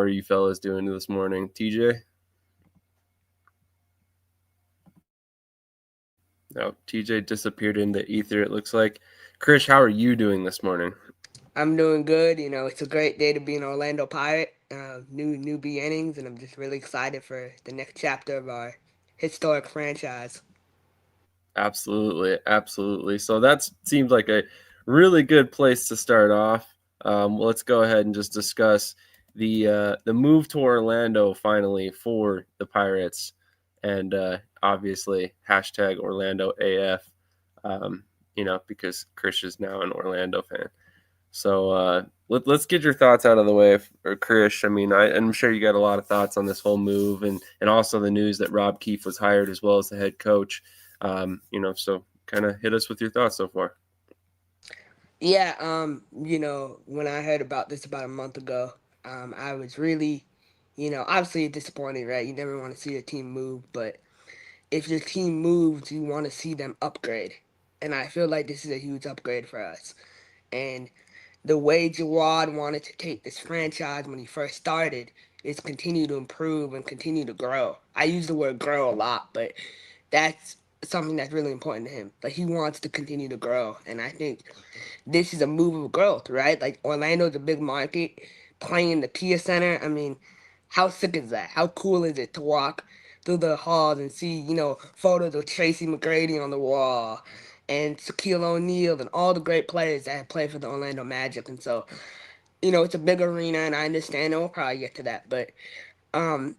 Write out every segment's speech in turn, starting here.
are you fellas doing this morning? TJ? No, TJ disappeared into ether, it looks like. Krish, how are you doing this morning? I'm doing good. It's a great day to be an Orlando Pirate. New beginnings, and I'm just really excited for the next chapter of our historic franchise. Absolutely, absolutely. So that seems like a really good place to start off. Let's go ahead and just discuss the move to Orlando finally for the Pirates, and obviously hashtag Orlando AF. Because Chris is now an Orlando fan. So let's get your thoughts out of the way, Krish. I mean, I'm sure you got a lot of thoughts on this whole move, and also the news that Rob Keefe was hired as well as the head coach. So kind of hit us with your thoughts so far. Yeah, when I heard about this about a month ago, I was really, obviously disappointed, right? You never want to see a team move, but if your team moves, you want to see them upgrade. And I feel like this is a huge upgrade for us. And the way Jawad wanted to take this franchise when he first started is continue to improve and continue to grow. I use the word grow a lot, but that's something that's really important to him. Like he wants to continue to grow, and I think this is a move of growth, right? Like Orlando's a big market, playing in the Kia Center. I mean, how sick is that? How cool is it to walk through the halls and see, photos of Tracy McGrady on the wall and Shaquille O'Neal and all the great players that have played for the Orlando Magic. And so, it's a big arena, and I understand, and we'll probably get to that. But um,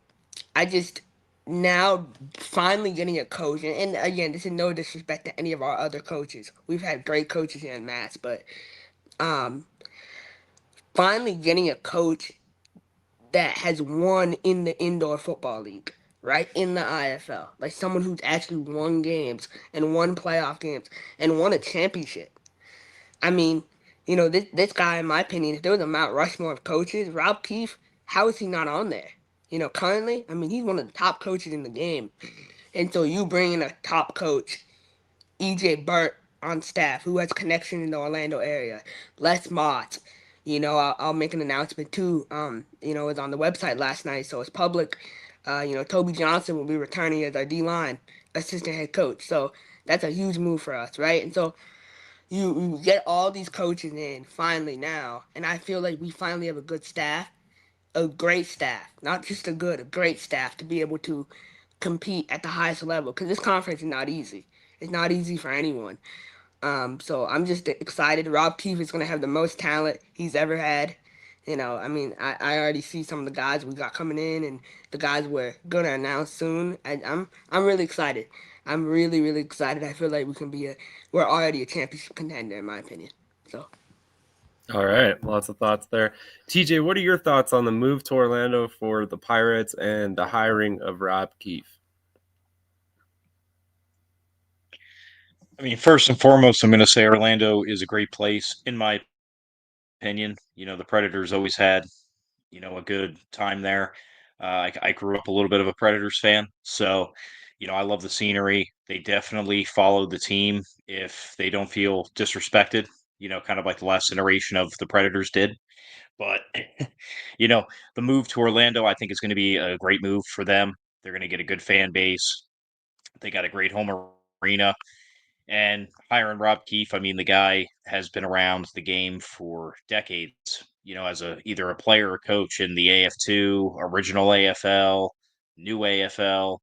I just now finally getting a coach, and again, this is no disrespect to any of our other coaches. We've had great coaches here in Mass, but um, finally getting a coach that has won in the indoor football league, right? In the IFL. Like someone who's actually won games and won playoff games and won a championship. I mean, this guy, in my opinion, if there was a Mount Rushmore of coaches, Rob Keefe, how is he not on there? Currently, I mean, he's one of the top coaches in the game. And so you bring in a top coach, EJ Burt, on staff, who has connection in the Orlando area, Les Mott. I'll make an announcement too. It's on the website last night, so it's public. Toby Johnson will be returning as our D line assistant head coach. So that's a huge move for us, right? And so you get all these coaches in finally now, and I feel like we finally have a good staff, a great staff, not just a great staff to be able to compete at the highest level. Because this conference is not easy. It's not easy for anyone. So I'm just excited. Rob Keefe is going to have the most talent he's ever had. I mean, I already see some of the guys we got coming in, and the guys we're going to announce soon. I'm really excited. I'm really really excited. I feel like we're already a championship contender in my opinion. So All right, lots of thoughts there. TJ, what are your thoughts on the move to Orlando for the Pirates and the hiring of Rob Keefe? I mean, first and foremost, I'm going to say Orlando is a great place, in my opinion. The Predators always had, a good time there. I grew up a little bit of a Predators fan. So, I love the scenery. They definitely follow the team if they don't feel disrespected, kind of like the last iteration of the Predators did. But, you know, the move to Orlando, I think is going to be a great move for them. They're going to get a good fan base. They got a great home arena. And hiring Rob Keefe, I mean, the guy has been around the game for decades, as either a player or coach in the AF2, original AFL, new AFL,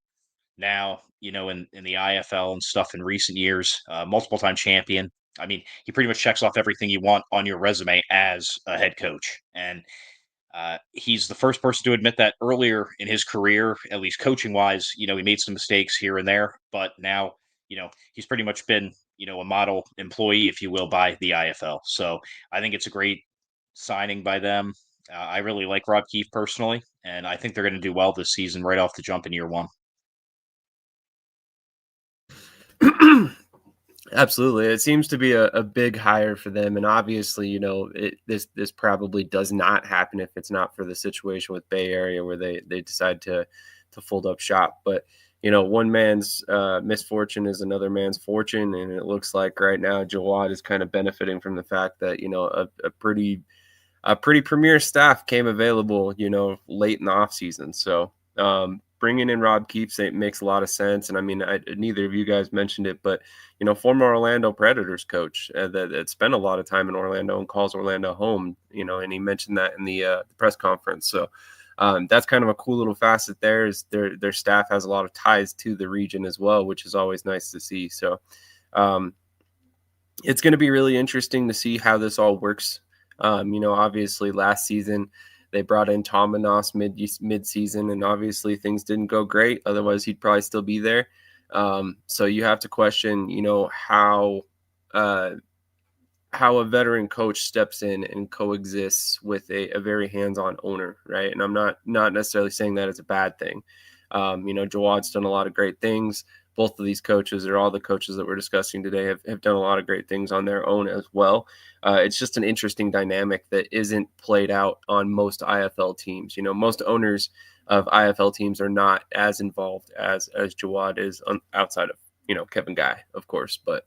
now, in the IFL and stuff in recent years, multiple time champion. I mean, he pretty much checks off everything you want on your resume as a head coach. And he's the first person to admit that earlier in his career, at least coaching wise, he made some mistakes here and there, but now, he's pretty much been, a model employee, if you will, by the IFL. So I think it's a great signing by them. I really like Rob Keefe personally, and I think they're going to do well this season right off the jump in year one. Absolutely, it seems to be a big hire for them, and obviously, this probably does not happen if it's not for the situation with Bay Area where they decide to fold up shop. But one man's misfortune is another man's fortune, and it looks like right now Jawad is kind of benefiting from the fact that a pretty a pretty premier staff came available, late in the offseason. So bringing in Rob Keefe makes a lot of sense. And I mean, neither of you guys mentioned it, but former Orlando Predators coach that spent a lot of time in Orlando and calls Orlando home, and he mentioned that in the press conference. So that's kind of a cool little facet there, is their staff has a lot of ties to the region as well, which is always nice to see. So it's going to be really interesting to see how this all works. Obviously last season they brought in Tom Manas mid-season, and obviously things didn't go great. Otherwise, he'd probably still be there. So you have to question, how a veteran coach steps in and coexists with a very hands-on owner, right? And I'm not necessarily saying that it's a bad thing. Jawad's done a lot of great things. Both of these coaches, or all the coaches that we're discussing today, have done a lot of great things on their own as well. It's just an interesting dynamic that isn't played out on most IFL teams. Most owners of IFL teams are not as involved as Jawad is outside of, Kevin Guy, of course. But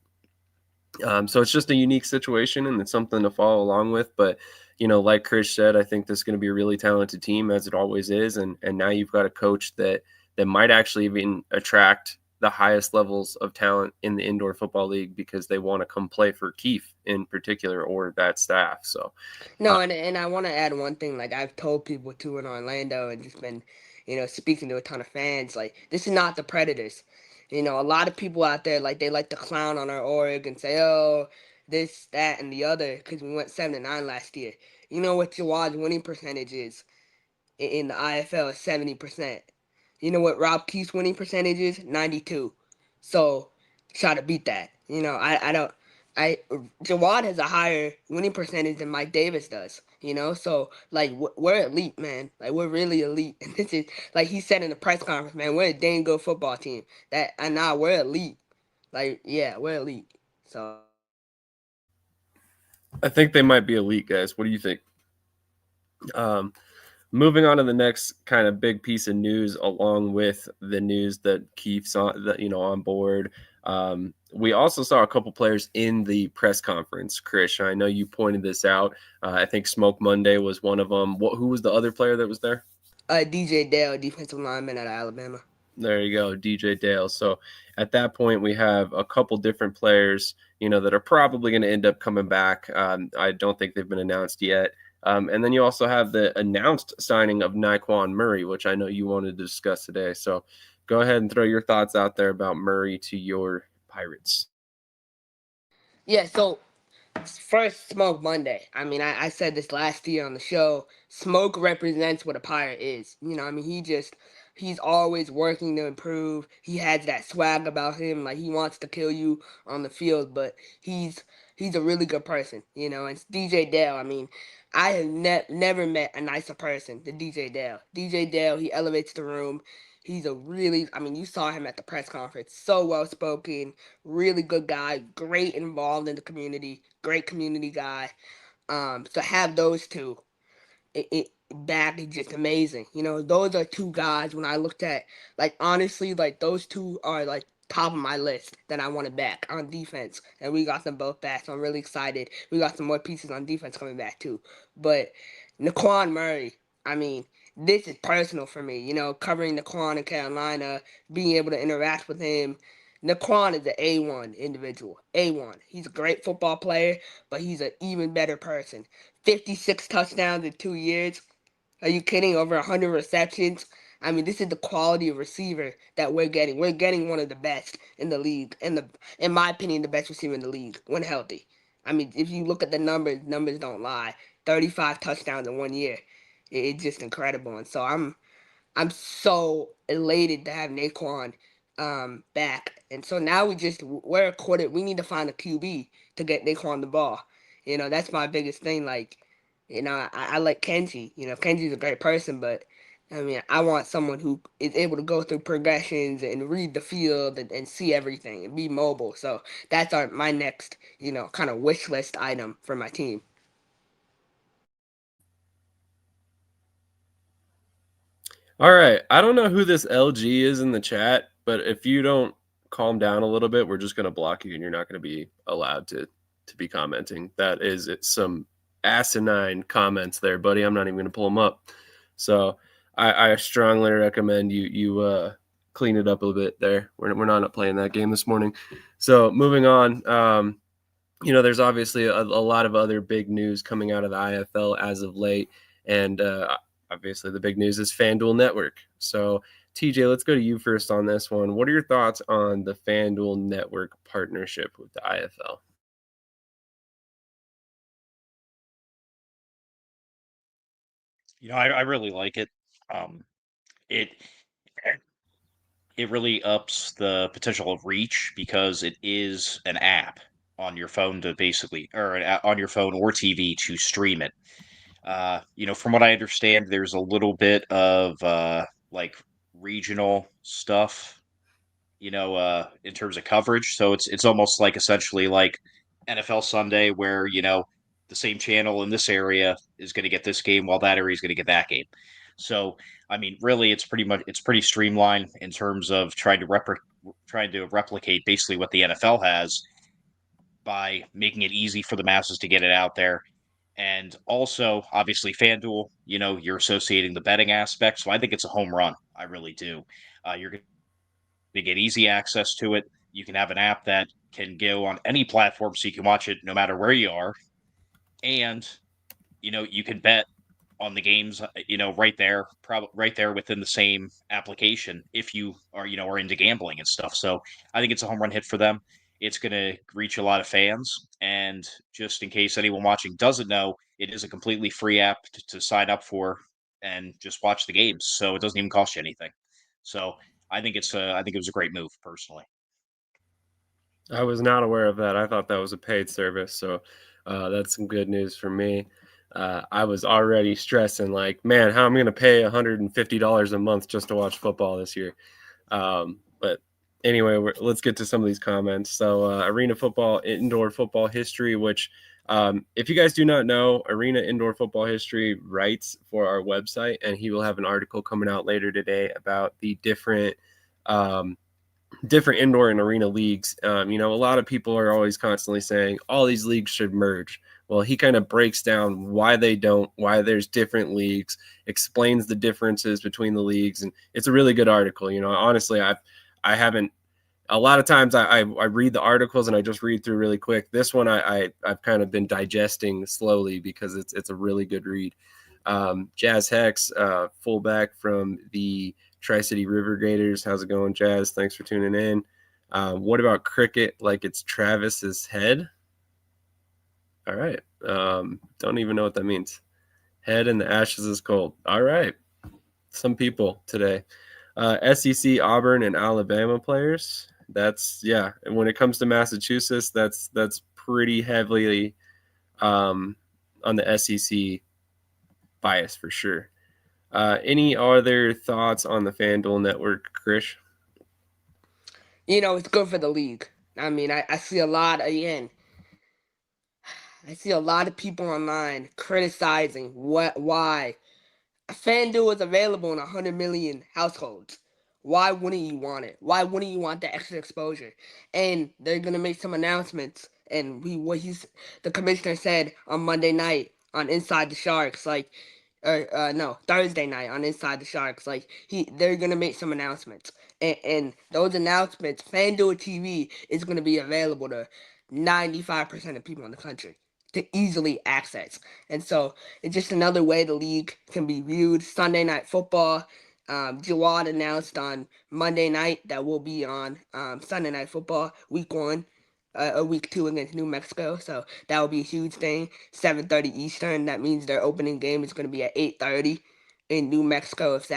so it's just a unique situation, and it's something to follow along with. But, like Krish said, I think this is going to be a really talented team, as it always is. And now you've got a coach that might actually even attract the highest levels of talent in the indoor football league, because they want to come play for Keefe in particular, or that staff. So No, and I want to add one thing. Like, I've told people too in Orlando, and just been, speaking to a ton of fans. Like, this is not the Predators. A lot of people out there, like, they like to clown on our org and say, oh, this, that, and the other, because we went 7-9 last year. You know what Jawad's winning percentage is in the IFL is 70%. You know what Rob Keith's winning percentage is? 92. So try to beat that. I don't. Jawad has a higher winning percentage than Mike Davis does. So like we're elite, man. Like, we're really elite. And this is, like he said in the press conference, man, we're a dang good football team. And now we're elite. Like, yeah, we're elite. So I think they might be elite, guys. What do you think? Moving on to the next kind of big piece of news, along with the news that Keefe's on board. We also saw a couple players in the press conference. Krish, I know you pointed this out. I think Smoke Monday was one of them. Who was the other player that was there? DJ Dale, defensive lineman out of Alabama. There you go, DJ Dale. So at that point, we have a couple different players, that are probably going to end up coming back. I don't think they've been announced yet. And then you also have the announced signing of Naquan Murray, which I know you wanted to discuss today. So go ahead and throw your thoughts out there about Murray to your Pirates. Yeah, so first, Smoke Monday. I mean, I said this last year on the show. Smoke represents what a pirate is. He's always working to improve. He has that swag about him. Like, he wants to kill you on the field, but he's a really good person. And DJ Dale. I mean, I have never met a nicer person than DJ Dale. DJ Dale, he elevates the room. He's I mean, you saw him at the press conference. So well spoken, really good guy, great involved in the community, great community guy. To have those two, it back is just amazing. Those are two guys. When I looked at, like, honestly, like, those two are like top of my list that I wanted back on defense, and we got them both back. So I'm really excited. We got some more pieces on defense coming back too. But Naquan Murray, I mean, this is personal for me. Covering Naquan in Carolina, being able to interact with him. Naquan is an A1 individual. A1. He's a great football player, but he's an even better person. 56 touchdowns in 2 years. Are you kidding? Over 100 receptions. I mean, this is the quality of receiver that we're getting. We're getting one of the best in the league, in my opinion, the best receiver in the league when healthy. I mean, if you look at the numbers don't lie. 35 touchdowns in 1 year. It's just incredible. And so I'm so elated to have Naquan back. And so now we're quarter. We need to find a QB to get Naquan the ball. That's my biggest thing. Like, I like Kenji. Kenji's a great person, but I mean, I want someone who is able to go through progressions and read the field and see everything and be mobile. So that's my next, kind of wish list item for my team. All right. I don't know who this LG is in the chat, but if you don't calm down a little bit, we're just going to block you, and you're not going to be allowed to be commenting. That is, it's some asinine comments there, buddy. I'm not even going to pull them up. So I strongly recommend you clean it up a little bit there. We're not playing that game this morning. So moving on, there's obviously a lot of other big news coming out of the IFL as of late. And obviously the big news is FanDuel Network. So TJ, let's go to you first on this one. What are your thoughts on the FanDuel Network partnership with the IFL? I really like it. It it really ups the potential of reach because it is an app on your phone to basically, or on your phone or TV to stream it. From what I understand, there's a little bit of like regional stuff, in terms of coverage. So it's almost like essentially like NFL Sunday, where the same channel in this area is going to get this game while that area is going to get that game. So I mean, really, it's pretty streamlined in terms of trying to replicate basically what the NFL has by making it easy for the masses to get it out there. And also, obviously, FanDuel, you're associating the betting aspect. So I think it's a home run. I really do. You're going to get easy access to it. You can have an app that can go on any platform so you can watch it no matter where you are. And, you can bet on the games, right there, probably right there within the same application if you are into gambling and stuff. So I think it's a home run hit for them. It's going to reach a lot of fans. And just in case anyone watching doesn't know, it is a completely free app to sign up for and just watch the games. So it doesn't even cost you anything. So I think it was a great move personally. I was not aware of that. I thought that was a paid service. So that's some good news for me. I was already stressing, like, man, how am I going to pay $150 a month just to watch football this year? But anyway, let's get to some of these comments. So arena football, indoor football history, which if you guys do not know, Arena Indoor Football History writes for our website, and he will have an article coming out later today about the different indoor and arena leagues. A lot of people are always constantly saying all these leagues should merge. Well, he kind of breaks down why they don't, why there's different leagues, explains the differences between the leagues, and it's a really good article. Honestly, I haven't. A lot of times I read the articles and I just read through really quick. This one I've kind of been digesting slowly because it's a really good read. Jazz Hex, fullback from the Tri-City River Gators. How's it going, Jazz? Thanks for tuning in. What about cricket like it's Travis's head? All right. Don't even know what that means. Head in the ashes is cold. All right. Some people today. SEC, Auburn, and Alabama players. That's, yeah. And when it comes to Massachusetts, that's pretty heavily on the SEC bias for sure. Any other thoughts on the FanDuel network, Krish? It's good for the league. I mean, I see a lot, again, I see a lot of people online criticizing why FanDuel is available in 100 million households. Why wouldn't you want it? Why wouldn't you want the extra exposure? And they're gonna make some announcements. And the commissioner said on Monday night on Inside the Sharks, like, no, Thursday night on Inside the Sharks, like, they're gonna make some announcements. And those announcements, FanDuel TV is gonna be available to 95% of people in the country to easily access. And so it's just another way the league can be viewed. Sunday Night Football. Jawad announced on Monday night that we'll be on Sunday Night Football week 1, week 2 against New Mexico. So that will be a huge thing. 7:30 Eastern. That means their opening game is going to be at 8:30 in New Mexico. If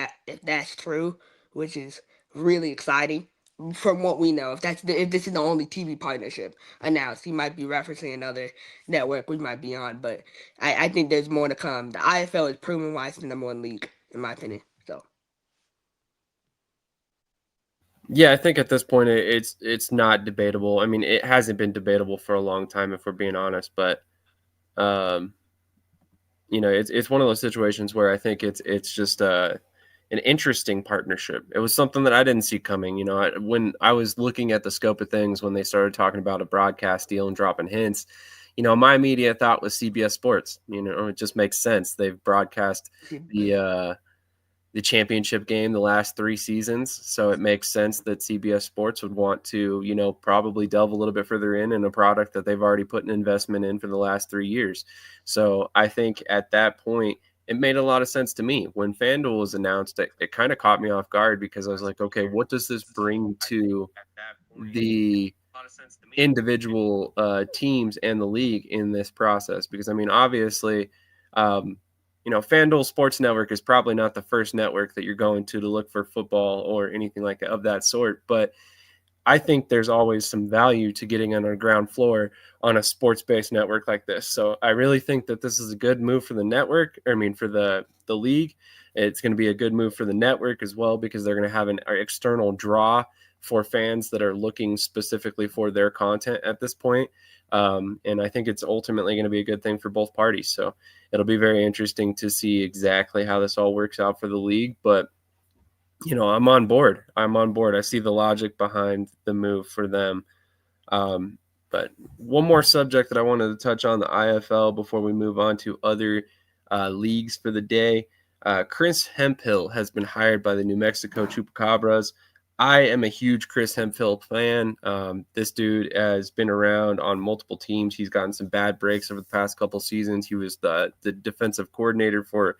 that's true, which is really exciting. From what we know, if this is the only TV partnership announced, he might be referencing another network we might be on, but I think there's more to come. The IFL is proven why it's the #1 league, in my opinion. So Yeah, I think at this point it's not debatable. I mean, it hasn't been debatable for a long time, if we're being honest. But um, it's one of those situations where I think it's just an interesting partnership. It was something that I didn't see coming. When I was looking at the scope of things when they started talking about a broadcast deal and dropping hints, my immediate thought was CBS Sports. It just makes sense. They've broadcast the the championship game the last 3 seasons, so it makes sense that CBS Sports would want to, probably delve a little bit further in a product that they've already put an investment in for the last 3 years. So I think at that point, it made a lot of sense to me. When FanDuel was announced, it kind of caught me off guard because I was like, okay, what does this bring to the individual teams and the league in this process? Because I mean, obviously, um, FanDuel Sports Network is probably not the first network that you're going to look for football or anything like of that sort, but I think there's always some value to getting on a ground floor on a sports-based network like this. So I really think that this is a good move for the network. I mean, for the league, it's going to be a good move for the network as well because they're going to have an external draw for fans that are looking specifically for their content at this point. And I think it's ultimately going to be a good thing for both parties. So it'll be very interesting to see exactly how this all works out for the league. But I'm on board. I see the logic behind the move for them. But one more subject that I wanted to touch on, the IFL, before we move on to other leagues for the day. Chris Hemphill has been hired by the New Mexico Chupacabras. I am a huge Chris Hemphill fan. This dude has been around on multiple teams. He's gotten some bad breaks over the past couple seasons. He was the defensive coordinator for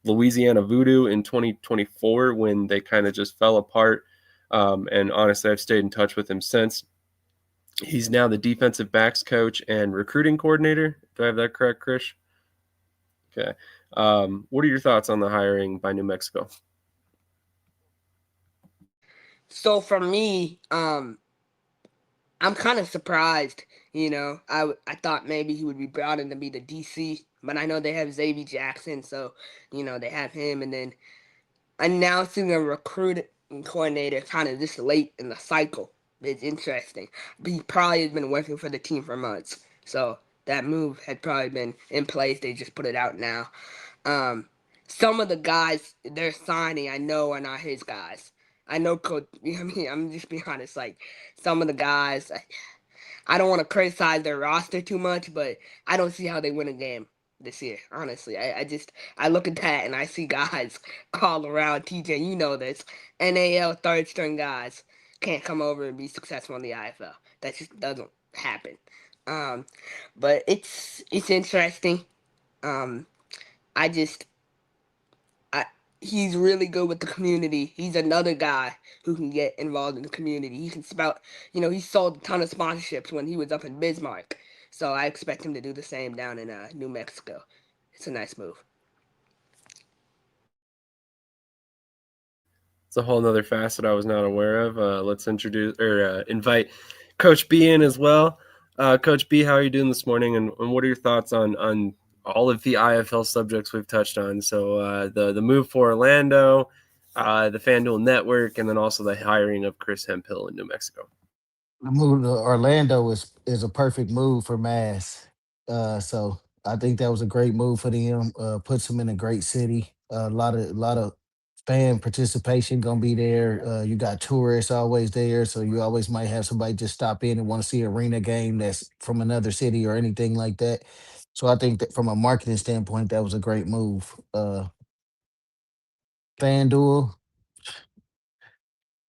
Louisiana Voodoo in 2024 when they kind of just fell apart. And honestly, I've stayed in touch with him since. He's now the defensive backs coach and recruiting coordinator. Do I have that correct, Krish? Okay. What are your thoughts on the hiring by New Mexico? So for me, I'm kind of surprised. I thought maybe he would be brought in to be the DC, but I know they have Xavier Jackson, so they have him, and then announcing a recruiting coordinator kind of this late in the cycle is interesting. But he probably has been working for the team for months, so that move had probably been in place. They just put it out now. Um, some of the guys they're signing, I know, are not his guys. I know, Coach. I mean, I'm just being honest. Like some of the guys, I don't want to criticize their roster too much, but I don't see how they win a game this year. Honestly, I look at that and I see guys all around. TJ, you know this. NAL third string guys can't come over and be successful in the IFL. That just doesn't happen. Um, but it's interesting. Um, I just I he's really good with the community. He's another guy who can get involved in the community. He can spout, he sold a ton of sponsorships when he was up in Bismarck. So I expect him to do the same down in New Mexico. It's a nice move. It's a whole nother facet I was not aware of. Let's introduce or invite Coach B in as well. Coach B, how are you doing this morning? And what are your thoughts on all of the IFL subjects we've touched on? So the move for Orlando, the FanDuel Network, and then also the hiring of Chris Hemphill in New Mexico. The move to Orlando is a perfect move for Mass. So I think that was a great move for them. Puts them in a great city. A lot of fan participation gonna be there. You got tourists always there, so you always might have somebody just stop in and want to see an arena game that's from another city or anything like that. So I think that from a marketing standpoint, that was a great move. FanDuel,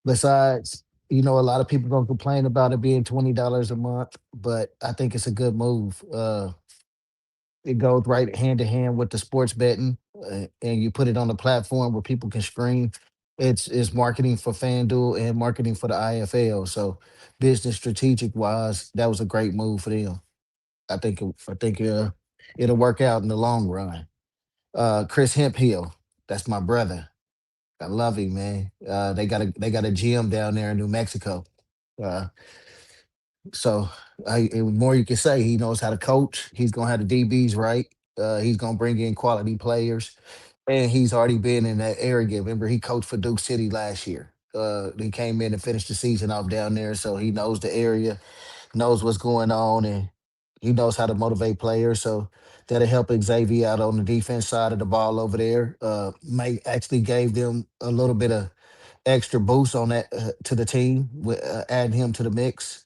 besides, a lot of people gonna complain about it being $20 a month, but I think it's a good move. It goes right hand to hand with the sports betting, and you put it on a platform where people can stream. It's marketing for FanDuel and marketing for the IFL. So, business strategic wise, that was a great move for them. I think it'll work out in the long run. Chris Hemphill, that's my brother. I love him, man. They got a gym down there in New Mexico. Uh, so the more you can say, he knows how to coach. He's gonna have the DBs right. He's gonna bring in quality players, and he's already been in that area. Remember, he coached for Duke City last year. He came in and finished the season off down there, so he knows the area, knows what's going on, and he knows how to motivate players. So that'll help Xavier out on the defense side of the ball over there. May actually gave them a little bit of extra boost on that to the team with adding him to the mix.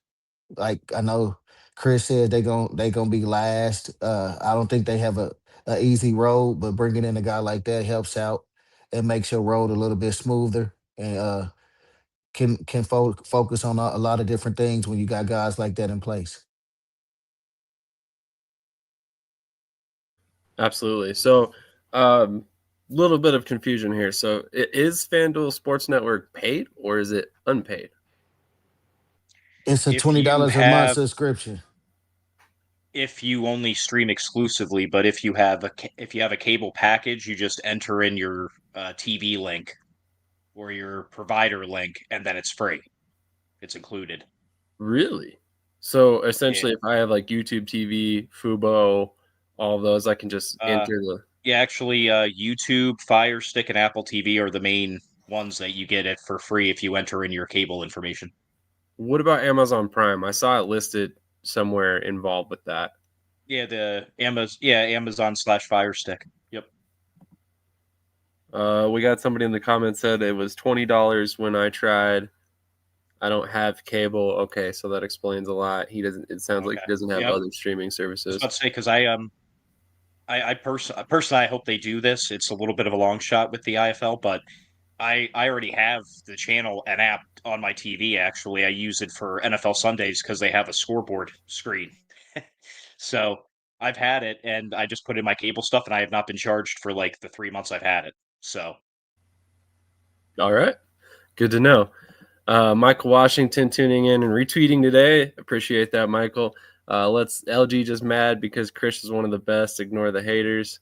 Like I know Chris said they gonna be last. I don't think they have a easy road, but bringing in a guy like that helps out and makes your road a little bit smoother and can focus on a lot of different things when you got guys like that in place. Absolutely. So, little bit of confusion here. So, is FanDuel Sports Network paid or is it unpaid? It's a If $20 you a month have subscription. if you only stream exclusively, but if you have a cable package, you just enter in your TV link or your provider link, and then it's free. It's included. Really? So, Yeah. essentially, if I have like YouTube TV, Fubo, all of those, I can just Uh, enter the. yeah, actually, YouTube, Fire Stick, and Apple TV are the main ones that you get it for free if you enter in your cable information. What about Amazon Prime? I saw it listed somewhere involved with that. Yeah, Amazon/Fire Stick. Yep. We got somebody in the comments said it was $20 when I tried. I don't have cable. Okay, so that explains a lot. He doesn't. It sounds like Okay. he doesn't have Yep. other streaming I was services. about to say because personally I hope they do this. It's a little bit of a long shot with the IFL, but I already have the channel and app on my TV. Actually, I use it for NFL Sundays because they have a scoreboard screen. So I've had it, and I just put in my cable stuff, and I have not been charged for like the 3 months I've had it. So All right, good to know. Michael Washington tuning in and retweeting today. Appreciate that, Michael. Let's LG just mad because Krish is one of the best. Ignore the haters.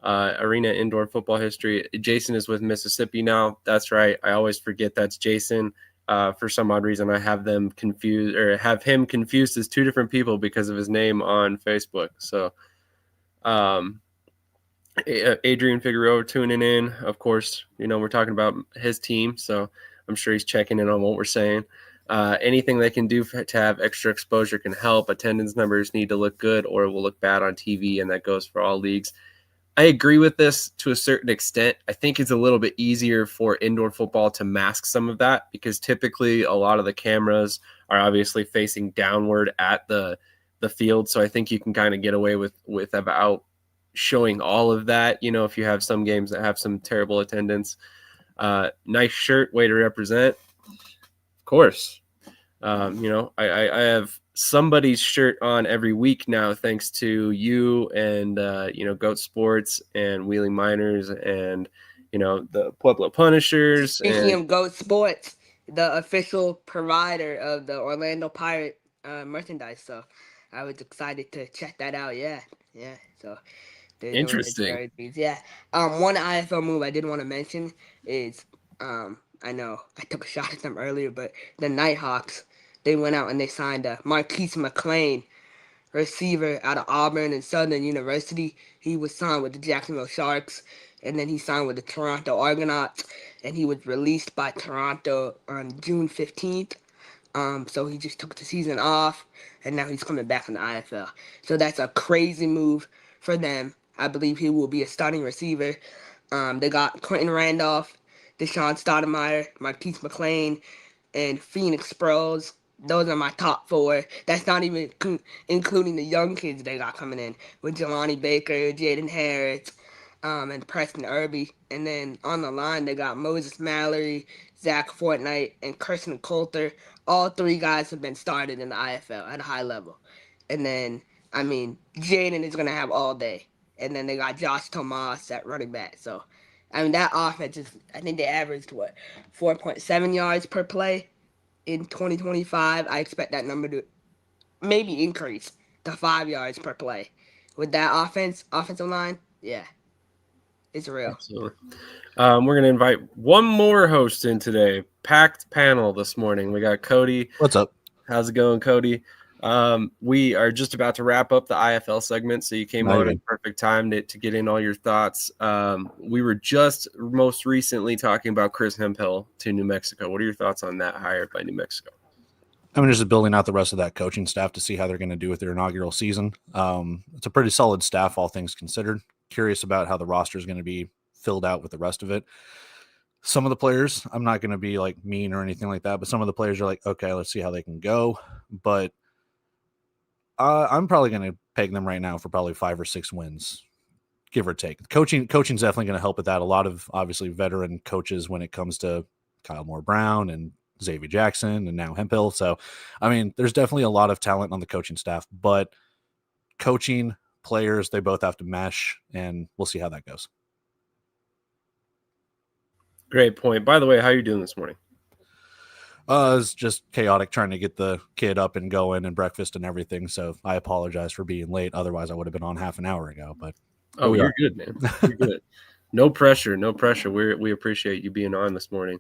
Arena indoor football history. Jason is with Mississippi now. That's right. I always forget that's Jason. For some odd reason, I have them confused or have him confused as two different people because of his name on Facebook. So, Adrian Figueroa tuning in. Of course, we're talking about his team, so I'm sure he's checking in on what we're saying. Anything they can do to have extra exposure can help. Attendance numbers need to look good or it will look bad on TV, and that goes for all leagues. I agree with this to a certain extent. I think it's a little bit easier for indoor football to mask some of that because typically a lot of the cameras are obviously facing downward at the field. So I think you can kind of get away with about showing all of that. If you have some games that have some terrible attendance. Nice shirt, way to represent. Of course. I have somebody's shirt on every week now, thanks to you and, Goat Sports and Wheeling Miners and, the Pueblo Punishers. Speaking And of Goat Sports, the official provider of the Orlando Pirate merchandise. So I was excited to check that out. Yeah, yeah. So they're doing the interesting. jerseys. Yeah. One IFL move I did want to mention is I know I took a shot at them earlier, but the Nighthawks, they went out and they signed Marquise McLean, receiver out of Auburn and Southern University. He was signed with the Jacksonville Sharks, and then he signed with the Toronto Argonauts, and he was released by Toronto on June 15th. So he just took the season off, and now he's coming back in the IFL. So that's a crazy move for them. I believe he will be a starting receiver. They got Quentin Randolph, Deshaun Stoudemire, Marquise McLean, and Phoenix Sproles. Those are my top four. That's not even including the young kids they got coming in with Jelani Baker, Jaden Harris, and Preston Irby. And then on the line, they got Moses Mallory, Zach Fortnite, and Kirsten Coulter. All three guys have been started in the IFL at a high level. And then, Jaden is going to have all day. And then they got Josh Tomas at running back. So, that offense is, I think they averaged, 4.7 yards per play in 2025. I expect that number to maybe increase to 5 yards per play. With that offensive line, yeah, it's real. Absolutely. We're going to invite one more host in today. Packed panel this morning. We got Cody. What's up? How's it going, Cody? We are just about to wrap up the IFL segment, so you came No, you're on at good. perfect time to get in all your thoughts. We were just most recently talking about Chris Hemphill to New Mexico. What are your thoughts on that hire by New Mexico? I'm just building out the rest of that coaching staff to see how they're going to do with their inaugural season. It's a pretty solid staff, all things considered. Curious about how the roster is going to be filled out with the rest of it. Some of the players, I'm not going to be like mean or anything like that, but some of the players are like, okay, let's see how they can go. But I'm probably going to peg them right now for probably 5 or 6 wins, give or take. Coaching's definitely going to help with that. A lot of obviously veteran coaches when it comes to Kyle Moore Brown and Xavier Jackson and now Hemphill. So, I mean, there's definitely a lot of talent on the coaching staff, but coaching, players, they both have to mesh, and we'll see how that goes. Great point. By the way, how are you doing this morning? It's just chaotic trying to get the kid up and going and breakfast and everything. So I apologize for being late. Otherwise, I would have been on half an hour ago. But you're good, man. You're good. No pressure. No pressure. We appreciate you being on this morning.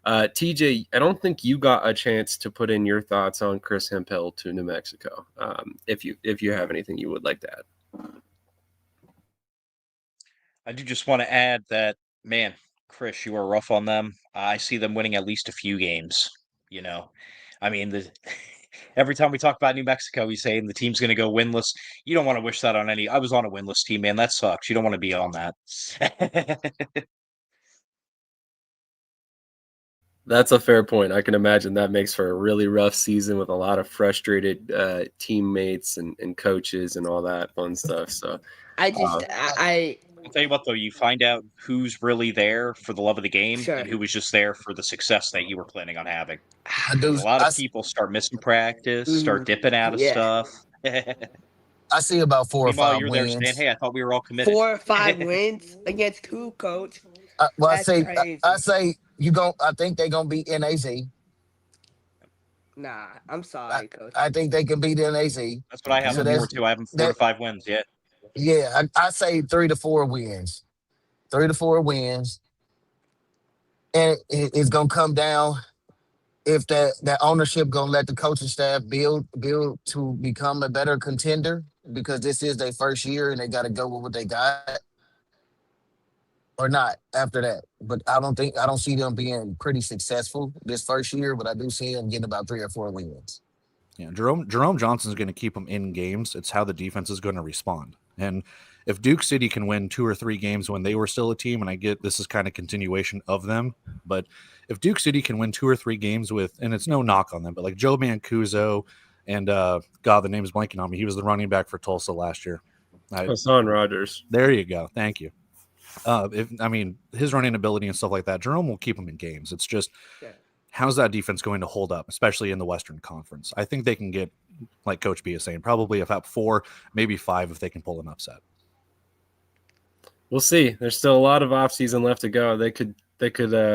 TJ, I don't think you got a chance to put in your thoughts on Chris Hemphill to New Mexico. If you have anything you would like to add. I do just want to add that, man, Chris, you are rough on them. I see them winning at least a few games. I mean, every time we talk about New Mexico, we say the team's going to go winless. You don't want to wish that on any. I was on a winless team, man. That sucks. You don't want to be on that. That's a fair point. I can imagine that makes for a really rough season with a lot of frustrated teammates and coaches and all that fun stuff. So I'll tell you what, though, you find out who's really there for the love of the game Sure. and who was just there for the success that you were planning on having. I do. A lot of people start missing practice, start dipping out of stuff. I see about 4 or 5 Meanwhile, you're there wins. saying, "Hey, I thought we were all committed." 4 or 5 wins against who, Coach? Well, That's crazy. I say I think they're gonna beat NAZ. Nah, I'm sorry, Coach. I think they can beat NAZ. That's what I have them for too. I have them 4 to 5 wins. Yeah. Yeah, I say 3 to 4 wins. 3 to 4 wins. And it's gonna come down if that ownership gonna let the coaching staff build to become a better contender, because this is their first year and they gotta go with what they got, or not after that. But I don't see them being pretty successful this first year, but I do see them getting about 3 or 4 wins. Yeah, Jerome Johnson's going to keep them in games. It's how the defense is going to respond. And if Duke City can win 2 or 3 games when they were still a team, and I get this is kind of continuation of them, but if Duke City can win 2 or 3 games with, and it's no knock on them, but like Joe Mancuso and God, the name is blanking on me. He was the running back for Tulsa last year. Hassan Rogers. There you go. Thank you. His running ability and stuff like that, Jerome will keep him in games. It's just, how's that defense going to hold up, especially in the Western Conference? I think they can get, like Coach B is saying, probably about 4, maybe 5 if they can pull an upset. We'll see. There's still a lot of offseason left to go. They could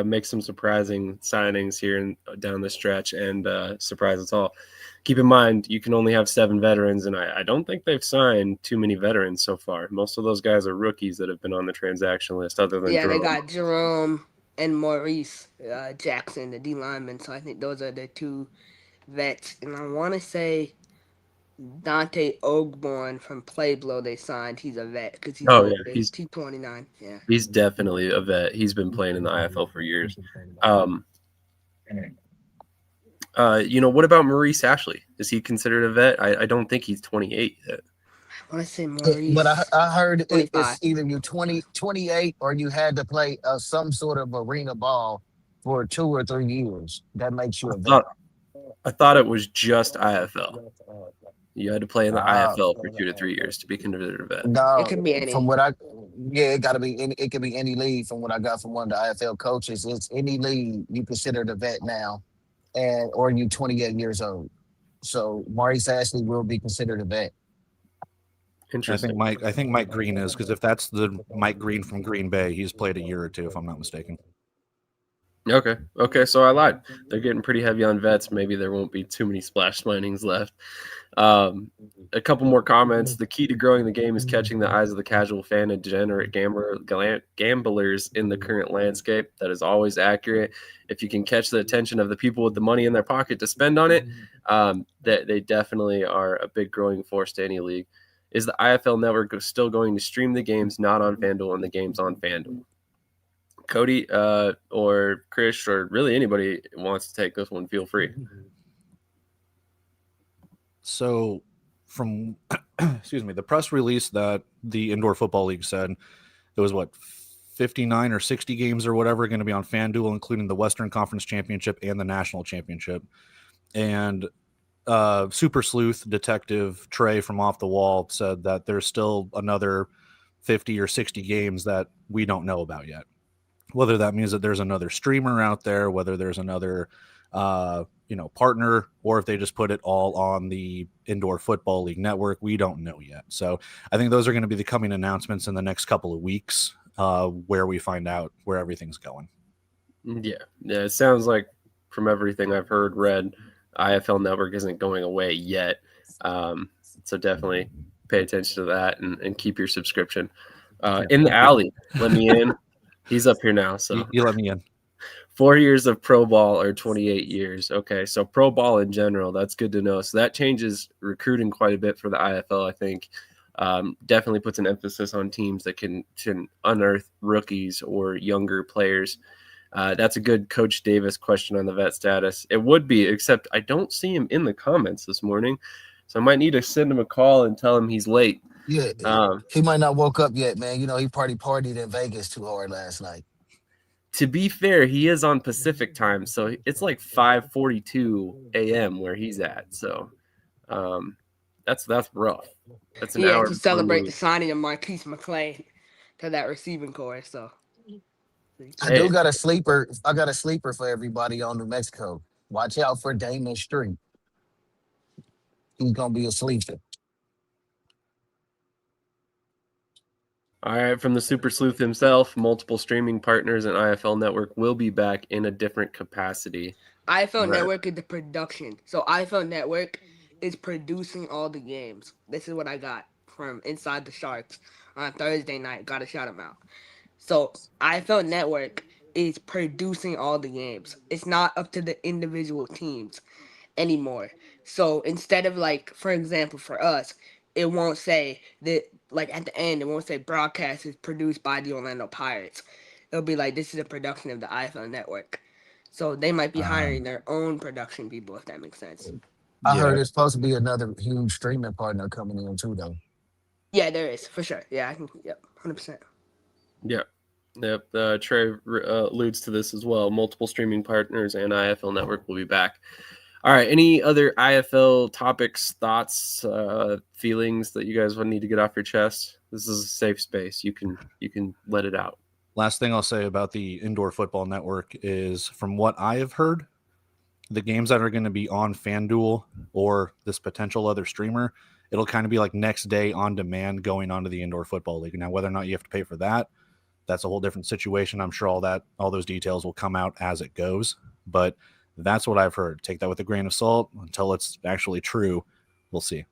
make some surprising signings here and down the stretch and surprise us all. Keep in mind, you can only have 7 veterans, and I don't think they've signed too many veterans so far. Most of those guys are rookies that have been on the transaction list, other than Jerome. They got Jerome and Maurice Jackson, the D lineman. So I think those are the 2 vets. And I want to say Dante Ogborn from Pueblo they signed. He's a vet because he's 229. Yeah, he's definitely a vet. He's been playing in the IFL for years. What about Maurice Ashley? Is he considered a vet? I don't think he's 28 yet. I want to say Maurice. But I heard it's either you 28 or you had to play some sort of arena ball for 2 or 3 years. That makes you a vet. I thought it was just IFL. You had to play in the IFL for 2 to 3 years to be considered a vet. No, it can be any. It got to be. It could be any league. From what I got from one of the IFL coaches, it's any league you consider a vet now, or you 28 years old. So Maurice Ashley will be considered a vet. Interesting. I think Mike Green is, because if that's the Mike Green from Green Bay, he's played a year or 2, if I'm not mistaken. Okay, so I lied. They're getting pretty heavy on vets. Maybe there won't be too many splash signings left. A couple more comments. The key to growing the game is catching the eyes of the casual fan and degenerate gamblers in the current landscape. That is always accurate. If you can catch the attention of the people with the money in their pocket to spend on it, that they definitely are a big growing force to any league. Is the IFL network still going to stream the games not on FanDuel and the games on FanDuel? Cody or Krish or really anybody wants to take this one, feel free. So from, the press release that the Indoor Football League said, there was 59 or 60 games or whatever going to be on FanDuel, including the Western Conference Championship and the National Championship. And Super Sleuth Detective Trey from Off the Wall said that there's still another 50 or 60 games that we don't know about yet. Whether that means that there's another streamer out there, whether there's another partner, or if they just put it all on the Indoor Football League network, we don't know yet. So I think those are going to be the coming announcements in the next couple of weeks, where we find out where everything's going. Yeah. It sounds like from everything I've heard, read, IFL Network isn't going away yet. So definitely pay attention to that and keep your subscription. In the alley, let me in. He's up here now. So you let me in. 4 years of pro ball or 28 years. Okay, so pro ball in general, that's good to know. So that changes recruiting quite a bit for the IFL, I think. Definitely puts an emphasis on teams that can unearth rookies or younger players. That's a good Coach Davis question on the vet status. It would be, except I don't see him in the comments this morning. So I might need to send him a call and tell him he's late. Yeah, he might not woke up yet, man. You know, he partied in Vegas too hard last night. To be fair, he is on Pacific time, so it's like 5:42 a.m. where he's at. So that's rough. That's an hour to celebrate me. the signing of Marquise McClain to that receiving core. So I do got a sleeper. I got a sleeper for everybody on New Mexico. Watch out for Damon Street. He's gonna be a sleeper. All right, from the Super Sleuth himself, multiple streaming partners and IFL Network will be back in a different capacity. IFL Network is the production. So IFL Network is producing all the games. This is what I got from Inside the Sharks on Thursday night. Got to shout them out. So IFL Network is producing all the games. It's not up to the individual teams anymore. So instead of, like, for example, for us, it won't say that, like, at the end, it won't say broadcast is produced by the Orlando Pirates. It'll be like, this is a production of the IFL Network. So they might be hiring their own production people, if that makes sense. I heard there's supposed to be another huge streaming partner coming in too, though. Yeah, there is, for sure. Yeah, yep, 100%. Yep. Trey alludes to this as well. Multiple streaming partners and IFL Network will be back. All right. Any other IFL topics, thoughts, feelings that you guys would need to get off your chest? This is a safe space. You can let it out. Last thing I'll say about the Indoor Football Network is, from what I have heard, the games that are going to be on FanDuel or this potential other streamer, it'll kind of be like next day on demand going onto the Indoor Football League. Now, whether or not you have to pay for that, that's a whole different situation. I'm sure all those details will come out as it goes, but that's what I've heard. Take that with a grain of salt until it's actually true. We'll see.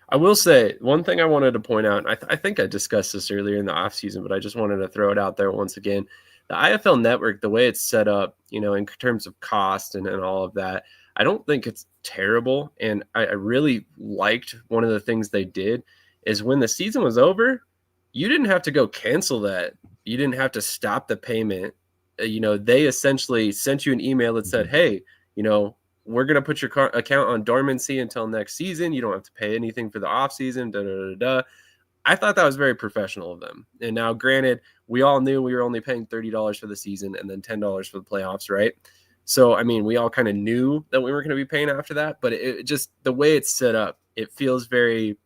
I will say one thing I wanted to point out. I think I discussed this earlier in the offseason, but I just wanted to throw it out there once again. The IFL Network, the way it's set up, in terms of cost and all of that, I don't think it's terrible. And I really liked one of the things they did is when the season was over, you didn't have to go cancel that. You didn't have to stop the payment. They essentially sent you an email that said, hey, we're going to put your account on dormancy until next season. You don't have to pay anything for the off season. I thought that was very professional of them. And now, granted, we all knew we were only paying $30 for the season and then $10 for the playoffs, right? So, I mean, we all kind of knew that we were going to be paying after that, but it just, the way it's set up, it feels very,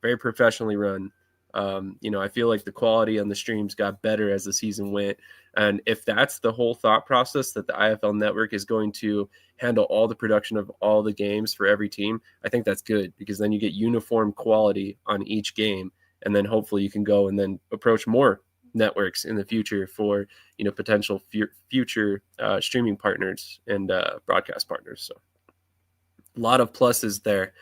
very professionally run. I feel like the quality on the streams got better as the season went. And if that's the whole thought process, that the IFL Network is going to handle all the production of all the games for every team, I think that's good, because then you get uniform quality on each game. And then hopefully you can go and then approach more networks in the future for, potential future streaming partners and broadcast partners. So a lot of pluses there.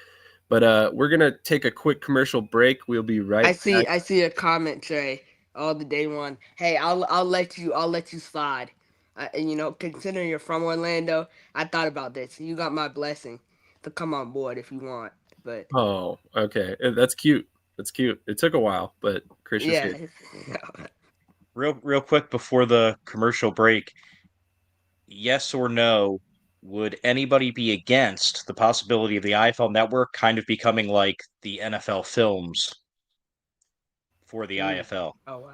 But we're gonna take a quick commercial break. We'll be right back. I see a comment, Trey. All the day one. Hey, I'll let you slide. Considering you're from Orlando, I thought about this. You got my blessing to come on board if you want. But oh, okay, that's cute. That's cute. It took a while, but Krish is here. Real quick before the commercial break. Yes or no? Would anybody be against the possibility of the IFL Network kind of becoming like the NFL Films for the IFL? Oh, wow.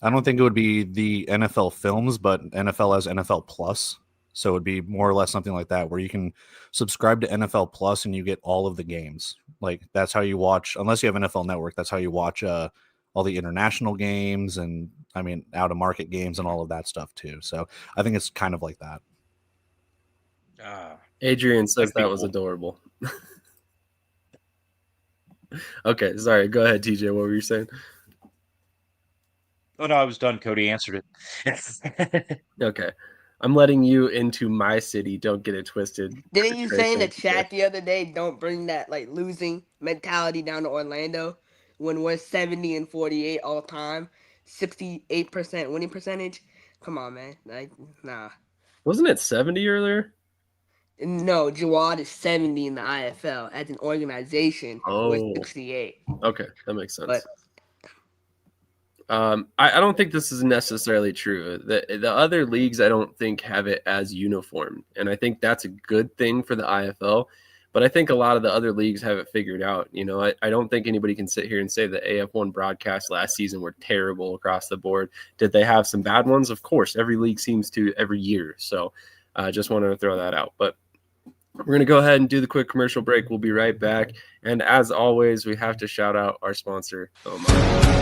I don't think it would be the NFL Films, but NFL as NFL Plus. So it'd be more or less something like that, where you can subscribe to NFL Plus and you get all of the games. Like that's how you watch, unless you have NFL Network, that's how you watch all the international games and I mean out of market games and all of that stuff too. So I think it's kind of like that. Adrian says that'd be that was cool. adorable. Okay, sorry. Go ahead, TJ. What were you saying? Oh no, I was done. Cody answered it. Okay. I'm letting you into my city. Don't get it twisted. Didn't you Krish say in the and TJ. chat the other day, don't bring that like losing mentality down to Orlando when we're 70-48 all time, 68% winning percentage? Come on, man. Like, nah. Wasn't it 70 earlier? No, Jawad is 70 in the IFL. As an organization, we're Oh, 68. okay. That makes sense. But I don't think this is necessarily true. The other leagues, I don't think have it as uniform, and I think that's a good thing for the IFL. But I think a lot of the other leagues have it figured out. You know, I don't think anybody can sit here and say the AF1 broadcasts last season were terrible across the board. Did they have some bad ones? Of course, every league seems to every year. So I just wanted to throw that out. But we're going to go ahead and do the quick commercial break. We'll be right back. And as always, we have to shout out our sponsor, Omaha.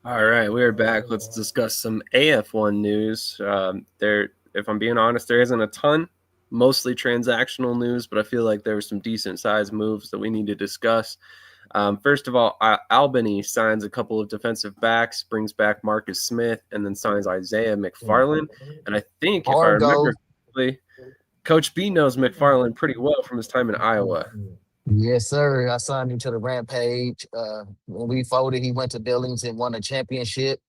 All right, we are back. Let's discuss some AF1 news. If I'm being honest, there isn't a ton, mostly transactional news, but I feel like there were some decent sized moves that we need to discuss. First of all, Albany signs a couple of defensive backs, brings back Marcus Smith, and then signs Isaiah McFarland. And I think, if I remember correctly, Coach B knows McFarland pretty well from his time in Iowa. Yes, sir. I signed him to the Rampage. When we folded, he went to Billings and won a championship.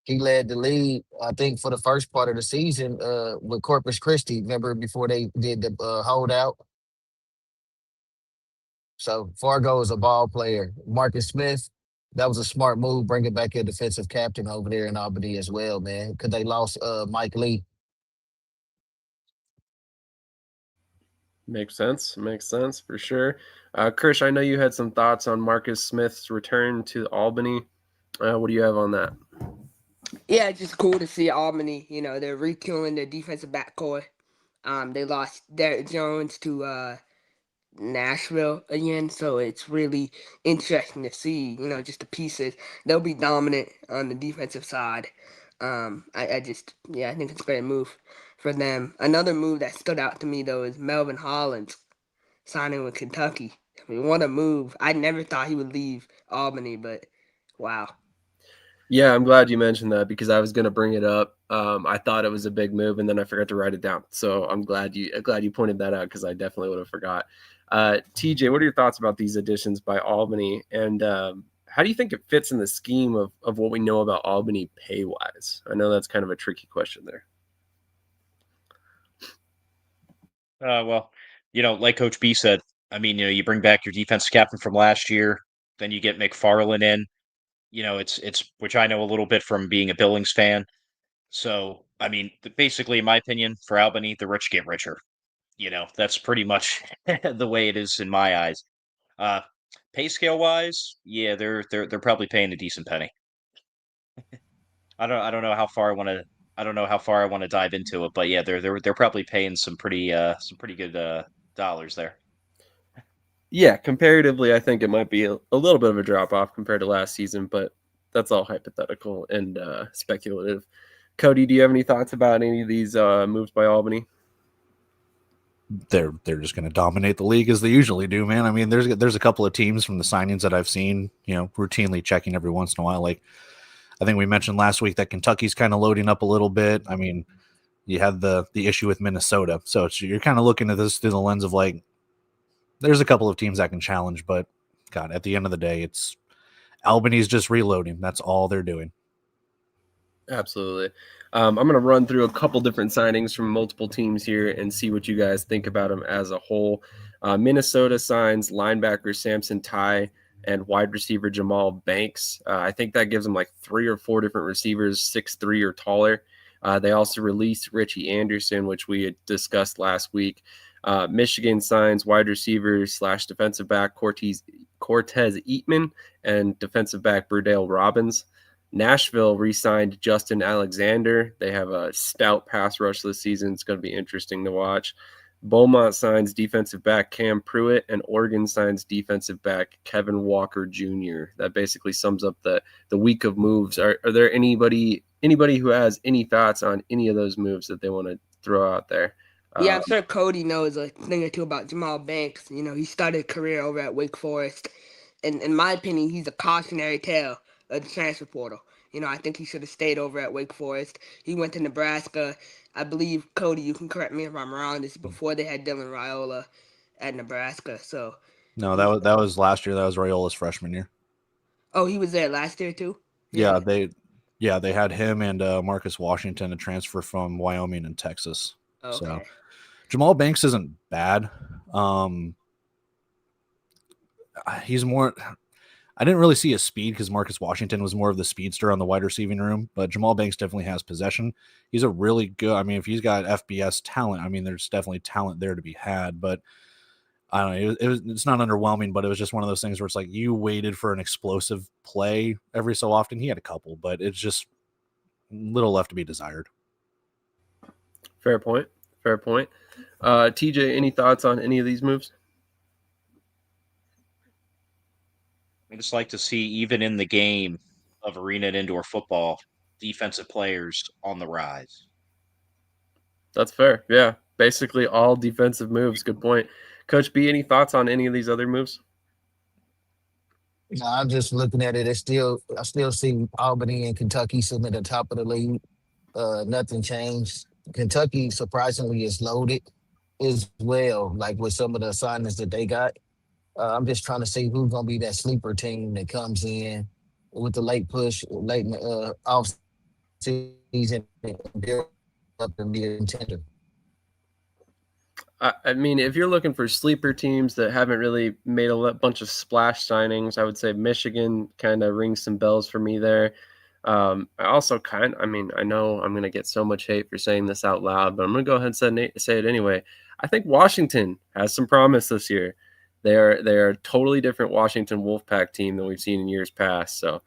He led the league, I think, for the first part of the season with Corpus Christi. Remember before they did the holdout? So Fargo is a ball player. Marcus Smith, that was a smart move, bringing back a defensive captain over there in Albany as well, man, because they lost Mike Lee. Makes sense for sure. Krish, I know you had some thoughts on Marcus Smith's return to Albany. What do you have on that? yeah, it's just cool to see Albany. You know, they're retooling their defensive backcourt. They lost Derek Jones to Nashville again, so it's really interesting to see. You know, just the pieces. They'll be dominant on the defensive side. I think it's a great move for them. Another move that stood out to me though is Melvin Hollins signing with Kentucky. I mean, what a move! I never thought he would leave Albany, but wow. Yeah, I'm glad you mentioned that because I was going to bring it up. I thought it was a big move, and then I forgot to write it down. So I'm glad you pointed that out because I definitely would have forgot. TJ, what are your thoughts about these additions by Albany, and how do you think it fits in the scheme of what we know about Albany pay wise? I know that's kind of a tricky question there. Well, like Coach B said, I mean, you bring back your defensive captain from last year, then you get McFarland in. It's which I know a little bit from being a Billings fan. So, I mean, basically, in my opinion, for Albany, the rich get richer. That's pretty much the way it is in my eyes. Uh, Pay scale wise, yeah, they're probably paying a decent penny. I don't know how far I want to dive into it, but yeah, they're probably paying some pretty good dollars there. Yeah, comparatively, I think it might be a little bit of a drop off compared to last season, but that's all hypothetical and speculative. Cody, do you have any thoughts about any of these moves by Albany? They're just going to dominate the league as they usually do, man. I mean, there's a couple of teams from the signings that I've seen, routinely checking every once in a while. Like I think we mentioned last week that Kentucky's kind of loading up a little bit. I mean, you had the issue with Minnesota, so you're kind of looking at this through the lens of like, there's a couple of teams that can challenge, but God, at the end of the day, it's Albany's just reloading. That's all they're doing. Absolutely. I'm going to run through a couple different signings from multiple teams here and see what you guys think about them as a whole. Minnesota signs linebacker Samson Ty and wide receiver Jamal Banks. I think that gives them like 3 or 4 different receivers, 6'3" or taller. They also released Richie Anderson, which we had discussed last week. Michigan signs wide receiver / defensive back Cortez Eatman and defensive back Burdale Robbins. Nashville re-signed Justin Alexander. They have a stout pass rush this season. It's going to be interesting to watch. Beaumont signs defensive back Cam Pruitt, and Oregon signs defensive back Kevin Walker Jr. That basically sums up the week of moves. Are there anybody who has any thoughts on any of those moves that they want to throw out there? Yeah, I'm sure Cody knows a thing or two about Jamal Banks. He started a career over at Wake Forest. And in my opinion, he's a cautionary tale of the transfer portal. I think he should have stayed over at Wake Forest. He went to Nebraska. I believe, Cody, you can correct me if I'm wrong, this is before they had Dylan Raiola at Nebraska. So No, that was last year. That was Raiola's freshman year. Oh, he was there last year too? Yeah, they had him and Marcus Washington, a transfer from Wyoming and Texas. Okay. So Jamal Banks isn't bad. He's more. I didn't really see his speed because Marcus Washington was more of the speedster on the wide receiving room, but Jamal Banks definitely has possession. He's a really good. I mean, if he's got FBS talent, I mean, there's definitely talent there to be had. But I don't know. It's not underwhelming, but it was just one of those things where it's like you waited for an explosive play every so often. He had a couple, but it's just little left to be desired. Fair point. TJ, any thoughts on any of these moves? I just like to see, even in the game of arena and indoor football, defensive players on the rise. That's fair. Yeah, basically all defensive moves. Good point. Coach B, any thoughts on any of these other moves? No, I'm just looking at it. I still see Albany and Kentucky sitting at the top of the league. Nothing changed. Kentucky surprisingly is loaded as well, like with some of the assignments that they got. I'm just trying to see who's gonna be that sleeper team that comes in with the late push, late in the off season and build up and be a contender. I mean, if you're looking for sleeper teams that haven't really made a bunch of splash signings, I would say Michigan kind of rings some bells for me there. I also I know I'm going to get so much hate for saying this out loud, but I'm going to go ahead and say it anyway. I think Washington has some promise this year. They're a totally different Washington Wolfpack team than we've seen in years past. So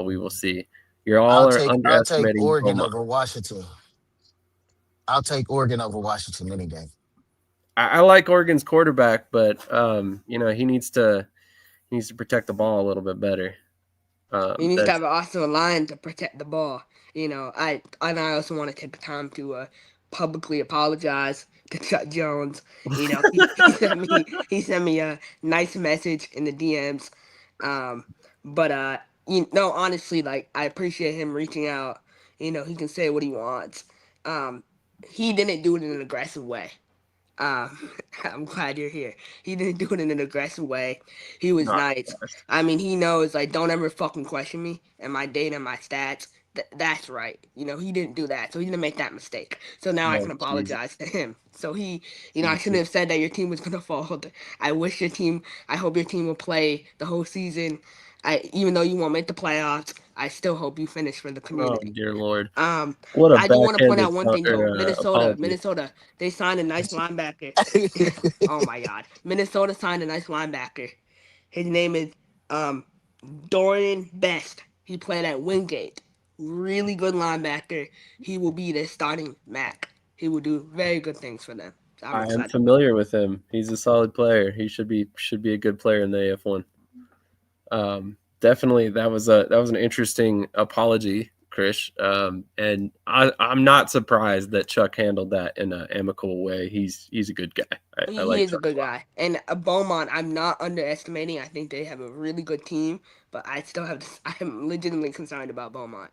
we will see. I'll Underestimating take Oregon Omaha. over Washington. I'll take Oregon over Washington any day. I like Oregon's quarterback, but he needs to protect the ball a little bit better. He needs to have an awesome line to protect the ball. I also want to take the time to publicly apologize to Chuck Jones. He sent me a nice message in the DMs. But honestly, like, I appreciate him reaching out. He can say what he wants. He didn't do it in an aggressive way. I'm glad you're here. He didn't do it in an aggressive way. He was nice. I mean, he knows, like, don't ever fucking question me and my data and my stats. That's right. He didn't do that. So he didn't make that mistake. So now I can apologize to him. So I shouldn't have said that your team was going to fall. I hope your team will play the whole season. Even though you won't make the playoffs, I still hope you finish for the Oh community. dear Lord! Um, What a I do want to point backhanded out one thing though. apology. Minnesota, they signed a nice linebacker. Oh my God, Minnesota signed a nice linebacker. His name is um Dorian Best. He played at Wingate. Really good linebacker. He will be their starting Mac. He will do very good things for them. So I'm I am excited. familiar with him. He's a solid player. He should be a good player in the AF1. Definitely, that was an interesting apology, Krish. And I'm not surprised that Chuck handled that in an amicable way. He's a good guy. I He like is a Chuck a good lot. guy. And Beaumont, I'm not underestimating. I think they have a really good team, but I still have. I'm legitimately concerned about Beaumont.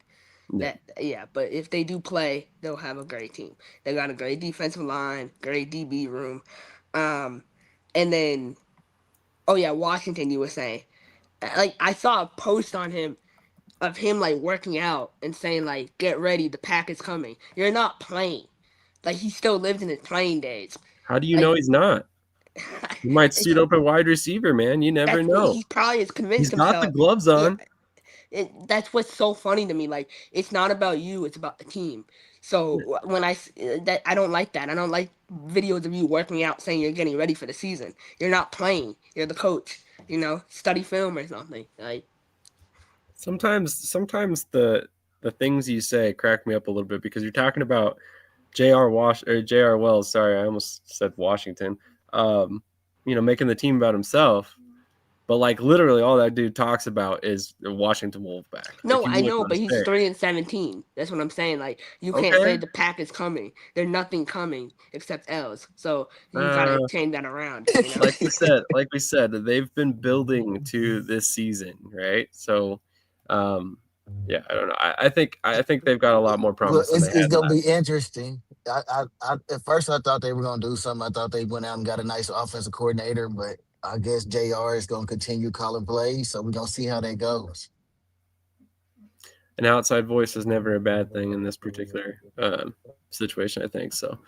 Yeah. But if they do play, they'll have a great team. They got a great defensive line, great DB room, um, and then oh yeah, Washington. You were saying, like I saw a post on him of him like working out and saying like, "Get ready, the pack is coming." You're not playing. Like he still lives in his playing days. How do you know Like he's not? He might suit up a wide receiver, man. You never that's what know. he probably has convinced He's got the himself. gloves Yeah, on. that's what's so funny to me. Like it's not about you; it's about the team. So when that I don't like that. I don't like videos of you working out saying you're getting ready for the season. You're not playing. You're the coach. Study film or something. Like Sometimes the things you say crack me up a little bit because you're talking about J.R. Wells. Sorry, I almost said Washington. Making the team about himself. But like literally, all that dude talks about is the Washington Wolfpack. no, If you I look know, on but his he's page, 3-17. That's what I'm saying. Like you can't okay. say the pack is coming. There's nothing coming except L's. So you gotta Uh, change that around. like we said, they've been building to this season, right? So, yeah, I don't know. I think they've got a lot more Well, promise than they it's had gonna last. be interesting. At first I thought they were gonna do something. I thought they went out and got a nice offensive coordinator, but I guess JR is gonna continue calling plays, so we're gonna see how that goes. An outside voice is never a bad thing in this particular situation, I think. So,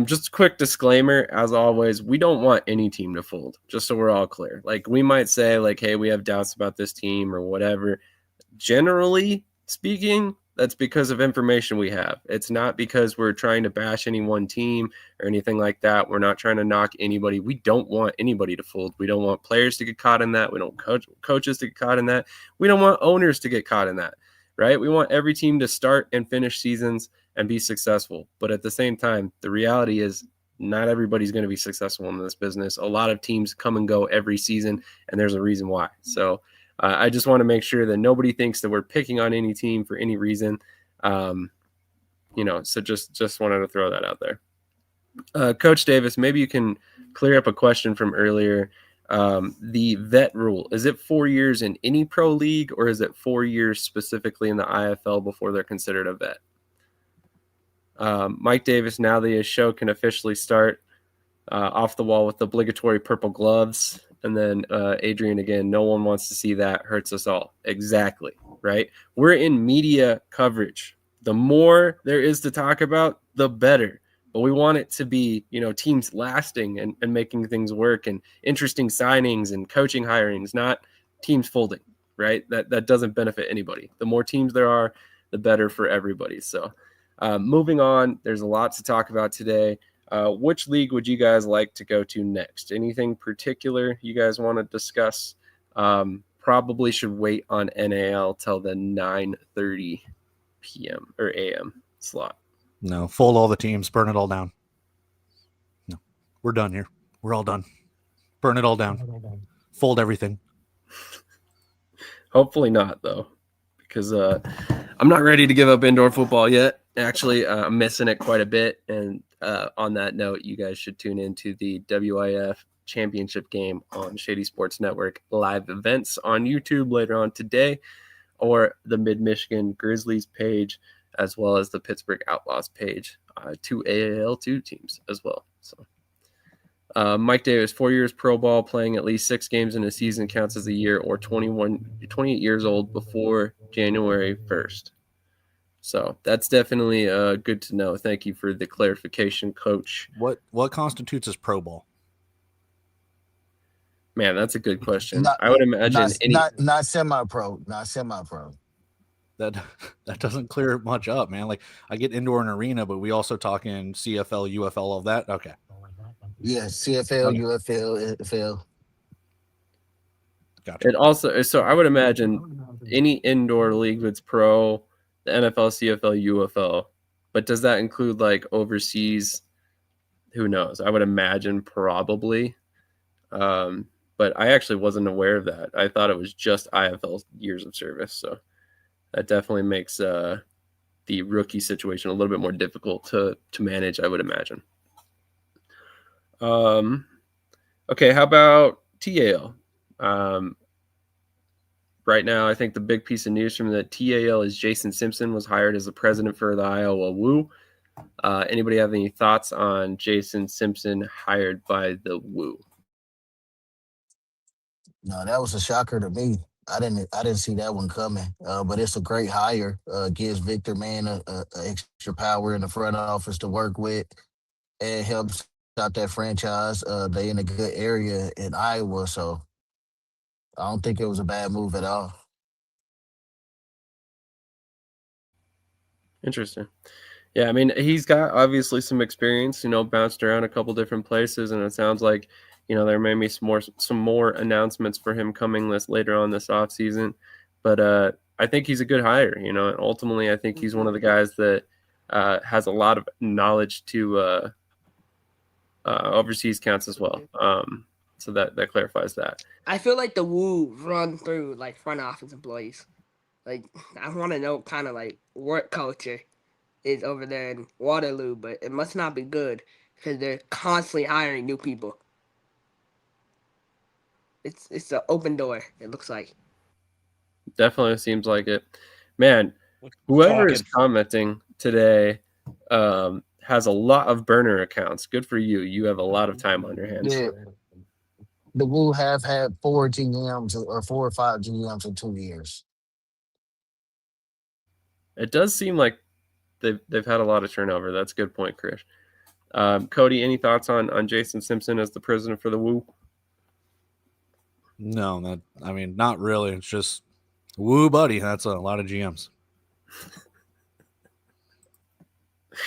just a quick disclaimer, as always, we don't want any team to fold, just so we're all clear. Like, we might say, like, hey, we have doubts about this team or whatever. Generally speaking, that's because of information we have. It's not because we're trying to bash any one team or anything like that. We're not trying to knock anybody. We don't want anybody to fold. We don't want players to get caught in that. We don't coaches to get caught in that. We don't want owners to get caught in that, right? We want every team to start and finish seasons and be successful. But at the same time, the reality is not everybody's going to be successful in this business. A lot of teams come and go every season, and there's a reason why. So I just want to make sure that nobody thinks that we're picking on any team for any reason. So just wanted to throw that out there. Coach Davis, maybe you can clear up a question from earlier. The vet rule, is it 4 years in any pro league, or is it 4 years specifically in the IFL before they're considered a vet? Mike Davis, now the show can officially start. Off the wall with the obligatory purple gloves. And then Adrian again, no one wants to see that. Hurts us all. Exactly, right? We're in media coverage. The more there is to talk about, the better. But we want it to be, teams lasting and making things work and interesting signings and coaching hirings, not teams folding, right? That doesn't benefit anybody. The more teams there are, the better for everybody. So moving on, there's a lot to talk about today. Which league would you guys like to go to next? Anything particular you guys want to discuss? Probably should wait on NAL till the 9:30 p.m. or a.m. slot. No, fold all the teams, burn it all down. No, we're done here. We're all done. Burn it all down. Fold everything. Hopefully not, though, because I'm not ready to give up indoor football yet. Actually, I'm missing it quite a bit. And on that note, you guys should tune into the WIF championship game on Shady Sports Network live events on YouTube later on today, or the Mid-Michigan Grizzlies page, as well as the Pittsburgh Outlaws page, two AAL2 teams as well. So Mike Davis, 4 years pro ball, playing at least 6 games in a season counts as a year, or 28 years old before January 1st. So that's definitely good to know. Thank you for the clarification, Coach. What constitutes as pro ball? Man, that's a good question. Not I would imagine not semi-pro, not semi-pro. That doesn't clear much up, man. Like I get indoor and arena, but we also talking CFL, UFL, all of that. Okay. Yeah, CFL, Okay. UFL, NFL. Gotcha. it also. So I would imagine any indoor league that's pro, the NFL, CFL, UFL. But does that include like overseas? Who knows? I would imagine probably. But I actually wasn't aware of that. I thought it was just IFL years of service. So that definitely makes the rookie situation a little bit more difficult to manage, I would imagine. Okay, how about TAL? Right now, I think the big piece of news from the TAL is Jason Simpson was hired as the president for the Iowa Woo. Anybody have any thoughts on Jason Simpson hired by the Woo? No, that was a shocker to me. I didn't see that one coming. But it's a great hire. Gives Victor Man a extra power in the front office to work with, and helps out that franchise. They in a good area in Iowa, so I don't think it was a bad move at all. Interesting. Yeah, I mean, he's got obviously some experience, bounced around a couple different places, and it sounds like, there may be some more announcements for him coming later on this offseason. But I think he's a good hire, and ultimately I think he's one of the guys that has a lot of knowledge to overseas counts as well. So that clarifies that. I feel like the Woo run through like front office employees. Like I want to know kind of like work culture is over there in Waterloo, but it must not be good because they're constantly hiring new people. It's an open door. It looks like. Definitely seems like it. Man, whoever is Talking. commenting today has a lot of burner accounts. Good for you. You have a lot of time on your hands. Yeah, the Woo have had 4 GMs or 4 or 5 GMs in 2 years. It does seem like they've had a lot of turnover. That's a good point, Krish. Cody, any thoughts on Jason Simpson as the president for the Woo? No, not really. It's just woo, buddy. That's a lot of GMs.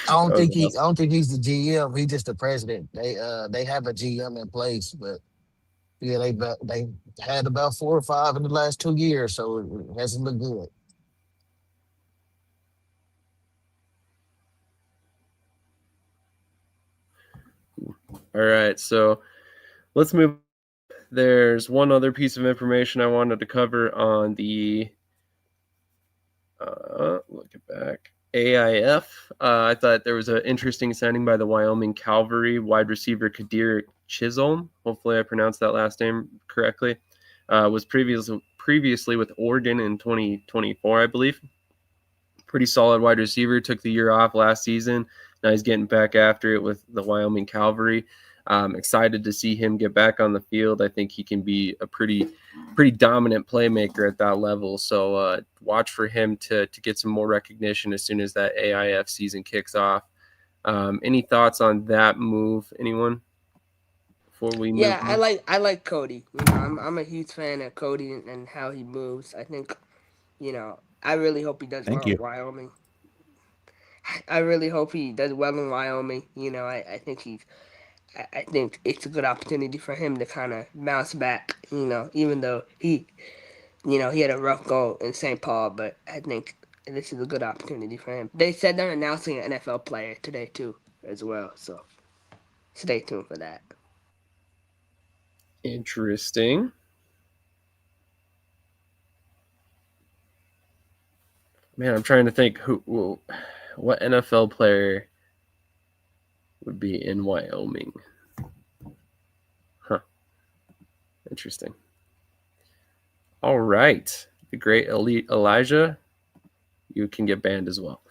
I don't think he's the GM. He's just the president. They have a GM in place, but yeah, they had about 4 or 5 in the last 2 years, so it hasn't looked good. All right, so let's move. There's one other piece of information I wanted to cover on the look it back. AIF. I thought there was an interesting signing by the Wyoming Cavalry wide receiver Kadir Chisholm. Hopefully, I pronounced that last name correctly. Was previously with Oregon in 2024, I believe. Pretty solid wide receiver. Took the year off last season. Now he's getting back after it with the Wyoming Cavalry. Excited to see him get back on the field. I think he can be a pretty dominant playmaker at that level. So watch for him to get some more recognition as soon as that AIF season kicks off. Any thoughts on that move? Anyone? Before we move Yeah, on? I like Cody. I'm a huge fan of Cody and how he moves. I think, I really hope he does Thank well you. in Wyoming. I really hope he does well in Wyoming. I think I think it's a good opportunity for him to kind of bounce back. Even though he had a rough go in St. Paul, but I think this is a good opportunity for him. They said they're announcing an NFL player today too, as well. So stay tuned for that. Interesting. Man, I'm trying to think what NFL player would be in Wyoming. Huh. Interesting. All right. The great elite Elijah, you can get banned as well.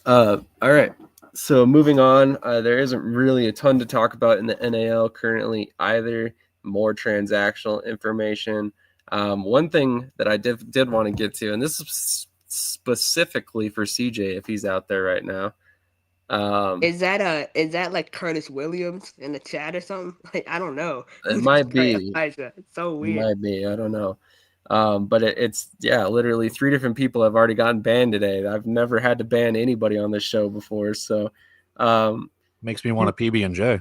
All right. So moving on, there isn't really a ton to talk about in the NAL currently either. More transactional information. One thing that I did want to get to, and this is specifically for CJ if he's out there right now. Is that like Curtis Williams in the chat or something? Like I don't know. It Who's might Trey be. Elijah? It's so It weird. might be. I don't know. But it's literally 3 different people have already gotten banned today. I've never had to ban anybody on this show before, so makes me want a PB and J.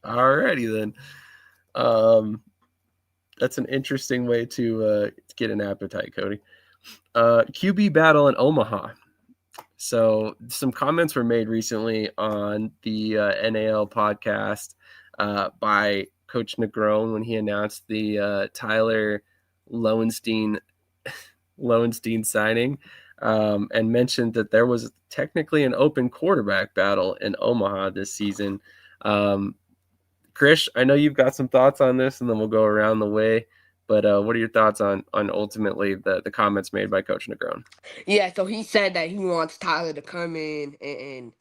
Alrighty then. That's an interesting way to get an appetite, Cody. QB battle in Omaha. So some comments were made recently on the NAL podcast by Coach Negron when he announced the Tyler Lowenstein signing, and mentioned that there was technically an open quarterback battle in Omaha this season. Krish, I know you've got some thoughts on this, and then we'll go around the way. But what are your thoughts on ultimately the comments made by Coach Negron? Yeah, so he said that he wants Tyler to come in and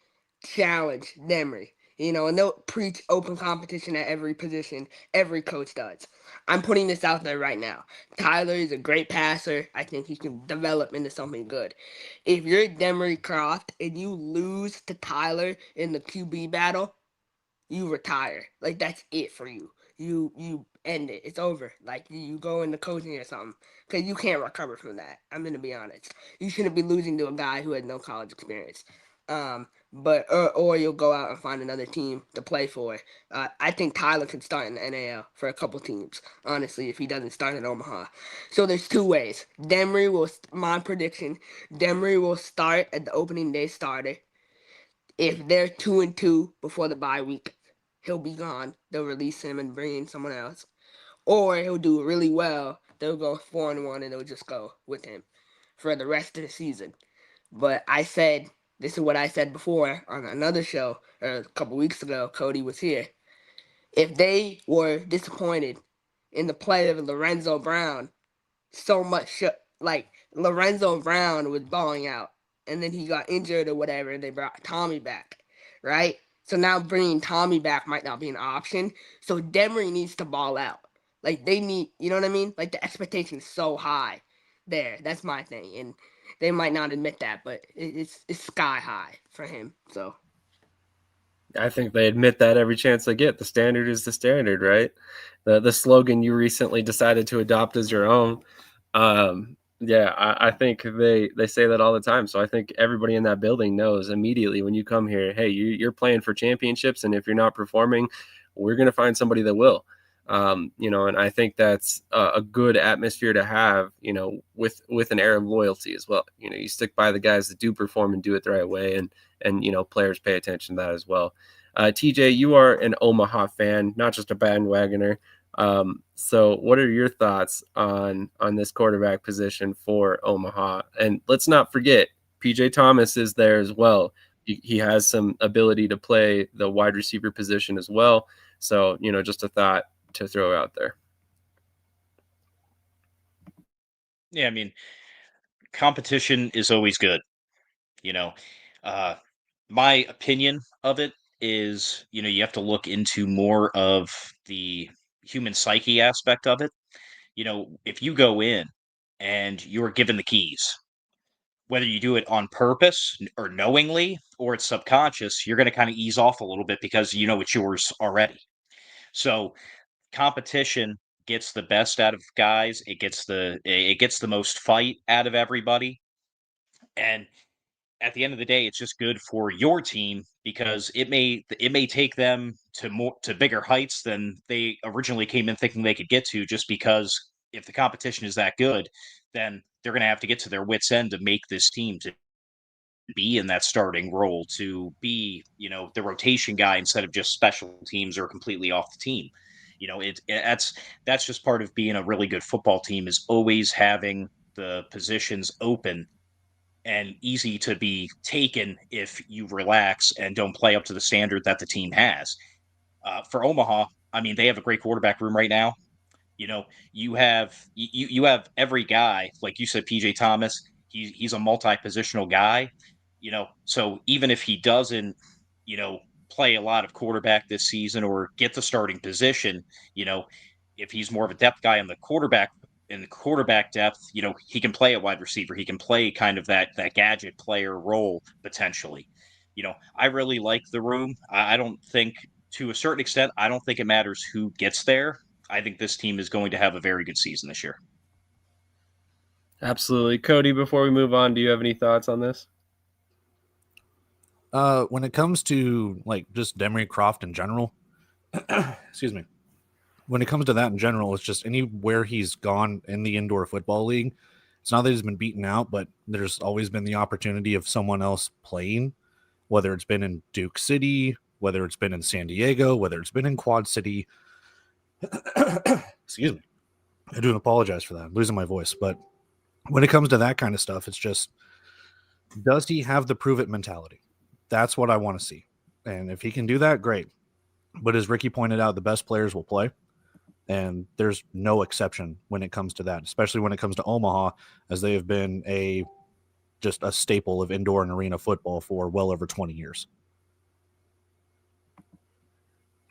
challenge Demery. And they'll preach open competition at every position. Every coach does. I'm putting this out there right now. Tyler is a great passer. I think he can develop into something good. If you're Demery Croft and you lose to Tyler in the QB battle, you retire. Like that's it for you. You end it. It's over. Like you go into coaching or something because you can't recover from that. I'm gonna be honest. You shouldn't be losing to a guy who had no college experience. But or you'll go out and find another team to play for. I think Tyler can start in the NAL for a couple teams. Honestly, if he doesn't start in Omaha, so there's two ways. My prediction, Demery will start at the opening day starter. If they're 2-2 before the bye week, he'll be gone. They'll release him and bring in someone else. Or he'll do really well. They'll go 4-1 and they'll just go with him for the rest of the season. But this is what I said before on another show a couple weeks ago. Cody was here. If they were disappointed in the play of Lorenzo Brown, so much like Lorenzo Brown was balling out, and then he got injured or whatever, and they brought Tommy back, right? So now bringing Tommy back might not be an option. So Demery needs to ball out. Like they need, you know what I mean? Like the expectation is so high there. That's my thing, and they might not admit that, but it's sky high for him. So I think they admit that every chance they get. The standard is the standard, right? The slogan you recently decided to adopt as your own. I think they say that all the time. So I think everybody in that building knows immediately when you come here, hey, you're playing for championships, and if you're not performing, we're going to find somebody that will. And I think that's a good atmosphere to have, with an air of loyalty as well. You stick by the guys that do perform and do it the right way, and players pay attention to that as well. TJ, you are an Omaha fan, not just a bandwagoner. So what are your thoughts on this quarterback position for Omaha? And let's not forget, PJ Thomas is there as well. He has some ability to play the wide receiver position as well. So, just a thought to throw out there. Yeah, I mean, competition is always good. You know, uh, my opinion of it is, you have to look into more of the human psyche aspect of it. If you go in and you're given the keys, whether you do it on purpose or knowingly or it's subconscious, you're going to kind of ease off a little bit because you know it's yours already. So competition gets the best out of guys. It gets the most fight out of everybody. And at the end of the day, it's just good for your team because it may take them to bigger heights than they originally came in thinking they could get to. Just because if the competition is that good, then they're going to have to get to their wits' end to make this team to be in that starting role, to be the rotation guy instead of just special teams or completely off the team. That's just part of being a really good football team, is always having the positions open and easy to be taken if you relax and don't play up to the standard that the team has. For Omaha, I mean, they have a great quarterback room right now. You have every guy, like you said, PJ Thomas. He's a multi-positional guy. So even if he doesn't, you know, play a lot of quarterback this season or get the starting position, you know, if he's more of a depth guy on the quarterback in quarterback depth, he can play at wide receiver. He can play kind of that gadget player role potentially. I really like the room. I don't think, to a certain extent, I don't think it matters who gets there. I think this team is going to have a very good season this year. Absolutely. Cody, before we move on, do you have any thoughts on this? When it comes to like just Demery Croft in general, excuse me. When it comes to that in general, it's just anywhere he's gone in the indoor football league. It's not that he's been beaten out, but there's always been the opportunity of someone else playing, whether it's been in Duke City, whether it's been in San Diego, whether it's been in Quad City. Excuse me. I do apologize for that. I'm losing my voice. But when it comes to that kind of stuff, it's just, does he have the prove it mentality? That's what I want to see. And if he can do that, great. But as Ricky pointed out, the best players will play. And there's no exception when it comes to that, especially when it comes to Omaha, as they have been just a staple of indoor and arena football for well over 20 years.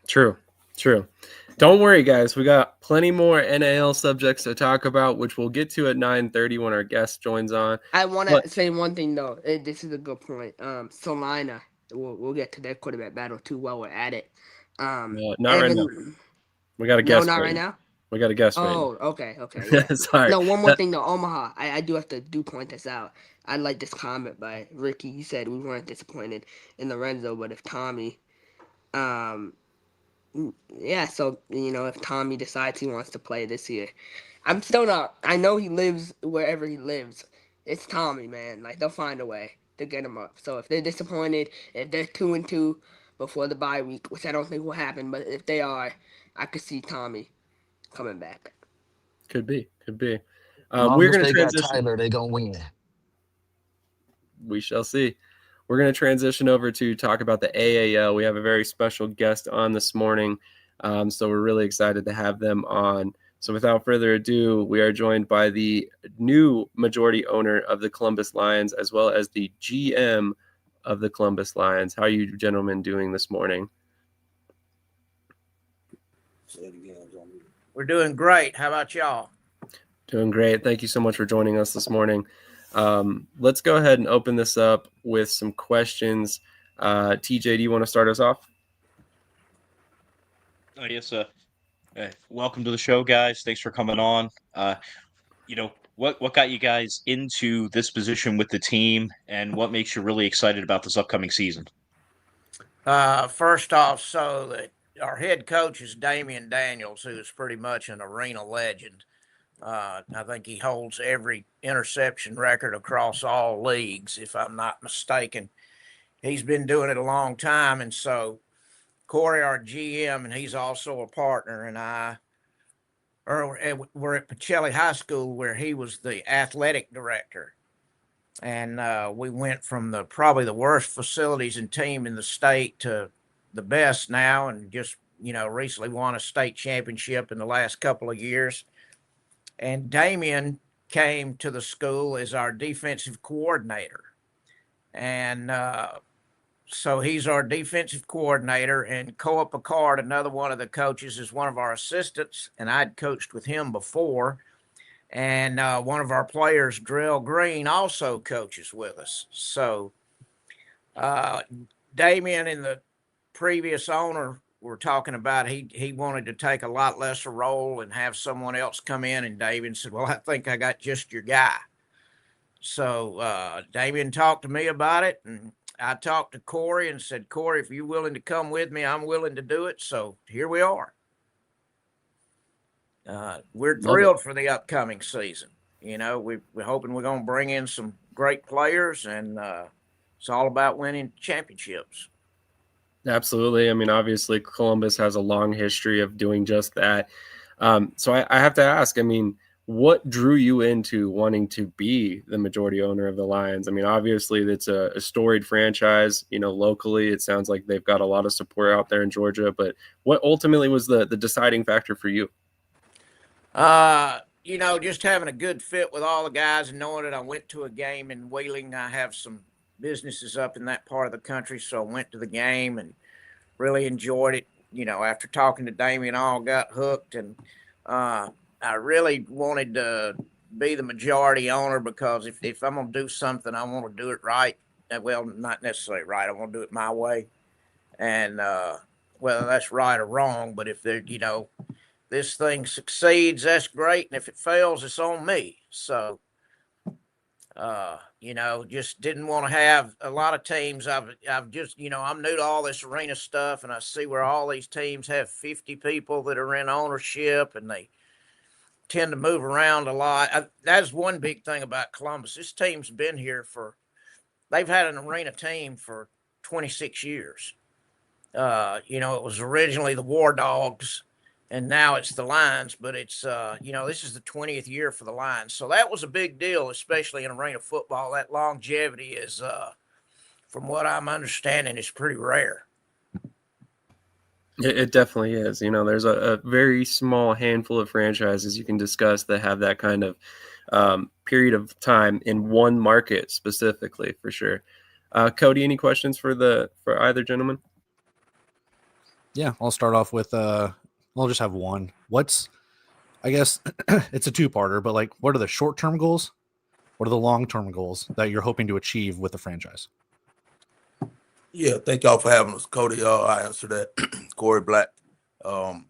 True. Don't worry, guys. We got plenty more NAL subjects to talk about, which we'll get to at 9:30 when our guest joins on. I want to say one thing, though. This is a good point. Salina, we'll get to that quarterback battle, too, while we're at it. Not right now. We got a guest. No, not right now? We got a guest. Oh, okay, yeah. Sorry. No, one more thing, though. Omaha, I do have to point this out. I like this comment by Ricky. He said we weren't disappointed in Lorenzo, but if Tommy, yeah, so, if Tommy decides he wants to play this year, I'm still not, I know he lives wherever he lives. It's Tommy, man. Like, they'll find a way to get him up. So if they're disappointed, if they're 2-2 before the bye week, which I don't think will happen, but if they are, I could see Tommy coming back. Could be. We're going to transition. Tyler, they're going to win. We shall see. We're going to transition over to talk about the AAL. We have a very special guest on this morning, so we're really excited to have them on. So without further ado, we are joined by the new majority owner of the Columbus Lions, as well as the GM of the Columbus Lions. How are you gentlemen doing this morning? We're doing great. How about y'all? Doing great. Thank you so much for joining us this morning. Let's go ahead and open this up with some questions. TJ, do you want to start us off? Oh, yes. Welcome to the show, guys. Thanks for coming on. What got you guys into this position with the team, and what makes you really excited about this upcoming season? First off, our head coach is Damian Daniels, who is pretty much an arena legend. I think he holds every interception record across all leagues, if I'm not mistaken. He's been doing it a long time, and so Corey, our GM, and he's also a partner, and we're at Pacelli High School, where he was the athletic director. And we went from probably the worst facilities and team in the state to the best now, and just, recently won a state championship in the last couple of years. And Damian came to the school as our defensive coordinator. And so he's our defensive coordinator, and Koa Picard, another one of the coaches, is one of our assistants, and I'd coached with him before. And one of our players, Drell Green, also coaches with us. So Damian and the previous owner were talking about he wanted to take a lot lesser role and have someone else come in, and Damian said, well, I think I got just your guy. So Damian talked to me about it, and I talked to Corey and said, Corey, if you're willing to come with me, I'm willing to do it. So here we are. We're thrilled for the upcoming season. We're hoping we're going to bring in some great players, and it's all about winning championships. Absolutely. I mean, obviously, Columbus has a long history of doing just that. So I have to ask, I mean, what drew you into wanting to be the majority owner of the Lions? I mean, obviously, it's a storied franchise. Locally, it sounds like they've got a lot of support out there in Georgia. But what ultimately was the deciding factor for you? Just having a good fit with all the guys, and knowing that I went to a game in Wheeling. I have some businesses up in that part of the country, so I went to the game and really enjoyed it. After talking to Damian, all got hooked, and I really wanted to be the majority owner because if I'm going to do something, I want to do it right. Well, not necessarily right. I want to do it my way. And whether that's right or wrong, but if this thing succeeds, that's great. And if it fails, it's on me. So, just didn't want to have a lot of teams. I've just, I'm new to all this arena stuff, and I see where all these teams have 50 people that are in ownership, and they tend to move around a lot. That's one big thing about Columbus. This team's been here they've had an arena team for 26 years. It was originally the War Dogs, and now it's the Lions, but it's, this is the 20th year for the Lions. So that was a big deal, especially in arena football. That longevity is, from what I'm understanding, is pretty rare. It definitely is. There's a very small handful of franchises you can discuss that have that kind of period of time in one market specifically, for sure. Cody, any questions for either gentleman? Yeah, I'll start off with I'll just have one. I guess it's a two-parter, but what are the short-term goals? What are the long-term goals that you're hoping to achieve with the franchise? Yeah, thank y'all for having us, Cody. I answer that. Corey Black. I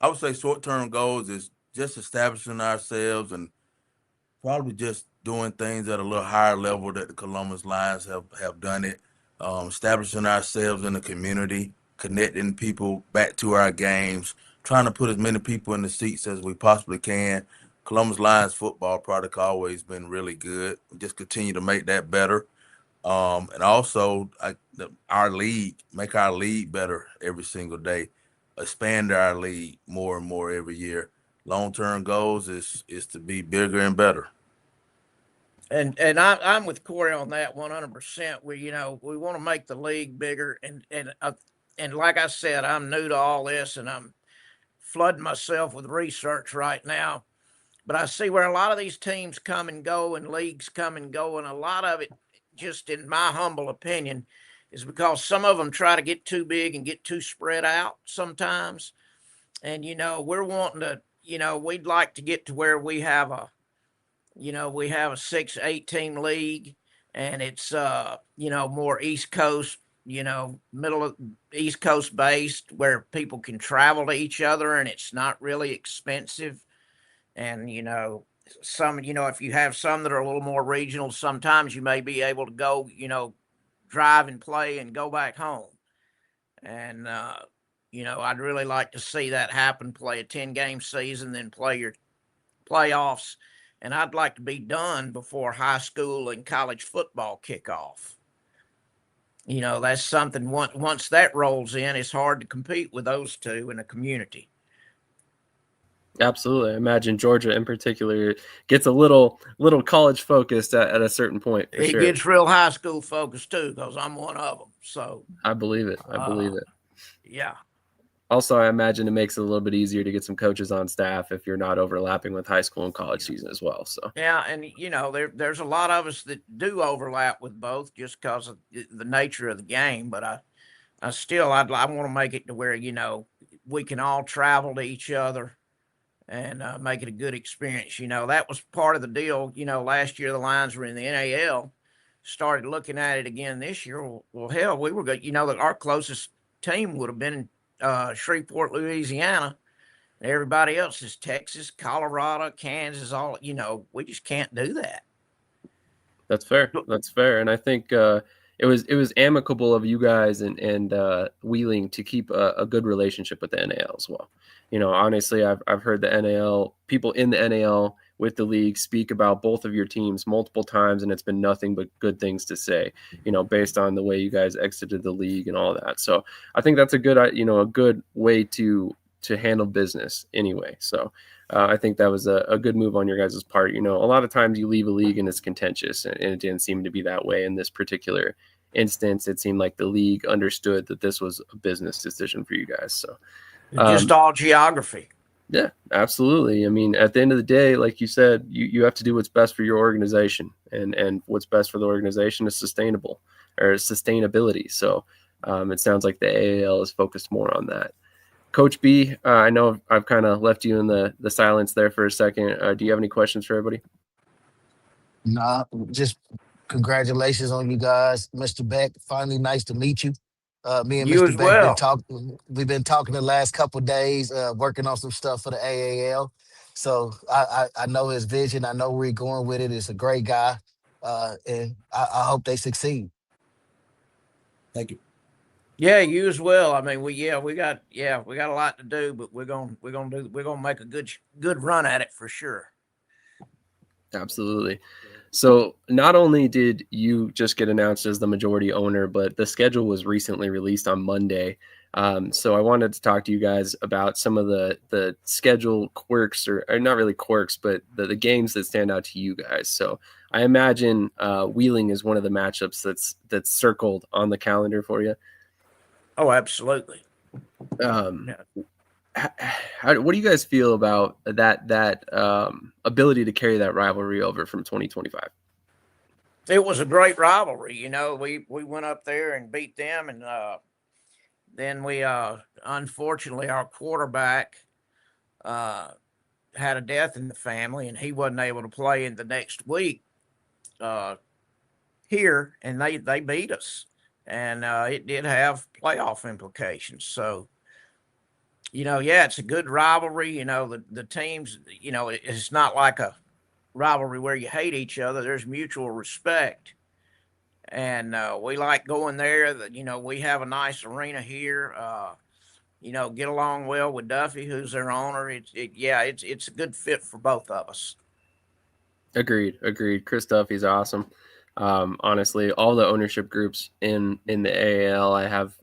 would say short-term goals is just establishing ourselves and probably just doing things at a little higher level that the Columbus Lions have done it. Establishing ourselves in the community, connecting people back to our games, trying to put as many people in the seats as we possibly can. Columbus Lions football product always been really good. Just continue to make that better. And also our league, make our league better every single day, expand our league more and more every year. Long-term goals is to be bigger and better. And I'm with Corey on that 100%. We want to make the league bigger, and like I said, I'm new to all this, and I'm flooding myself with research right now. But I see where a lot of these teams come and go, and leagues come and go, and a lot of it, just in my humble opinion, is because some of them try to get too big and get too spread out sometimes. And we're wanting to, we'd like to get to where we have a 6-8 team league, and it's more East Coast, middle of East Coast based, where people can travel to each other and it's not really expensive. And some, if you have some that are a little more regional, sometimes you may be able to go, drive and play and go back home. And I'd really like to see that happen, play a 10-game season, then play your playoffs. And I'd like to be done before high school and college football kick off. That's something, once that rolls in, it's hard to compete with those two in a community. Absolutely. I imagine Georgia in particular gets a little college focused at a certain point. It gets real high school focused too, because I'm one of them. So I believe it. Yeah. Also, I imagine it makes it a little bit easier to get some coaches on staff if you're not overlapping with high school and college season as well. So yeah, and there's a lot of us that do overlap with both just because of the nature of the game. But I want to make it to where we can all travel to each other and make it a good experience. That was part of the deal. Last year the Lions were in the NAL. Started looking at it again this year. Well, hell, we were good. Our closest team would have been Shreveport, Louisiana. Everybody else is Texas, Colorado, Kansas. All we just can't do that. That's fair. And I think it was amicable of you guys and Wheeling to keep a good relationship with the NAL as well. Honestly, I've heard the NAL people in the NAL with the league speak about both of your teams multiple times, and it's been nothing but good things to say, based on the way you guys exited the league and all that. So I think that's a good way to handle business anyway. So I think that was a good move on your guys' part. A lot of times you leave a league and it's contentious, and it didn't seem to be that way in this particular instance. It seemed like the league understood that this was a business decision for you guys. So just all geography. Yeah, absolutely. I mean, at the end of the day, like you said, you have to do what's best for your organization, and what's best for the organization is sustainability. So it sounds like the AAL is focused more on that. Coach B, I know I've kind of left you in the silence there for a second. Do you have any questions for everybody? Nah, just congratulations on you guys, Mr. Beck. Finally, nice to meet you. Me and You Mr. as Beck been well. talking. We've been talking the last couple days, working on some stuff for the AAL. So I know his vision. I know where he's going with it. It's a great guy, and I hope they succeed. Thank you. Yeah, you as well. I mean, we got a lot to do, but we're gonna make a good run at it for sure. Absolutely. So not only did you just get announced as the majority owner, but the schedule was recently released on Monday. So I wanted to talk to you guys about some of the schedule quirks, or not really quirks, but the games that stand out to you guys. So I imagine Wheeling is one of the matchups that's circled on the calendar for you. Oh, absolutely. Um, what do you guys feel about that ability to carry that rivalry over from 2025? It was a great rivalry. You know, we went up there and beat them, and then we unfortunately our quarterback had a death in the family, and he wasn't able to play in the next week here, and they beat us, and it did have playoff implications. So, you know, yeah, it's a good rivalry. You know, the teams, you know, it's not like a rivalry where you hate each other. There's mutual respect, and we like going there. That, you know, we have a nice arena here. You know, get along well with Duffy, who's their owner. It's a good fit for both of us. Agreed. Chris Duffy's awesome. Honestly, all the ownership groups in the AAL, I have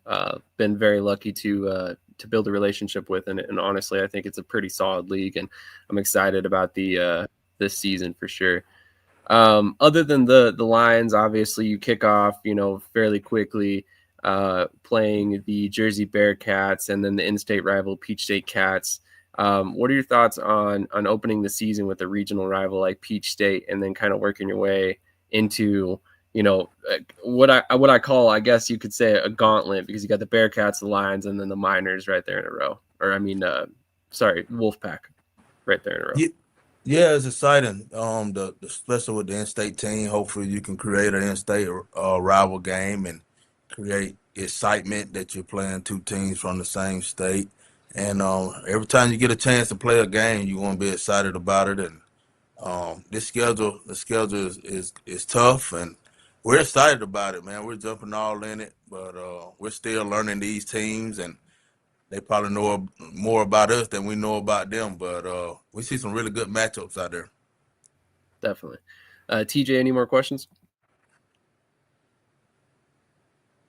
been very lucky to build a relationship with, and honestly, I think it's a pretty solid league, and I'm excited about this season for sure. Other than the Lions, obviously, you kick off, fairly quickly, playing the Jersey Bearcats and then the in-state rival Peach State Cats. What are your thoughts on opening the season with a regional rival like Peach State, and then kind of working your way into what I call, I guess you could say, a gauntlet, because you got the Bearcats, the Lions, and then the Miners right there in a row. Or Wolfpack right there in a row. Yeah, it's exciting. Especially with the in-state team. Hopefully, you can create an in-state rival game and create excitement that you're playing two teams from the same state. And every time you get a chance to play a game, you want to be excited about it. And the schedule is tough, and we're excited about it, man. We're jumping all in it, but we're still learning these teams, and they probably know more about us than we know about them. But we see some really good matchups out there. Definitely. TJ, any more questions?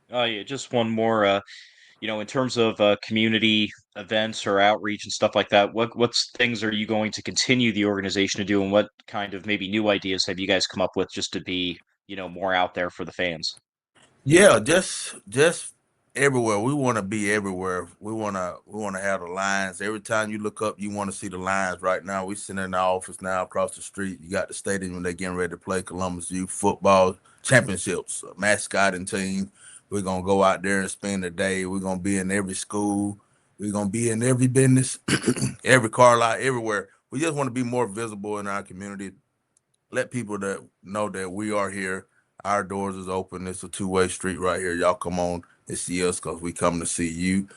Yeah, just one more. In terms of community events or outreach and stuff like that, what's things are you going to continue the organization to do, and what kind of maybe new ideas have you guys come up with just to be, more out there for the fans? Yeah, just everywhere. We want to be everywhere. We want to have the lines. Every time you look up, you want to see the lines. Right now, we sitting in the office now across the street. You got the stadium when they're getting ready to play Columbus Youth Football Championships, a mascotting team. We're gonna go out there and spend the day. We're gonna be in every school. We're gonna be in every business, every car lot, everywhere. We just want to be more visible in our community. Let people that know that we are here. Our doors is open. It's a two-way street right here. Y'all come on and see us because we come to see you.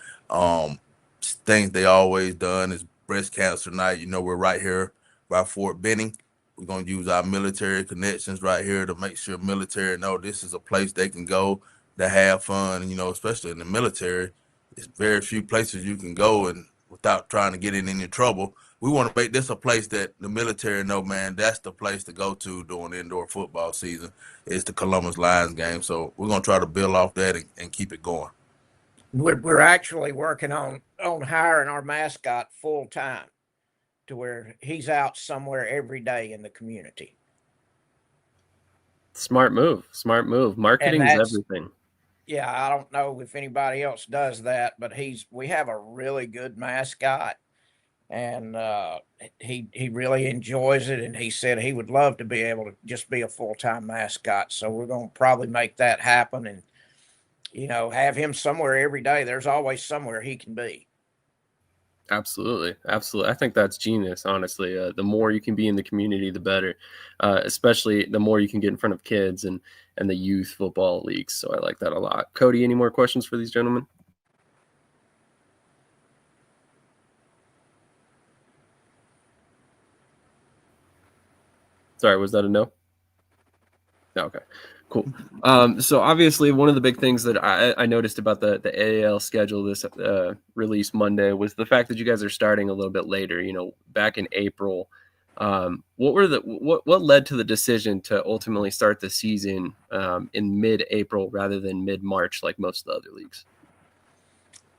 Things they always done is breast cancer night. We're right here by Fort Benning. We're gonna use our military connections right here to make sure military know this is a place they can go to have fun. Especially in the military, it's very few places you can go and without trying to get in any trouble. We want to make this a place that the military know, man, that's the place to go to during the indoor football season. It's the Columbus Lions game. So we're going to try to build off that and keep it going. We're actually working on hiring our mascot full time, to where he's out somewhere every day in the community. Smart move. Marketing is everything. Yeah, I don't know if anybody else does that, but we have a really good mascot, and he really enjoys it, and he said he would love to be able to just be a full-time mascot. So we're going to probably make that happen, and have him somewhere every day. There's always somewhere he can be. Absolutely. Absolutely. I think that's genius, honestly. The more you can be in the community, the better, especially the more you can get in front of kids and the youth football leagues. So I like that a lot. Cody, any more questions for these gentlemen? Sorry, was that a no? Okay, cool. So obviously one of the big things that I noticed about the AAL schedule this release Monday was the fact that you guys are starting a little bit later, back in April. What led to the decision to ultimately start the season in mid-April rather than mid-March like most of the other leagues?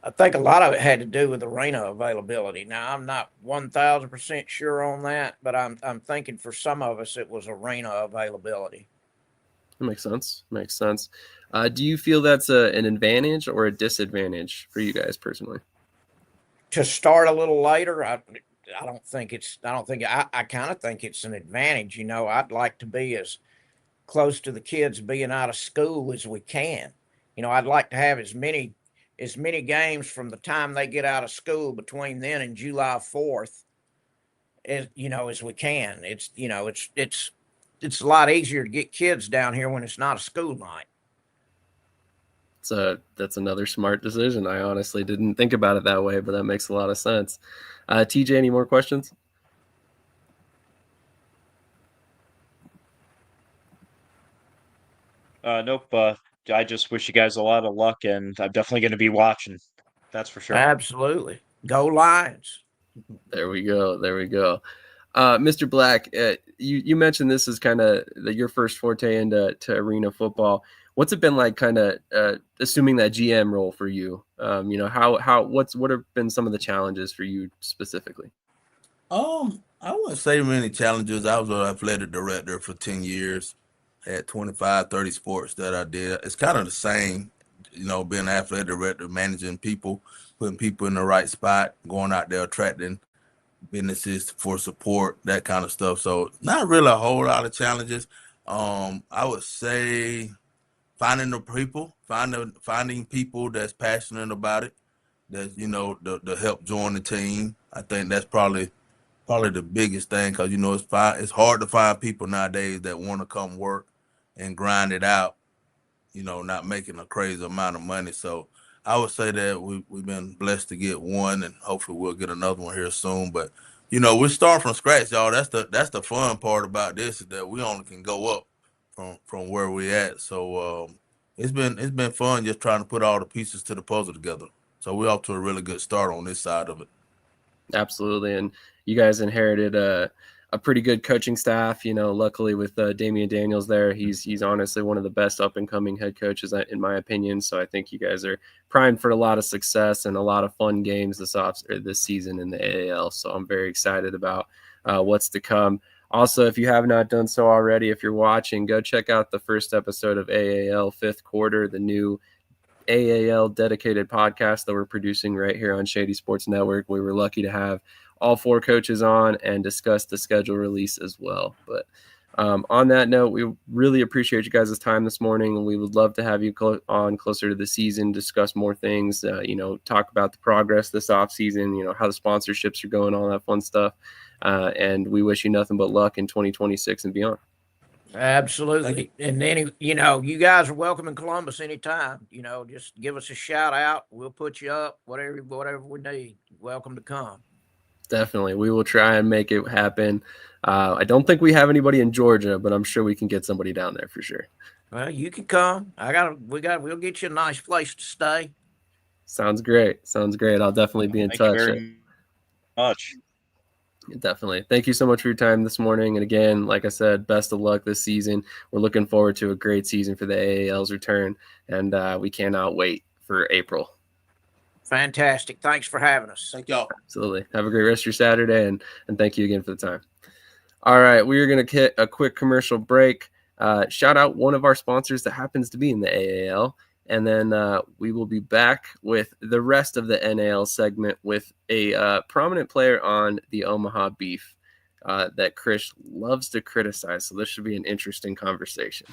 I think a lot of it had to do with arena availability. Now, I'm not 1,000% sure on that, but I'm thinking for some of us it was arena availability. That makes sense. Makes sense. Do you feel that's an advantage or a disadvantage for you guys personally? To start a little later, I kind of think it's an advantage. I'd like to be as close to the kids being out of school as we can. I'd like to have as many games from the time they get out of school between then and July 4th as we can. It's a lot easier to get kids down here when it's not a school night. That's another smart decision. I honestly didn't think about it that way, but that makes a lot of sense. TJ, any more questions? Nope. I just wish you guys a lot of luck, and I'm definitely going to be watching. That's for sure. Absolutely. Go Lions. There we go. Mr. Black, you mentioned this is kind of your first forte into arena football. What's it been like, kind of assuming that GM role for you? What have been some of the challenges for you specifically? I wouldn't say many challenges. I was an athletic director for 10 years. Had 25, 30 sports that I did. It's kind of the same, being an athletic director, managing people, putting people in the right spot, going out there, attracting businesses for support, that kind of stuff. So not really a whole lot of challenges. I would say finding the people, finding people that's passionate about it, that to help join the team. I think that's probably the biggest thing, because it's hard to find people nowadays that want to come work and grind it out, not making a crazy amount of money. So I would say that we've been blessed to get one, and hopefully we'll get another one here soon. But we're starting from scratch, y'all. That's the fun part about this, is that we only can go up from where we at. So it's been fun just trying to put all the pieces to the puzzle together. So we're off to a really good start on this side of it. Absolutely. And you guys inherited a pretty good coaching staff, luckily with Damian Daniels there. He's honestly one of the best up and coming head coaches in my opinion. So I think you guys are primed for a lot of success and a lot of fun games this season in the AAL. So I'm very excited about what's to come. Also, if you have not done so already, if you're watching, go check out the first episode of AAL Fifth Quarter, the new AAL dedicated podcast that we're producing right here on Shady Sports Network. We were lucky to have all four coaches on and discuss the schedule release as well. But on that note, we really appreciate you guys' time this morning, and we would love to have you on closer to the season, discuss more things, talk about the progress this offseason, how the sponsorships are going, all that fun stuff. And we wish you nothing but luck in 2026 and beyond. Absolutely. And then, you guys are welcome in Columbus anytime. Just give us a shout out. We'll put you up, whatever we need. Welcome to come. Definitely. We will try and make it happen. I don't think we have anybody in Georgia, but I'm sure we can get somebody down there for sure. Well, you can come. We'll get you a nice place to stay. Sounds great. I'll definitely be in touch. Thank you very much. Definitely. Thank you so much for your time this morning. And again, like I said, best of luck this season. We're looking forward to a great season for the AAL's return, and we cannot wait for April. Fantastic. Thanks for having us. Thank y'all. Absolutely. Have a great rest of your Saturday, and thank you again for the time. All right, we are going to get a quick commercial break. Shout out one of our sponsors that happens to be in the AAL. And then we will be back with the rest of the NAL segment with a prominent player on the Omaha Beef that Krish loves to criticize. So this should be an interesting conversation.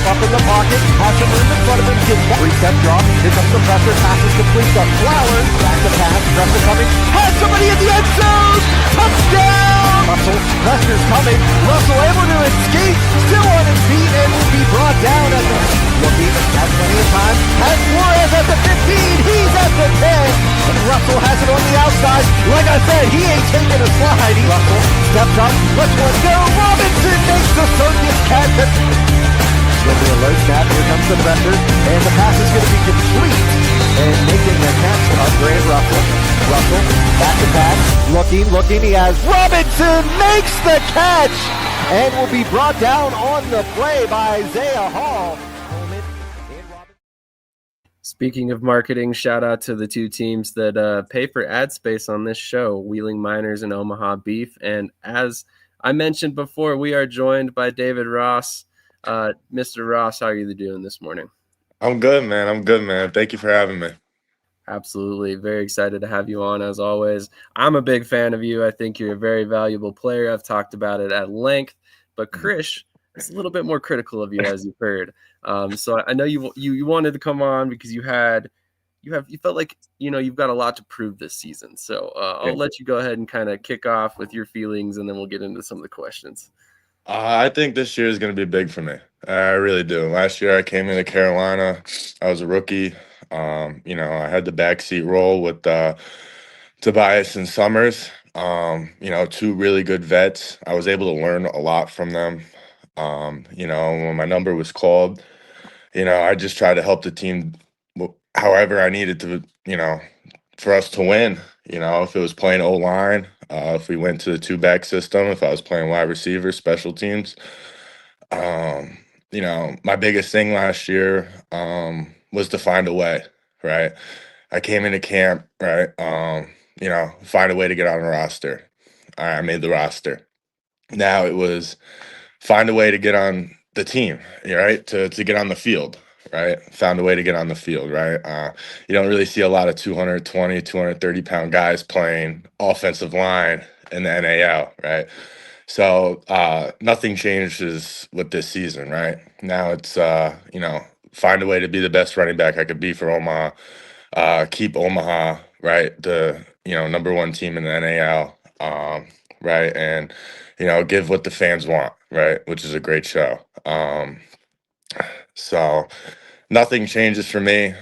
up in the pocket, has some room in front of him, gets that three-step drop, here comes the pressure, passes complete to Flowers, back to pass, pressure coming, has somebody in the end zone, touchdown! Russell, pressure's coming, Russell able to escape, still on his feet, and will be brought down at the, looking, has plenty of time, has Flores at the 15, he's at the 10, and Russell has it on the outside, like I said, he ain't taking a slide, Russell steps up, let's one go, Robinson makes the circus catch it. Going to be a low snap, here comes the pressure, and the pass is going to be complete, and making the catch of Grant Russell. Russell, back to pass, looking, he has Robinson makes the catch, and will be brought down on the play by Isaiah Hall. Speaking of marketing, shout out to the two teams that pay for ad space on this show, Wheeling Miners and Omaha Beef. And as I mentioned before, we are joined by David Ross. Mr. Ross, how are you doing this morning? I'm good, man. Thank you for having me. Absolutely. Very excited to have you on, as always. I'm a big fan of you. I think you're a very valuable player. I've talked about it at length. But Krish is a little bit more critical of you, as you've heard. So I know you wanted to come on because you felt like you've got a lot to prove this season. So I'll let you go ahead and kind of kick off with your feelings, and then we'll get into some of the questions. I think this year is going to be big for me. I really do. Last year I came into Carolina. I was a rookie. I had the backseat role with Tobias and Summers. Two really good vets. I was able to learn a lot from them. When my number was called, I just tried to help the team however I needed to, for us to win. If it was playing O-line, if we went to the two-back system, if I was playing wide receiver, special teams. My biggest thing last year was to find a way, right? I came into camp, right? Find a way to get on the roster. All right, I made the roster. Now it was find a way to get on the team, right? To get on the field, right? Found a way to get on the field, right? You don't really see a lot of 220, 230-pound guys playing offensive line in the NAL, right? So nothing changes with this season, right? Now it's, find a way to be the best running back I could be for Omaha, keep Omaha, right? The, number one team in the NAL, right? And, give what the fans want, right? Which is a great show. So nothing changes for me,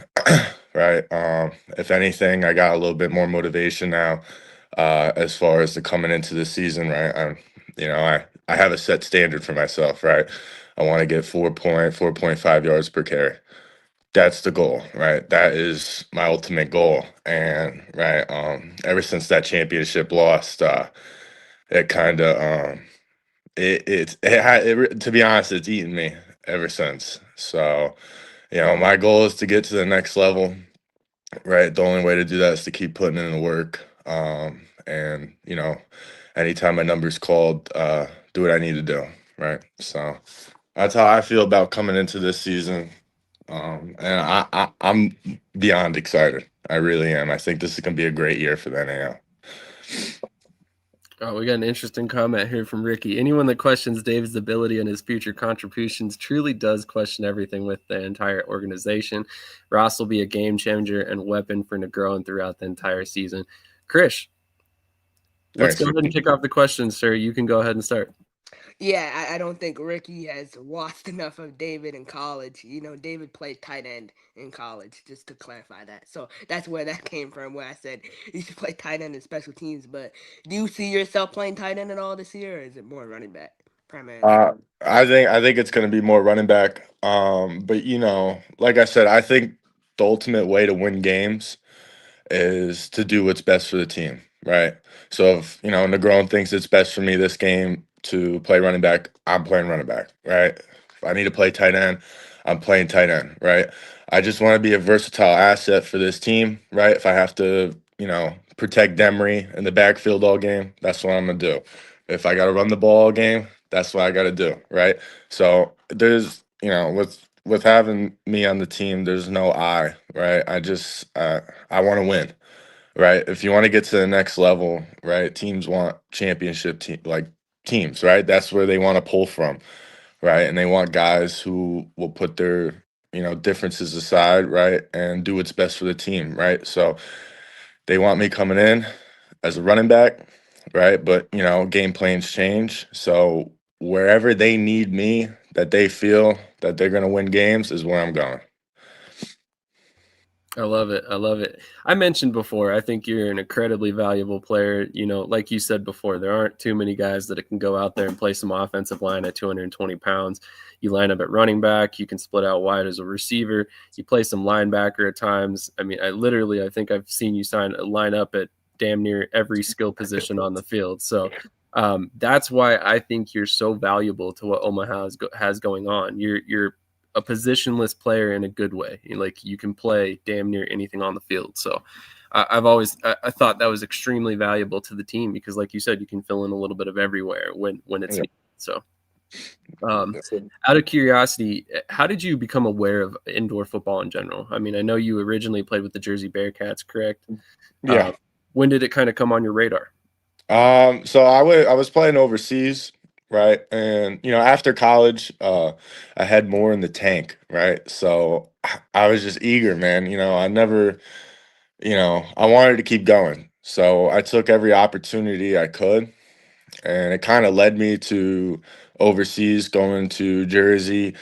right? If anything, I got a little bit more motivation now as far as the coming into the season, right? I have a set standard for myself, right? I want to get 4.5 yards per carry. That's the goal, right? That is my ultimate goal. And right, ever since that championship lost, it kind of to be honest, it's eaten me ever since. So, my goal is to get to the next level, right? The only way to do that is to keep putting in the work. And anytime my number's called, do what I need to do, right? So that's how I feel about coming into this season. And I'm beyond excited. I really am. I think this is going to be a great year for the NAL. Oh, we got an interesting comment here from Ricky. Anyone that questions David's ability and his future contributions truly does question everything with the entire organization. Ross will be a game changer and weapon for Negron throughout the entire season. Krish, let's go ahead and kick off the questions, sir. You can go ahead and start. Yeah, I don't think Ricky has watched enough of David in college. David played tight end in college, just to clarify that. So that's where that came from, where I said you should play tight end in special teams. But do you see yourself playing tight end at all this year, or is it more running back primarily? I think it's going to be more running back. But like I said, I think the ultimate way to win games is to do what's best for the team, right? So if Negron thinks it's best for me this game to play running back, I'm playing running back, right? If I need to play tight end, I'm playing tight end, right? I just want to be a versatile asset for this team, right? If I have to, protect Demery in the backfield all game, that's what I'm gonna do. If I got to run the ball all game, that's what I got to do, right? So there's, with having me on the team, there's no I, right? I just I want to win, right? If you want to get to the next level, right? Teams want championship teams, right? That's where they want to pull from, right? And they want guys who will put their, differences aside, right? And do what's best for the team, right? So they want me coming in as a running back, right? But, game plans change. So wherever they need me, that they feel that they're going to win games is where I'm going. I love it. I love it. I mentioned before, I think you're an incredibly valuable player. Like you said before, there aren't too many guys that can go out there and play some offensive line at 220 pounds. You line up at running back. You can split out wide as a receiver. You play some linebacker at times. I mean, I think I've seen you line up at damn near every skill position on the field. So that's why I think you're so valuable to what Omaha has going on. You're a positionless player in a good way. Like, you can play damn near anything on the field. So I thought that was extremely valuable to the team because, like you said, you can fill in a little bit of everywhere when it's needed. So out of curiosity, how did you become aware of indoor football in general? I mean, I know you originally played with the Jersey Bearcats, correct? Yeah. When did it kind of come on your radar? So I was playing overseas, right? And after college, I had more in the tank, right? So I was just eager, man. I never, I wanted to keep going. So I took every opportunity I could, and it kind of led me to overseas, going to Jersey,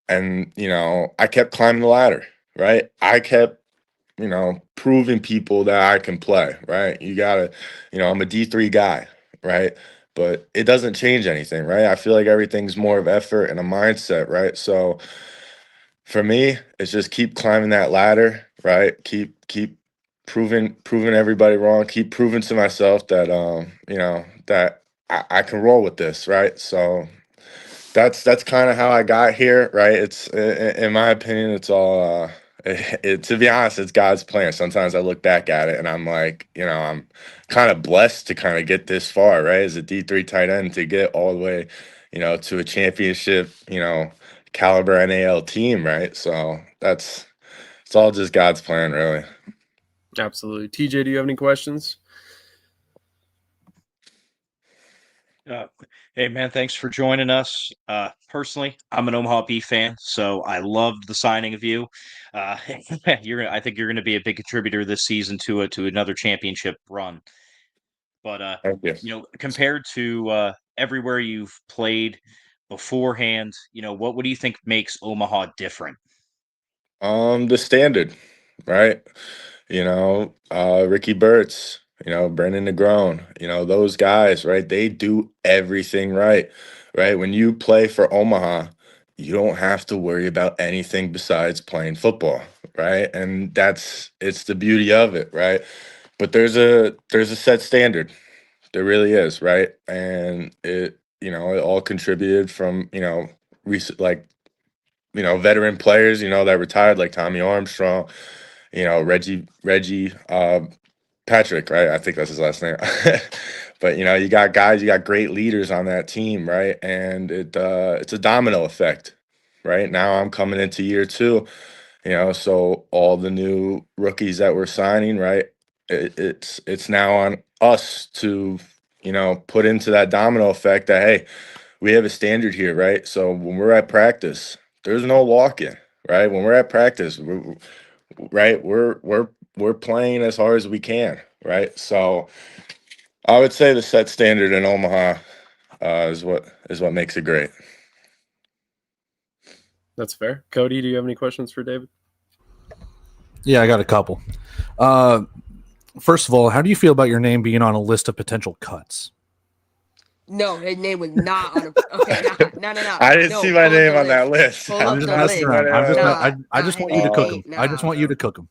and I kept climbing the ladder, right? I kept proving people that I can play, right? You gotta, I'm a D3 guy, right? But it doesn't change anything, right? I feel like everything's more of effort and a mindset, right? So for me, it's just keep climbing that ladder, right? Keep proving everybody wrong, keep proving to myself that that I can roll with this, right? So that's kind of how I got here, right? It's in my opinion, it's all to be honest, it's God's plan. Sometimes I look back at it and I'm like, I'm kind of blessed to kind of get this far, right? As a D3 tight end to get all the way, to a championship, caliber NAL team, right? So it's all just God's plan, really. Absolutely. TJ, do you have any questions? Hey man, thanks for joining us. Personally, I'm an Omaha Beef fan, so I loved the signing of you. I think you're gonna be a big contributor this season to another championship run. But Thank you. compared to everywhere you've played beforehand, what do you think makes Omaha different? The standard, right? Ricky Burtz, Brendan Negron, those guys, right? They do everything right, right? When you play for Omaha, you don't have to worry about anything besides playing football, right? And it's the beauty of it, right? But there's a set standard. There really is, right? And it all contributed from, recent, like, veteran players, that retired, like Tommy Armstrong, Reggie Patrick, right? I think that's his last name. But you got great leaders on that team, right? And it's a domino effect, right? Now I'm coming into year two, so all the new rookies that we're signing, right? It's now on us to put into that domino effect that, hey, we have a standard here, right? So when we're at practice, there's no walking, right? When we're at practice, we're playing as hard as we can, right? So I would say the set standard in Omaha is what makes it great. That's fair. Cody, do you have any questions for David? Yeah, I got a couple. First of all, how do you feel about your name being on a list of potential cuts? No, his name was not on a. Okay, no. I didn't No, see my pull up name the on that list. list. Pull I'm up just the messing list. around. I just want you to cook them. I just want you to cook them.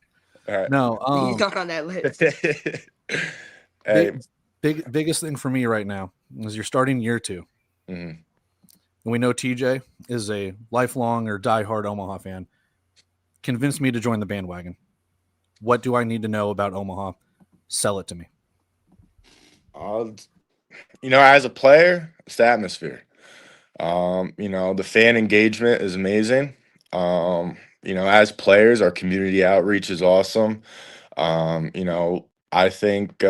All right. No, He's not on that list. Hey. biggest thing for me right now is you're starting year 2. Mhm. And we know TJ is a lifelong or diehard Omaha fan. Convince me to join the bandwagon. What do I need to know about Omaha? Sell it to me. As a player, it's the atmosphere. The fan engagement is amazing. As players, our community outreach is awesome. I think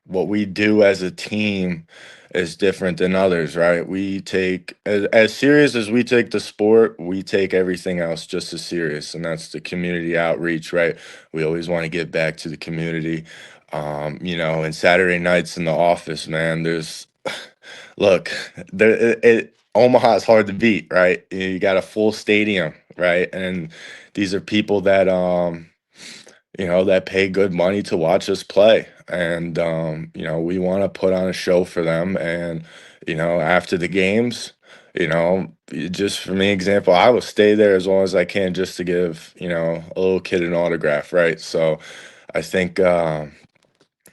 what we do as a team is different than others, right? We take as serious as we take the sport, we take everything else just as serious, and that's the community outreach, right? We always want to give back to the community. And Saturday nights in the office, man, there's look, Omaha is hard to beat, right? You got a full stadium, right? And these are people that that pay good money to watch us play. And, we want to put on a show for them. And, after the games, just for me, example, I will stay there as long as I can just to give, a little kid an autograph, right? So I think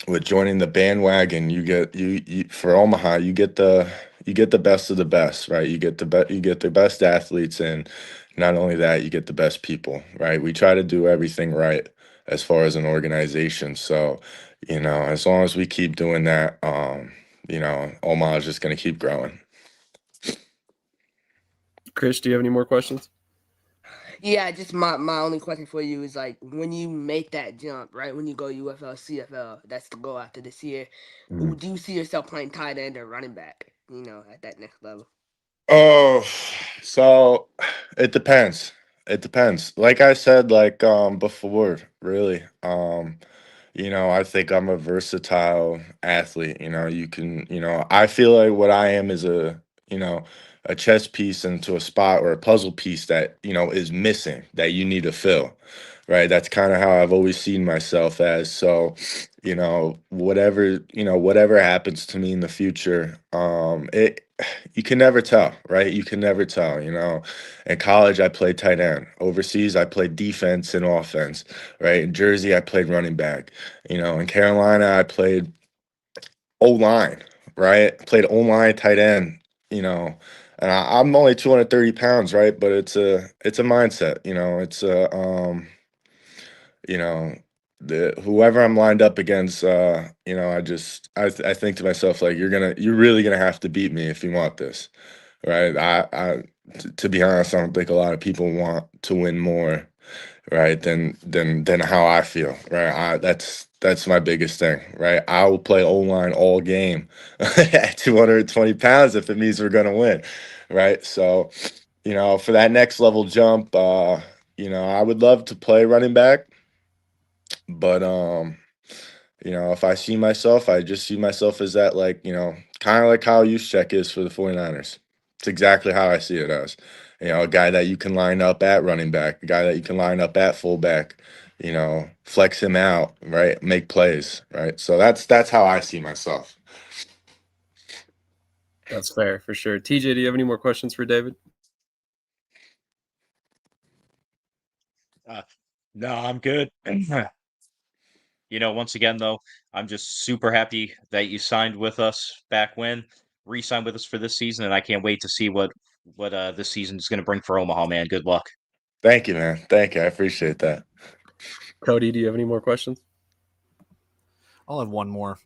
with joining the bandwagon, you for Omaha, you get the best of the best, right? You get the best athletes, and not only that, you get the best people, right? We try to do everything right as far as an organization. So, as long as we keep doing that, Omaha is just going to keep growing. Krish, do you have any more questions? Yeah, just my only question for you is like when you make that jump, right? When you go UFL, CFL, that's the goal after this year. Mhm. Do you see yourself playing tight end or running back? At that next level. Oh, so it depends. It depends. Like I said, like before, really. I think I'm a versatile athlete. I feel like what I am is a chess piece into a spot or a puzzle piece that, is missing that you need to fill. Right. That's kind of how I've always seen myself as. So, whatever happens to me in the future, you can never tell, right? You can never tell. In college, I played tight end. Overseas, I played defense and offense, right? In Jersey, I played running back. In Carolina, I played O line, right? Played O line, tight end. You know, and I'm only 230 pounds, right? But it's a mindset. It's a you know the whoever I'm lined up against. I think to myself like you're really gonna have to beat me if you want this, right? To be honest, I don't think a lot of people want to win more, right, than how I feel, right? That's my biggest thing, right? I will play O line all game at 220 pounds if it means we're gonna win, right? So, for that next level jump, I would love to play running back, but if I see myself, I just see myself as that, like, kind of like how Juszczyk is for the 49ers. It's exactly how I see it as. A guy that you can line up at running back, a guy that you can line up at fullback, flex him out, right? Make plays, right? So that's how I see myself. That's fair for sure. TJ, do you have any more questions for David? No, I'm good. Once again, though, I'm just super happy that you signed with us back when, re-signed with us for this season, and I can't wait to see what this season is going to bring for Omaha, man. Good luck. Thank you, man. Thank you. I appreciate that. Cody, do you have any more questions? I'll have one more.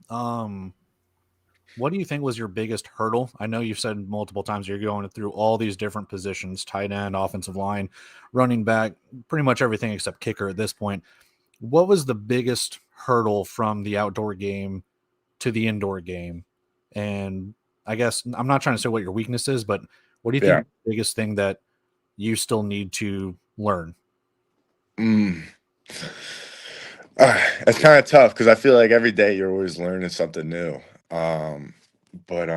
What do you think was your biggest hurdle? I know you've said multiple times you're going through all these different positions, tight end, offensive line, running back, pretty much everything except kicker at this point. What was the biggest hurdle from the outdoor game to the indoor game? And I guess I'm not trying to say what your weakness is, but what do you think is the biggest thing that you still need to learn? It's kind of tough because I feel like every day you're always learning something new. But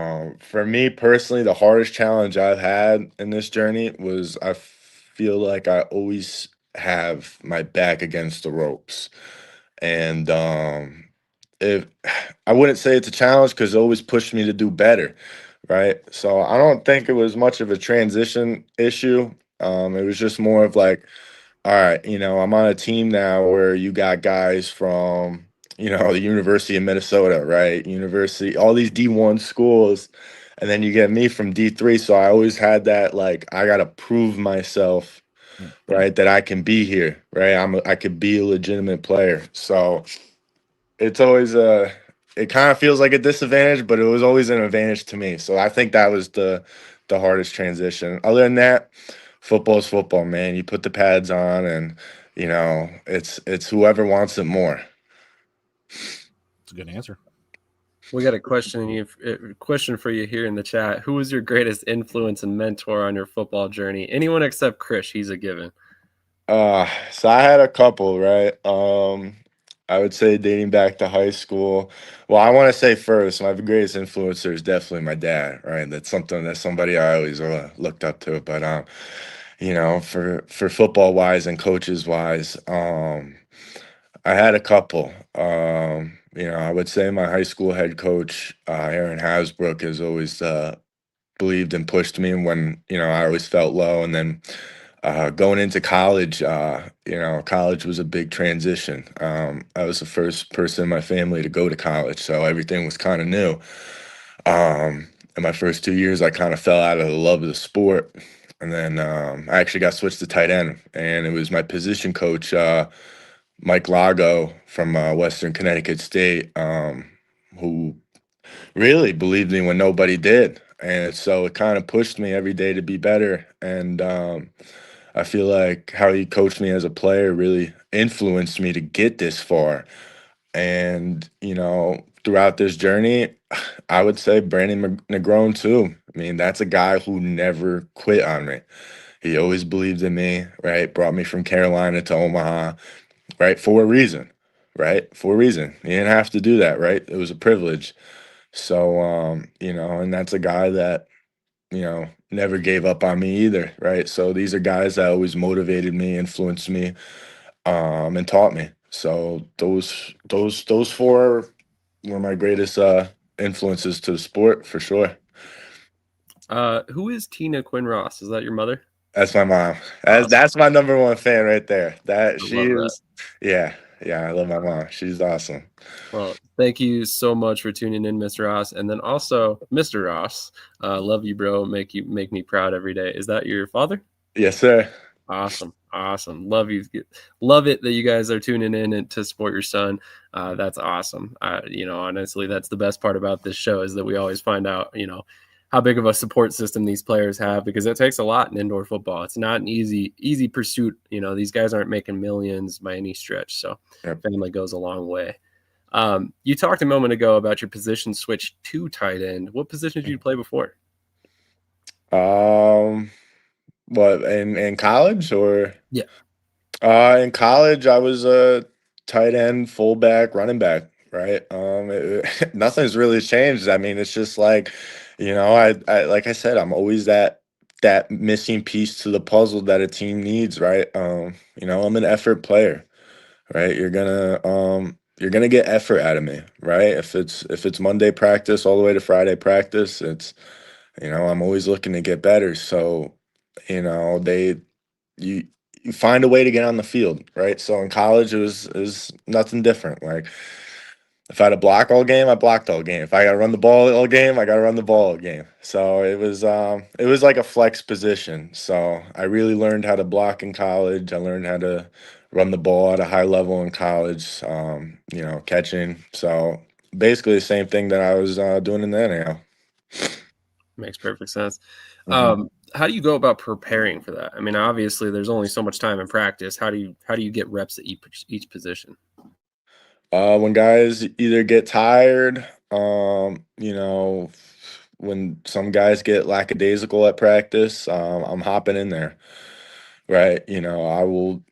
for me personally, the hardest challenge I've had in this journey was I feel like I always have my back against the ropes. And if I wouldn't say it's a challenge because it always pushed me to do better, right? So I don't think it was much of a transition issue. It was just more of like, all right, I'm on a team now where you got guys from, the University of Minnesota, right? University, all these D1 schools, and then you get me from D3. So I always had that, like, I got to prove myself, right, that I can be here, right? I could be a legitimate player. So it's always it kind of feels like a disadvantage, but it was always an advantage to me. So I think that was the hardest transition. Other than that, football's football, man. You put the pads on, and it's whoever wants it more. That's a good answer. We got a question for you here in the chat. Who was your greatest influence and mentor on your football journey? Anyone except Krish. He's a given. So I had a couple, right? I would say dating back to high school. Well, I want to say first, my greatest influencer is definitely my dad, right? That's somebody I always looked up to. But for football wise and coaches wise, I had a couple. I would say my high school head coach, Aaron Hasbrook, has always believed and pushed me when I always felt low. And then going into college, college was a big transition. I was the first person in my family to go to college, so everything was kind of new. In my first 2 years, I kind of fell out of the love of the sport. And then I actually got switched to tight end, and it was my position coach, Mike Lago from Western Connecticut State, who really believed me when nobody did. And so it kind of pushed me every day to be better. And I feel like how he coached me as a player really influenced me to get this far. And, throughout this journey, I would say Brandon Negron too. I mean, that's a guy who never quit on me. He always believed in me, right? Brought me from Carolina to Omaha, right? For a reason, right? For a reason. He didn't have to do that, right? It was a privilege. So, and that's a guy that, never gave up on me either, right? So these are guys that always motivated me, influenced me, and taught me. So those four were my greatest influences to the sport for sure. Who is Tina Quinn Ross? Is that your mother? That's my mom. Awesome. That's my number one fan right there. I love that. Yeah, I love my mom. She's awesome. Well, thank you so much for tuning in, Mr. Ross, and then also Mr. Ross. Love you, bro. Make me proud every day. Is that your father? Yes, sir. Awesome. Love you. Love it that you guys are tuning in and to support your son. That's awesome. Honestly, that's the best part about this show is that we always find out, how big of a support system these players have, because it takes a lot in indoor football. It's not an easy pursuit. These guys aren't making millions by any stretch. So family goes a long way. You talked a moment ago about your position switch to tight end. What position did you play before? What in college or? Yeah. In college, I was a tight end, fullback, running back. Right. Nothing's really changed. I mean, it's just like, I like I said, I'm always that missing piece to the puzzle that a team needs. Right. I'm an effort player. Right. You're gonna get effort out of me. Right. If it's Monday practice all the way to Friday practice, it's I'm always looking to get better. So, you find a way to get on the field, right? So in college, it was nothing different. Like if I had to block all game, I blocked all game. If I got to run the ball all game, I got to run the ball all game. So it was like a flex position. So I really learned how to block in college. I learned how to run the ball at a high level in college. Catching. So basically the same thing that I was doing in the NFL. Makes perfect sense. Mhm. How do you go about preparing for that? I mean, obviously, there's only so much time in practice. How do you get reps at each position? When guys either get tired, when some guys get lackadaisical at practice, I'm hopping in there, right? I will,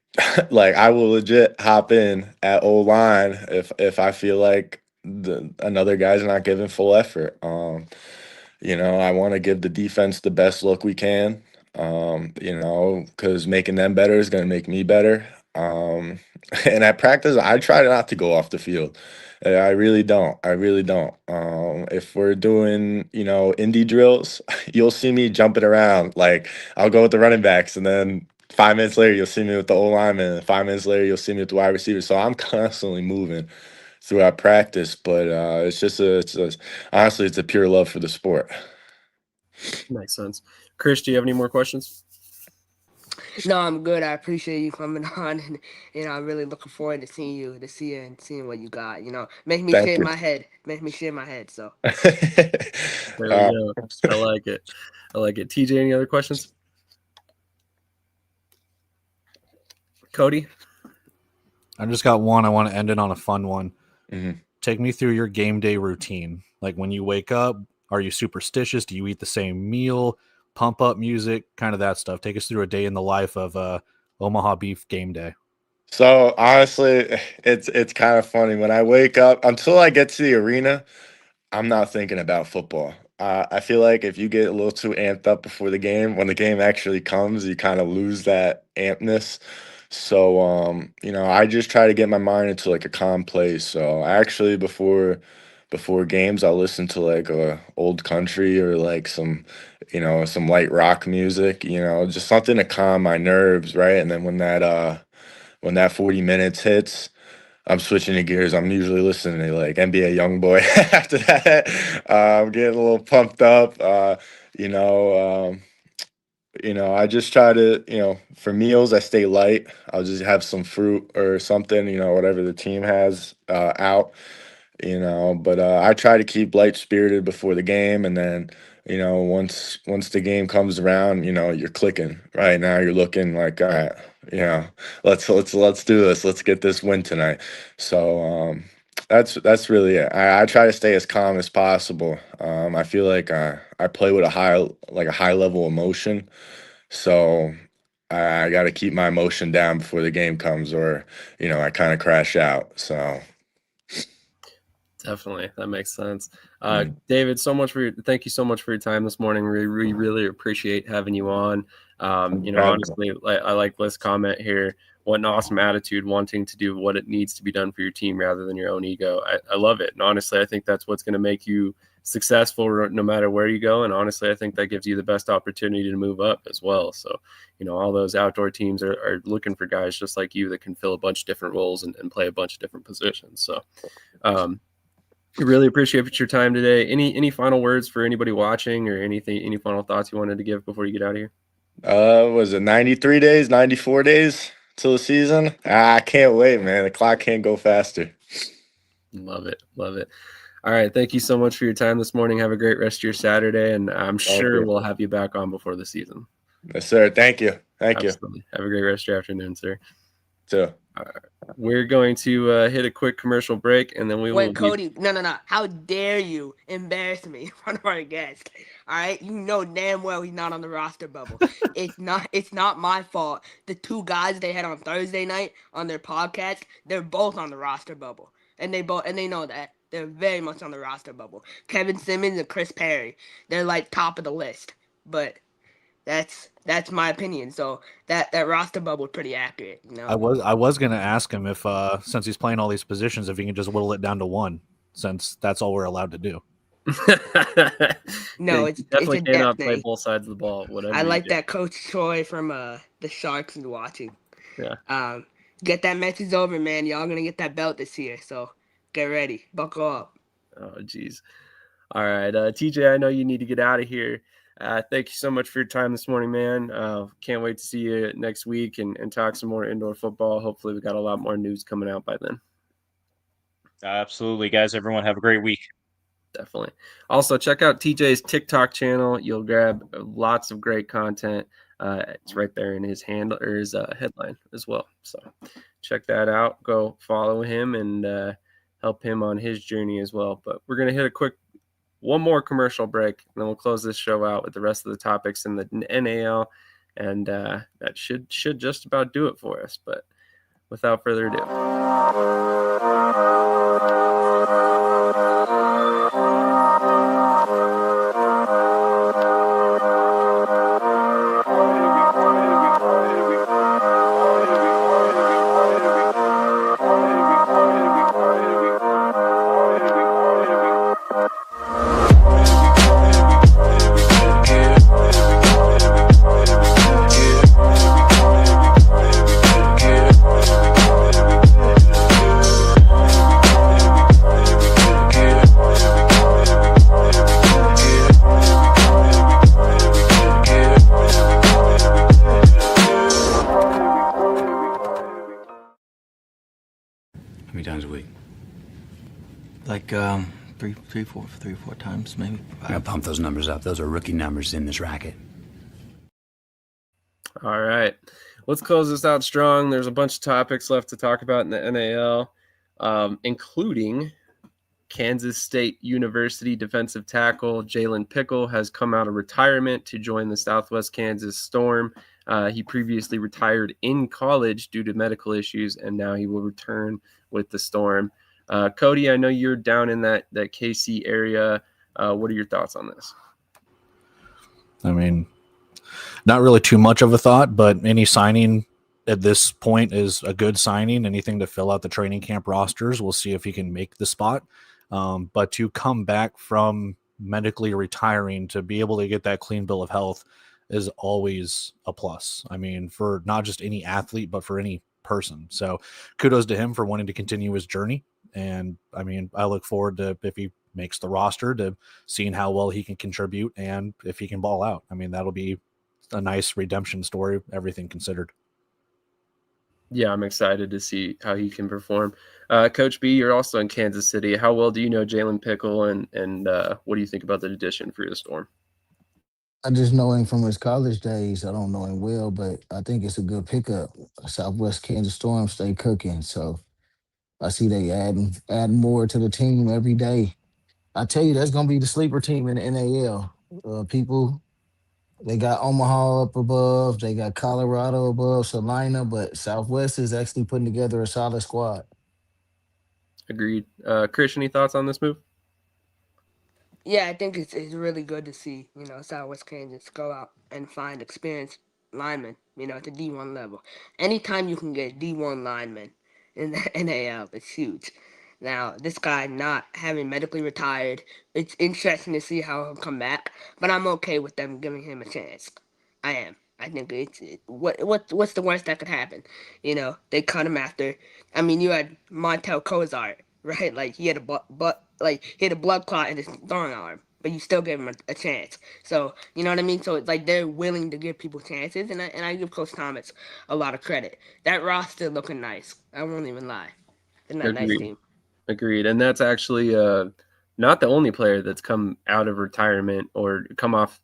I will legit hop in at O line if I feel like another guy's not giving full effort. I want to give the defense the best look we can, because making them better is going to make me better. And at practice, I try not to go off the field. I really don't. I really don't. If we're doing, indie drills, you'll see me jumping around. Like I'll go with the running backs, and then 5 minutes later, you'll see me with the O lineman. And 5 minutes later, you'll see me with the wide receiver. So I'm constantly moving throughout practice. But honestly, it's a pure love for the sport. Makes sense. Krish, do you have any more questions? No, I'm good. I appreciate you coming on, and I'm really looking forward to seeing you, and seeing what you got. Make me Thank shave you. my head. Make me shave my head. So There we go. I like it. TJ, any other questions? Cody? I just got one. I want to end it on a fun one. Mhm. take me through your game day routine. Like when you wake up, are you superstitious? Do you eat the same meal? Pump up music, kind of that stuff. Take us through a day in the life of Omaha Beef game day. So honestly, it's kind of funny when I wake up until I get to the arena. I'm not thinking about football. I feel like if you get a little too amped up before the game, when the game actually comes, you kind of lose that ampness. So, I just try to get my mind into like a calm place. So, actually, before games, I'll listen to like old country or like some light rock music. Just something to calm my nerves, right? And then when that 40 minutes hits. I'm switching the gears. I'm usually listening to like NBA YoungBoy. After that, I'm getting a little pumped up. You know, I just try to, for meals, I stay light. I'll just have some fruit or something, whatever the team has out. But I try to keep light spirited before the game, and then once the game comes around, you're clicking. Right now you're looking like, all right, let's do this. Let's get this win tonight. So that's really it. I try to stay as calm as possible. I feel like I play with a high level emotion, so I got to keep my emotion down before the game comes, or I kind of crash out. So. Definitely, that makes sense. Mm. David, thank you so much for your time this morning. We really appreciate having you on. Honestly, I like Liz' comment here. What an awesome attitude, wanting to do what it needs to be done for your team rather than your own ego. I love it. And honestly, I think that's what's going to make you successful no matter where you go. And honestly, I think that gives you the best opportunity to move up as well. So, all those outdoor teams are looking for guys just like you that can fill a bunch of different roles and play a bunch of different positions. So, we really appreciate your time today. Any final words for anybody watching, or any final thoughts you wanted to give before you get out of here? Was it 93 days, 94 days till the season? I can't wait, man. The clock can't go faster. Love it. All right. Thank you so much for your time this morning. Have a great rest of your Saturday, and I'm sure we'll have you back on before the season. Yes, sir. Thank you. Absolutely. Have a great rest of your afternoon, sir. Too. All right. We're going to hit a quick commercial break, and then we will. Wait, Cody, no. How dare you embarrass me in front of our guest? All right, you know damn well he's not on the roster bubble. It's not my fault. The two guys they had on Thursday night on their podcast, they're both on the roster bubble, and they know that. They're very much on the roster bubble. Kevin Simmons and Chris Perry, they're like top of the list, but that's my opinion. So that roster bubble is pretty accurate. I was gonna ask him if since he's playing all these positions, if he can just whittle it down to one, since that's all we're allowed to do. No, it's definitely cannot play both sides of the ball. Whatever. I like that Coach Troy from the Sharks is watching. Yeah. Get that message over, man. Y'all gonna get that belt this year, so get ready, buckle up. Oh, geez. All right, TJ, I know you need to get out of here. Thank you so much for your time this morning, man. Can't wait to see you next week and talk some more indoor football. Hopefully we got a lot more news coming out by then. Absolutely, guys. Everyone have a great week. Definitely. Also, check out TJ's TikTok channel. You'll grab lots of great content. It's right there in his headline as well. So check that out. Go follow him and help him on his journey as well. But we're going to hit one more commercial break, and then we'll close this show out with the rest of the topics in the NAL, and that should just about do it for us. But without further ado. Three, four times, maybe. I'm gonna pump those numbers up. Those are rookie numbers in this racket. All right, let's close this out strong. There's a bunch of topics left to talk about in the NAL, including Kansas State University defensive tackle Jalen Pickle has come out of retirement to join the Southwest Kansas Storm. He previously retired in college due to medical issues, and now he will return with the Storm. Cody, I know you're down in that KC area. What are your thoughts on this? I mean, not really too much of a thought, but any signing at this point is a good signing. Anything to fill out the training camp rosters. We'll see if he can make the spot. But to come back from medically retiring to be able to get that clean bill of health is always a plus. I mean, for not just any athlete, but for any person. So kudos to him for wanting to continue his journey. And I mean, I look forward to, if he makes the roster, to seeing how well he can contribute and if he can ball out. I mean, that'll be a nice redemption story, everything considered. Yeah, I'm excited to see how he can perform. Coach B, you're also in Kansas City. How well do you know Jalen Pickle, and what do you think about the addition for the Storm? I just know him from his college days. I don't know him well, but I think it's a good pickup. Southwest Kansas Storm stay cooking, so I see they adding more to the team every day. I tell you, that's gonna be the sleeper team in the NAL. People, they got Omaha up above, they got Colorado above, Salina, but Southwest is actually putting together a solid squad. Agreed. Krish, any thoughts on this move? Yeah, I think it's really good to see, Southwest Kansas go out and find experienced linemen, at the D1 level. Anytime you can get D1 linemen in the NAL, it's huge. Now, this guy not having medically retired, it's interesting to see how he'll come back, but I'm okay with them giving him a chance. I am. I think what's the worst that could happen? They cut him after. I mean, you had Montel Cozart, right? Like he had he had a blood clot in his throwing arm, but you still gave him a chance. So you know what I mean. So it's like they're willing to give people chances, and I give Coach Thomas a lot of credit. That roster looking nice. I won't even lie. They're not a nice team. Agreed. And that's actually not the only player that's come out of retirement or come off,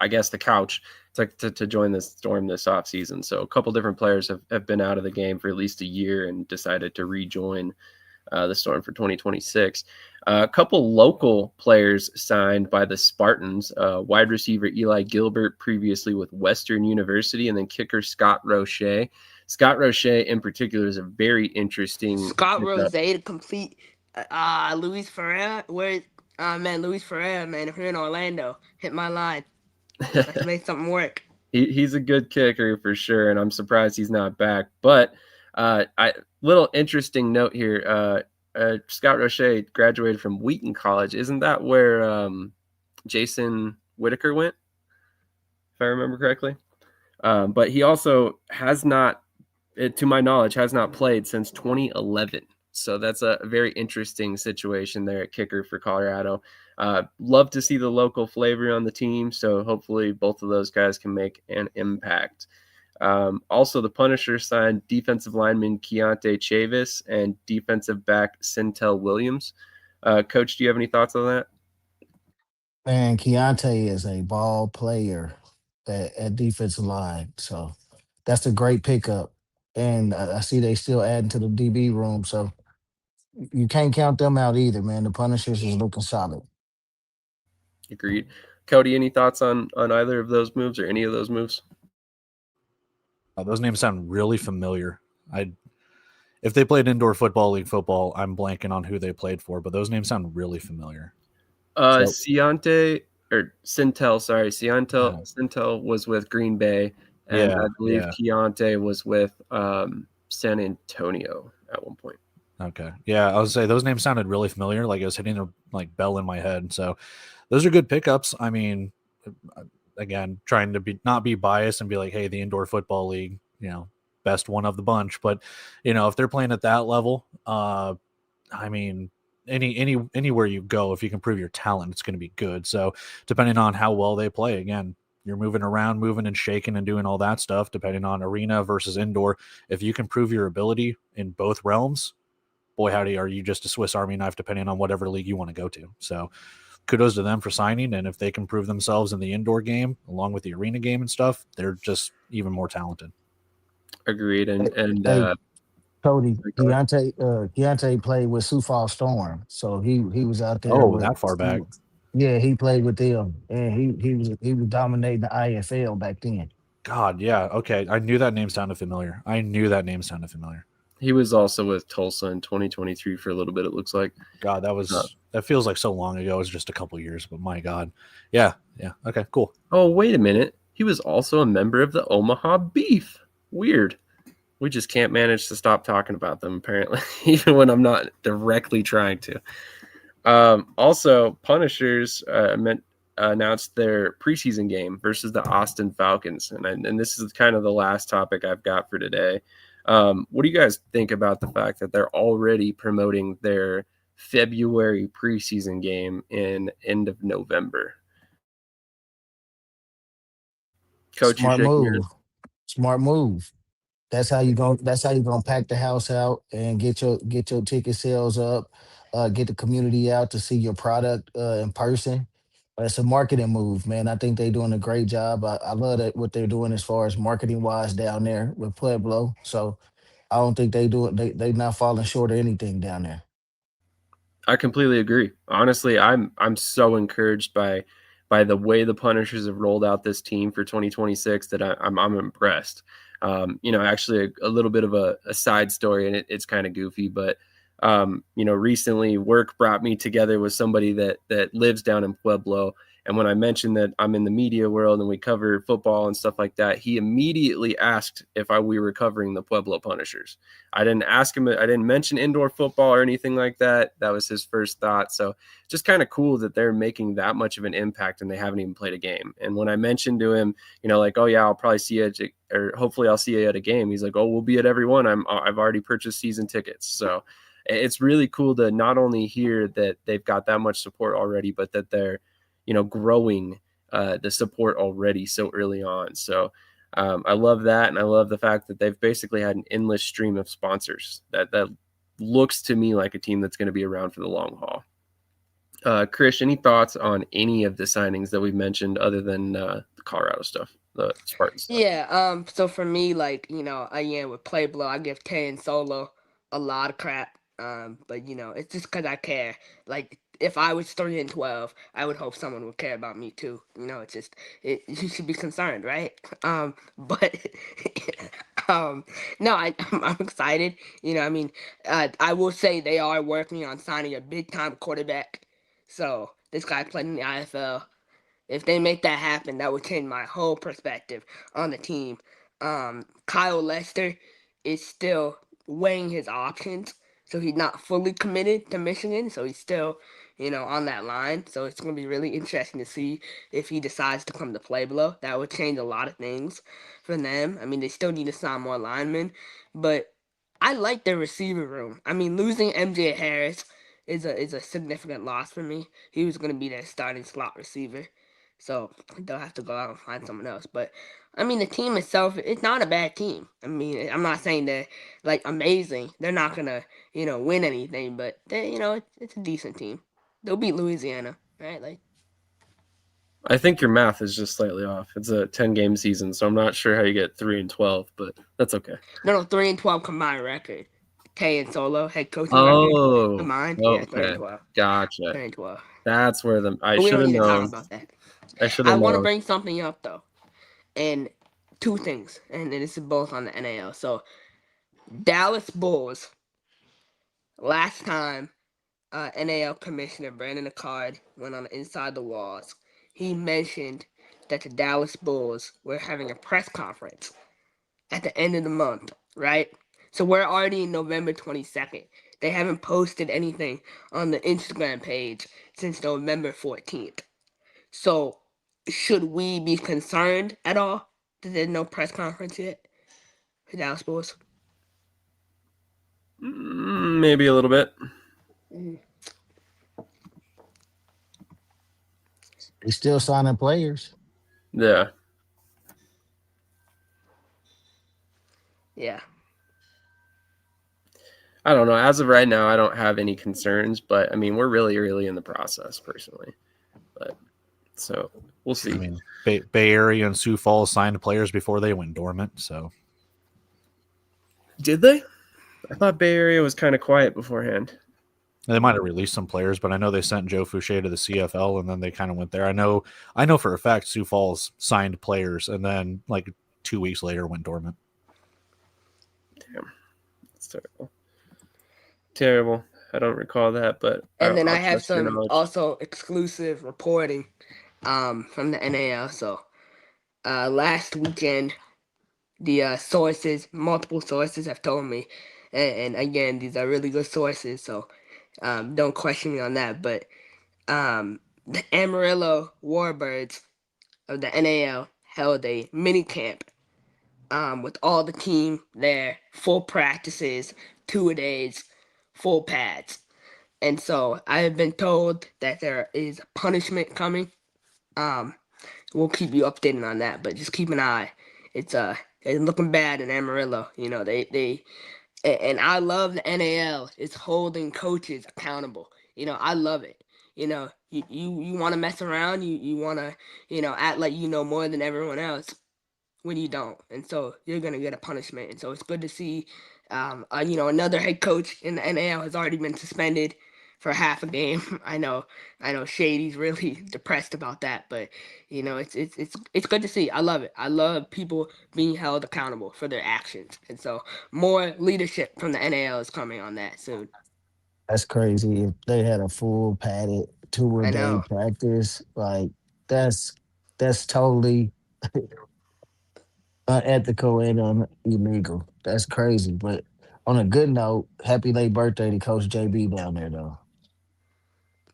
I guess, the couch to join the Storm this offseason. So a couple different players have been out of the game for at least a year and decided to rejoin the Storm for 2026. A couple local players signed by the Spartans. Wide receiver Eli Gilbert, previously with Western University, and then kicker Scott Roche. Scott Roche in particular is a very interesting. Scott Roche to complete Luis Ferreira. Luis Ferreira, man, if you're in Orlando, hit my line. Let's make something work. He's a good kicker for sure, and I'm surprised he's not back. But little interesting note here. Scott Roche graduated from Wheaton College. Isn't that where Jason Whitaker went, if I remember correctly? But he also has not, to my knowledge, has not played since 2011. So that's a very interesting situation there at kicker for Colorado. Love to see the local flavor on the team, so hopefully both of those guys can make an impact. Also, the Punishers signed defensive lineman Keontae Chavis and defensive back Centel Williams. Coach, do you have any thoughts on that? Man, Keontae is a ball player at defensive line, so that's a great pickup. And I see they still adding to the DB room, so you can't count them out either, man. The Punishers is looking solid. Agreed. Cody, any thoughts on either of those moves or any of those moves? Those names sound really familiar. If they played indoor football league football, I'm blanking on who they played for, but those names sound really familiar. Centel, was with Green Bay, and I believe Keontae was with San Antonio at one point. Okay. Yeah, I would say those names sounded really familiar, like it was hitting a bell in my head. So those are good pickups. I mean, again, trying to not be biased and be like, hey, the indoor football league, best one of the bunch. But, if they're playing at that level, I mean, anywhere you go, if you can prove your talent, it's going to be good. So depending on how well they play, again, you're moving around, moving and shaking and doing all that stuff, depending on arena versus indoor. If you can prove your ability in both realms, boy, howdy, are you just a Swiss Army knife, depending on whatever league you want to go to. So kudos to them for signing. And if they can prove themselves in the indoor game, along with the arena game and stuff, they're just even more talented. Agreed. And Cody, Go ahead. Deontay played with Sioux Falls Storm, so he was out there Oh, with. that far back. Yeah, he played with them, and he was dominating the IFL back then. God, yeah. Okay, I knew that name sounded familiar. He was also with Tulsa in 2023 for a little bit. It looks like. God, that feels like so long ago. It was just a couple years, but my God, yeah. Okay, cool. Oh, wait a minute. He was also a member of the Omaha Beef. Weird. We just can't manage to stop talking about them, apparently, even when I'm not directly trying to. Also, Punishers announced their preseason game versus the Austin Falcons. And this is kind of the last topic I've got for today. What do you guys think about the fact that they're already promoting their February preseason game in end of November? Coach, you're Smart shaking your move. Smart move. That's how you gonna pack the house out and get your ticket sales up, get the community out to see your product in person. It's a marketing move, man. I think they're doing a great job. I love that what they're doing as far as marketing wise down there with Pueblo. So I don't think they not falling short of anything down there. I completely agree. Honestly, I'm so encouraged by the way the Punishers have rolled out this team for 2026 that I'm impressed. Actually a little bit of a side story, and it's kind of goofy, but recently work brought me together with somebody that lives down in Pueblo. And when I mentioned that I'm in the media world and we cover football and stuff like that, he immediately asked if we were covering the Pueblo Punishers. I didn't ask him. I didn't mention indoor football or anything like that. That was his first thought. So just kind of cool that they're making that much of an impact and they haven't even played a game. And when I mentioned to him, like, oh yeah, I'll probably see you or hopefully I'll see you at a game. He's like, oh, we'll be at every one. I've already purchased season tickets. So it's really cool to not only hear that they've got that much support already, but that they're, growing the support already so early on. So I love that. And I love the fact that they've basically had an endless stream of sponsors that looks to me like a team that's going to be around for the long haul. Krish, any thoughts on any of the signings that we mentioned other than the Colorado stuff, the Spartans stuff? Yeah. So for me, again with Pueblo, I give Tay and Solo a lot of crap. But it's just because I care. Like if I was 3-12, I would hope someone would care about me too. It's just you should be concerned, right? But no, I'm excited. I will say they are working on signing a big time quarterback. So this guy played in the IFL. If they make that happen, that would change my whole perspective on the team. Kyle Lester is still weighing his options, so he's not fully committed to Michigan, so he's still, on that line. So it's going to be really interesting to see if he decides to come to Pueblo. That would change a lot of things for them. They still need to sign more linemen, but I like their receiver room. Losing MJ Harris is a significant loss for me. He was going to be their starting slot receiver. So they'll have to go out and find someone else. But the team itself, it's not a bad team. I'm not saying they're amazing. They're not gonna, win anything, but they, it's a decent team. They'll beat Louisiana, right? I think your math is just slightly off. It's a 10-game season, so I'm not sure how you get 3-12, but that's okay. No, 3-12 combined record. Tay and Solo head coaching record combined. Okay. Yeah, 3-12. Gotcha. 3-12. That's where I We should don't have need to talk known. about that. I should I have want to known. bring something up though, and two things, and this is both on the NAL. So Dallas Bulls. Last time NAL Commissioner Brandon Acard went on Inside the Walls, he mentioned that the Dallas Bulls were having a press conference at the end of the month, right? So we're already in November 22nd. They haven't posted anything on the Instagram page since November 14th. So should we be concerned at all that there's no press conference yet for Dallas Bulls? Maybe a little bit. They still signing players. Yeah. Yeah. I don't know. As of right now, I don't have any concerns, but we're really early in the process personally. But so we'll see. Bay Area and Sioux Falls signed players before they went dormant. So did they? I thought Bay Area was kind of quiet beforehand. They might have released some players, but I know they sent Joe Fouché to the CFL, and then they kind of went there. I know for a fact Sioux Falls signed players, and then like 2 weeks later went dormant. Damn, that's terrible. Terrible. I don't recall that, but And then I'll I have trust your some knowledge. also exclusive reporting from the NAL. So last weekend, the multiple sources have told me, and again, these are really good sources, so don't question me on that. But the Amarillo Warbirds of the NAL held a mini camp with all the team there, full practices, 2-a-days, full pads. And so I have been told that there is punishment coming. We'll keep you updated on that, but just keep an eye. It's looking bad in Amarillo. You know, and I love the NAL. It's holding coaches accountable. You know, I love it. You know, you want to mess around. You want to, act like you know more than everyone else when you don't, and so you're gonna get a punishment. And so it's good to see, another head coach in the NAL has already been suspended for half a game. I know Shady's really depressed about that, but it's good to see. I love it. I love people being held accountable for their actions, and so more leadership from the NAL is coming on that soon. That's crazy. If they had a full padded two a I day know. practice, like that's that's totally unethical and illegal. That's crazy. But on a good note, happy late birthday to Coach JB down there, though.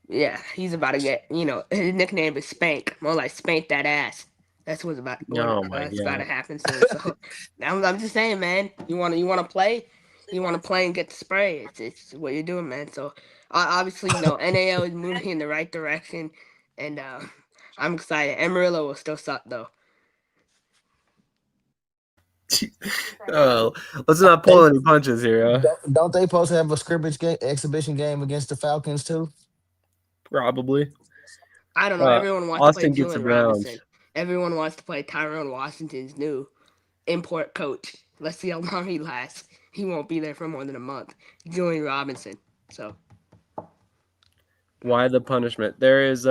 Yeah, he's about to get. His nickname is Spank, more like Spank that ass. That's Oh my it's about to god. happen soon. So I'm just saying, man. You want to play, and get the spray. It's what you're doing, man. So obviously, NAL is moving in the right direction, and I'm excited. Amarillo will still suck though. Oh, let's not They pull any punches here. don't they supposed to have a scrimmage game, exhibition game against the Falcons too? Probably. I don't know. Everyone wants to play Austin gets Julian around. Robinson. Everyone wants to play Tyrone Washington's new import coach. Let's see how long he lasts. He won't be there for more than a month. Julian Robinson. So Why the punishment? There is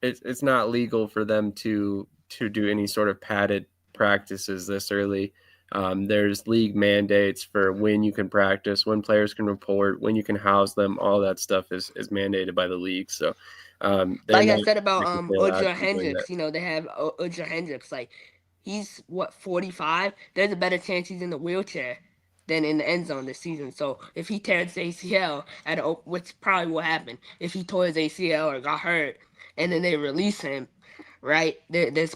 it's not legal for them to do any sort of padded practices this early. There's league mandates for when you can practice, when players can report, when you can house them. All that stuff is mandated by the league. So they're like I not said about technically allowed Ujah to be doing that. Hendricks, they have Ujah Hendricks. Like he's what 45. There's a better chance he's in the wheelchair than in the end zone this season. So if he tears his ACL which probably will happen if he tore his ACL or got hurt, and then they release him, right? There's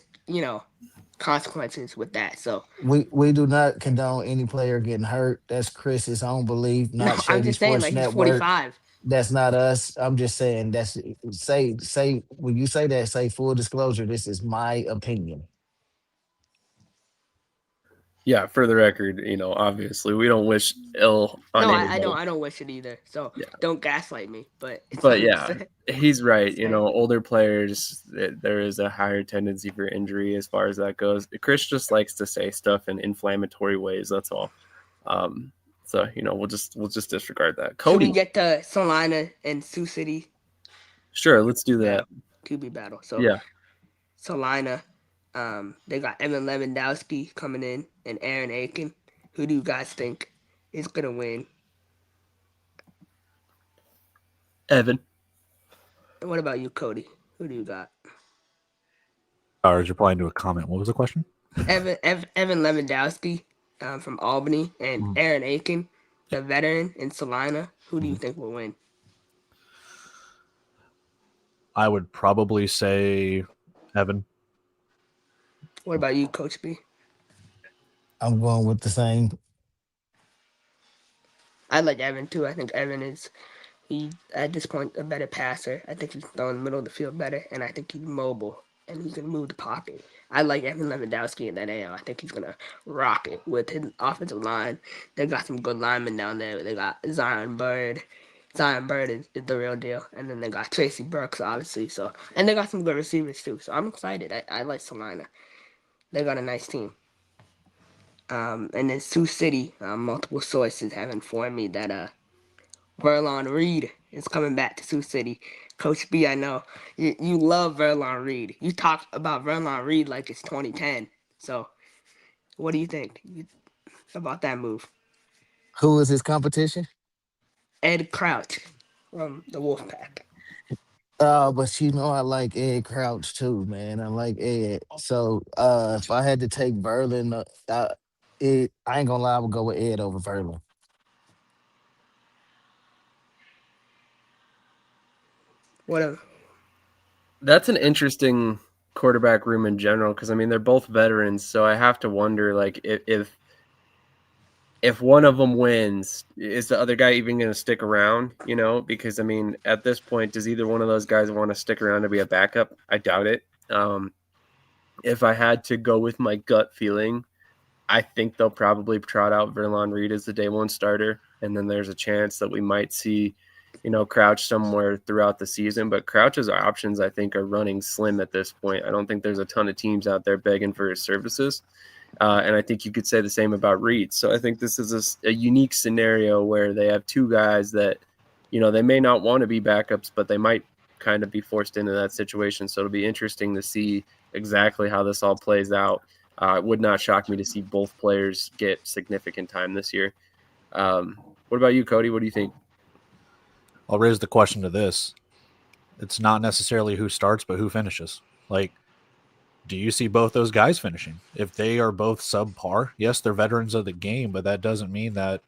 consequences with that. So We do not condone any player getting hurt. That's Chris's own belief, no, not I'm Shady just saying Sports like he's Network. 45. That's not us. I'm just saying that's say when you say that, say full disclosure. This is my opinion. Yeah, for the record, obviously we don't wish ill on No, anybody. I don't wish it either. So Yeah. don't gaslight me. But But I'm just yeah, saying. he's right. Older players, there is a higher tendency for injury as far as that goes. Chris just likes to say stuff in inflammatory ways. That's all. So we'll just disregard that. Should we Cody, get to Salina and Sioux City sure, let's do that. QB battle? So Yeah, Salina, they got Evan Lewandowski coming in and Aaron Aiken. Who do you guys think is gonna win? Evan. And what about you, Cody? Who do you got? I was replying to a comment. What was the question? Evan Lewandowski from Albany and Mm. Aaron Aiken, the veteran in Salina. Who do you Mhm. think will win? I would probably say Evan. What about you, Coach B? I'm going with the same. I like Evan too. I think Evan is at this point a better passer. I think he's throwing the middle of the field better, and I think he's mobile and he can move the pocket. I like Evan Lewandowski in that AL. I think he's gonna rock it with his offensive line. They got some good linemen down there. They got Zion Bird. Zion Bird is the real deal, and then they got Tracy Burks, obviously. So, and they got some good receivers too. So I'm excited. I like Salina. They got a nice team. And then Sioux City, multiple sources have informed me that Verlon Reed is coming back to Sioux City. Coach B, I know you love Verlon Reed. You talk about Verlon Reed like it's 2010. So, what do you think about that move? Who is his competition? Ed Crouch from the Wolfpack. But I like Ed Crouch too, man. I like Ed. So if I had to take Verlin, I ain't gonna lie, I would go with Ed over Verlin. What That's an interesting quarterback room in general because I mean they're both veterans, so I have to wonder like if one of them wins, is the other guy even going to stick around? You know, because I mean at this point, does either one of those guys want to stick around to be a backup? I doubt it. If I had to go with my gut feeling, I think they'll probably trot out Verlon Reed as the day one starter, and then there's a chance that we might see, Crouch somewhere throughout the season. But Crouch's options, I think, are running slim at this point. I don't think there's a ton of teams out there begging for his services, and I think you could say the same about Reed. So I think this is a unique scenario where they have two guys that, they may not want to be backups, but they might kind of be forced into that situation. So it'll be interesting to see exactly how this all plays out. It would not shock me to see both players get significant time this year. What about you, Cody? What do you think? I'll raise the question to this. It's not necessarily who starts, but who finishes. Like, do you see both those guys finishing? If they are both subpar, yes, they're veterans of the game, but that doesn't mean that,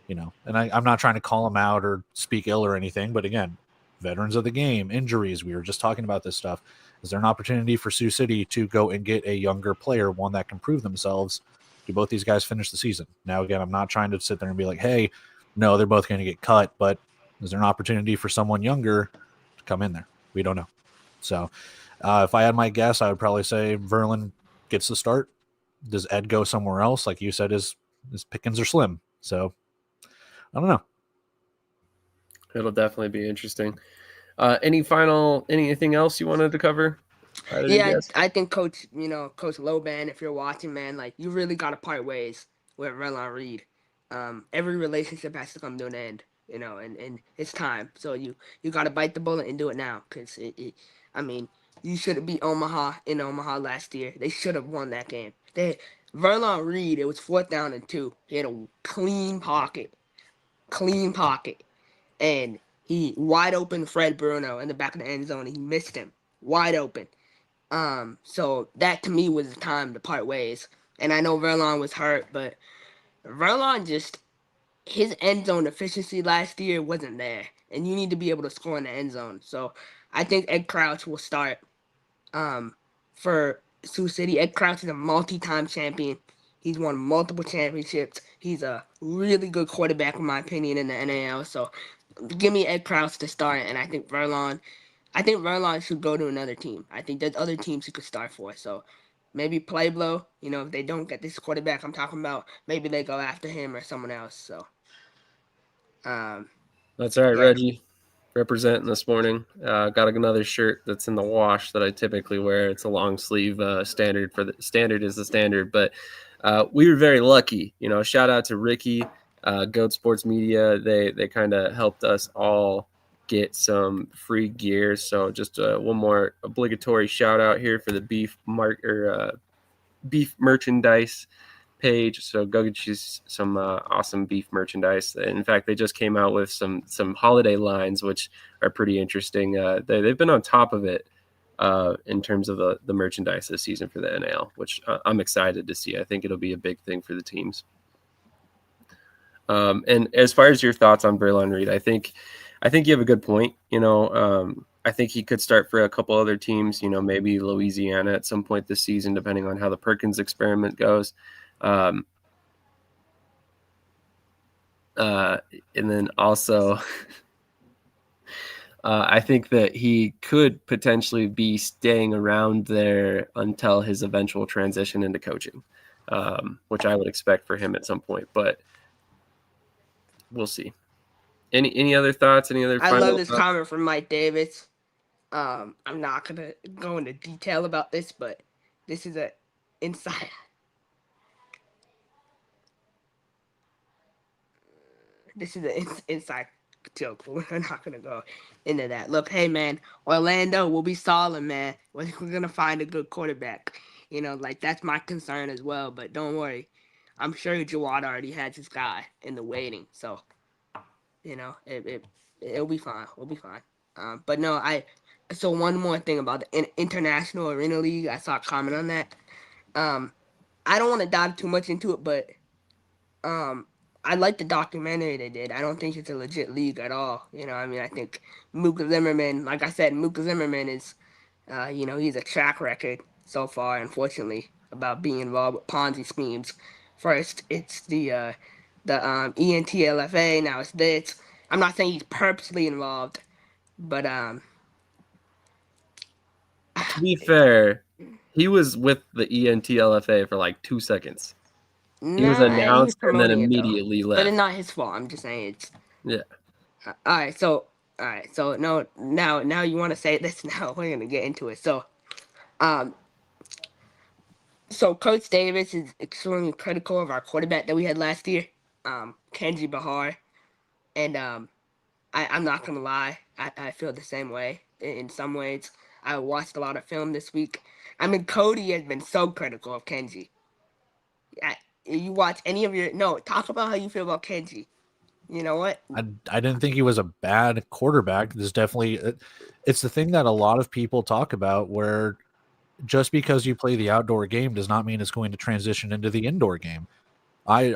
and I'm not trying to call them out or speak ill or anything, but again, veterans of the game, injuries, we were just talking about this stuff. Is there an opportunity for Sioux City to go and get a younger player, one that can prove themselves? Do both these guys finish the season? Now, again, I'm not trying to sit there and be like, hey, no, they're both going to get cut, but is there an opportunity for someone younger to come in there? We don't know. So if I had my guess, I would probably say Verlin gets the start. Does Ed go somewhere else? Like you said, his pickings are slim. So I don't know. It'll definitely be interesting. Anything else you wanted to cover? Yeah, I think Coach Loban, if you're watching, man, like you really got to part ways with Verlon Reed. Every relationship has to come to an end, and it's time. So you got to bite the bullet and do it now, because I mean, you should have beat Omaha in Omaha last year. They should have won that game. Verlon Reed, it was 4th down and 2. He had a clean pocket, and he wide open Fred Bruno in the back of the end zone. And he missed him wide open. So that to me was the time to part ways. And I know Verlon was hurt, but Verlon his end zone efficiency last year wasn't there. And you need to be able to score in the end zone. So I think Ed Crouch will start for Sioux City. Ed Crouch is a multi-time champion. He's won multiple championships. He's a really good quarterback, in my opinion, in the NAL. So give me Ed Crouch to start, and I think Verlon should go to another team. I think there's other teams he could start for. So maybe Pueblo, if they don't get this quarterback I'm talking about, maybe they go after him or someone else. So That's all right, yeah. Reggie. Representing this morning. Got another shirt that's in the wash that I typically wear. It's a long sleeve standard for the standard is the standard, but we were very lucky. Shout out to Ricky, Goat Sports Media. They kind of helped us all get some free gear. So just one more obligatory shout out here for the beef merchandise page. So go get you some awesome beef merchandise. In fact, they just came out with some holiday lines, which are pretty interesting. They've been on top of it in terms of the merchandise this season for the NAL, which I'm excited to see. I think it'll be a big thing for the teams. And as far as your thoughts on Verlon Reed, I think you have a good point. I think he could start for a couple other teams, maybe Louisiana at some point this season, depending on how the Perkins experiment goes. And then also, I think that he could potentially be staying around there until his eventual transition into coaching, which I would expect for him at some point, but we'll see. Any other thoughts? Any other? I love this comment from Mike Davis. I'm not gonna go into detail about this, but this is a inside. this is an inside joke, but we're not gonna go into that. Look, hey man, Orlando will be solid, man. We're gonna find a good quarterback. Like that's my concern as well. But don't worry, I'm sure Jawad already has his guy in the waiting. So it'll be fine. We'll be fine. But no, So one more thing about the International Arena League, I saw a comment on that. I don't want to dive too much into it, but I like the documentary they did. I don't think it's a legit league at all. I think Mooka Zimmerman, like I said, Mooka Zimmerman is, he's a track record so far, unfortunately, about being involved with Ponzi schemes. First, it's the ENTLFA. Now it's this. I'm not saying he's purposely involved, but To be fair, he was with the ENTLFA for like 2 seconds. He was nah, he was announced and then promoting it though. immediately But left. it's not his fault. I'm just saying it's. Yeah. All right, so no, now you want to say this now? We're gonna get into it. So Coach Davis is extremely critical of our quarterback that we had last year, Kenji Bahar, and I'm not gonna lie, I feel the same way in some ways. I watched a lot of film this week. I mean, Cody has been so critical of Kenji. You watch any of your talk about how you feel about Kenji. You know what? I didn't think he was a bad quarterback. There's definitely it's the thing that a lot of people talk about where just because you play the outdoor game does not mean it's going to transition into the indoor game. I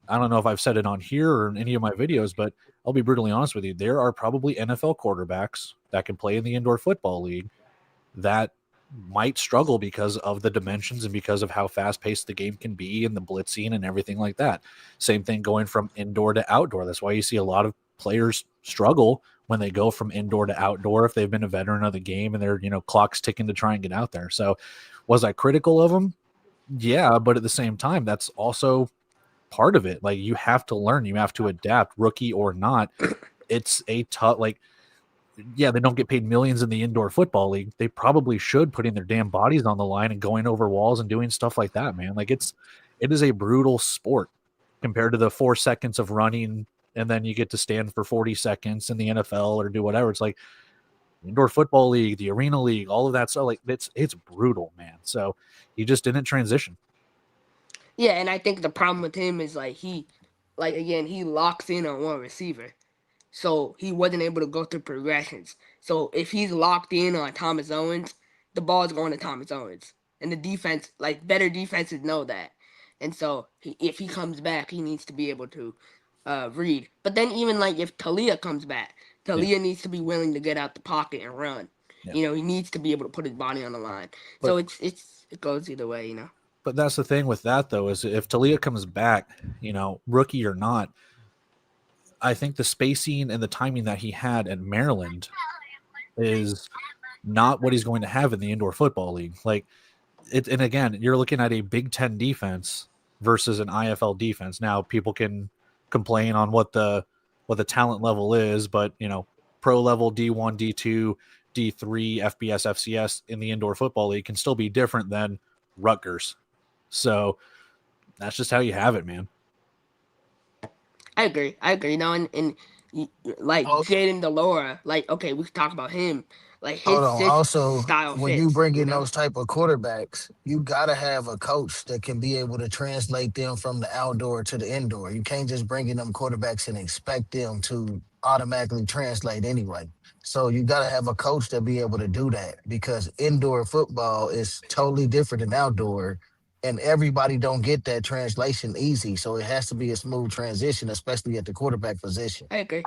don't know if I've said it on here or in any of my videos, but I'll be brutally honest with you. There are probably NFL quarterbacks that can play in the indoor football league that might struggle because of the dimensions and because of how fast paced the game can be and the blitzing and everything like that. Same thing going from indoor to outdoor. That's why you see a lot of players struggle when they go from indoor to outdoor if they've been a veteran of the game and their clock's ticking to try and get out there. So was I critical of them? Yeah, but at the same time, that's also part of it. Like, you have to learn, you have to adapt, rookie or not. It's a tough, yeah, they don't get paid millions in the indoor football league. They probably should, putting their damn bodies on the line and going over walls and doing stuff like that, man. Like, it is a brutal sport compared to the 4 seconds of running and then you get to stand for 40 seconds in the NFL or do whatever. It's like indoor football league, the arena league, all of that stuff. Like, it's brutal, man. So he just didn't transition. Yeah, and I think the problem with him is he locks in on one receiver. So he wasn't able to go through progressions. So if he's locked in on Thomas Owens, the ball's going to Thomas Owens. And the defense, better defenses know that. And so if he comes back, he needs to be able to read. But then even if Talia comes back, Talia needs to be willing to get out the pocket and run. Yeah. He needs to be able to put his body on the line. But, so it goes either way, But that's the thing with that, though, is if Talia comes back, rookie or not, I think the spacing and the timing that he had at Maryland is not what he's going to have in the indoor football league. And again, you're looking at a Big Ten defense versus an IFL defense. Now, people can complain on what the talent level is, but pro level D1, D2, D3, FBS, FCS in the indoor football league can still be different than Rutgers. So that's just how you have it, man. I agree. And Jaden Delora, okay, we can talk about him. His Also, style when fits, you bring in those type of quarterbacks, you gotta have a coach that can be able to translate them from the outdoor to the indoor. You can't just bring in them quarterbacks and expect them to automatically translate anyway. So you gotta have a coach that be able to do that, because indoor football is totally different than outdoor. And everybody don't get that translation easy. So it has to be a smooth transition, especially at the quarterback position. I agree,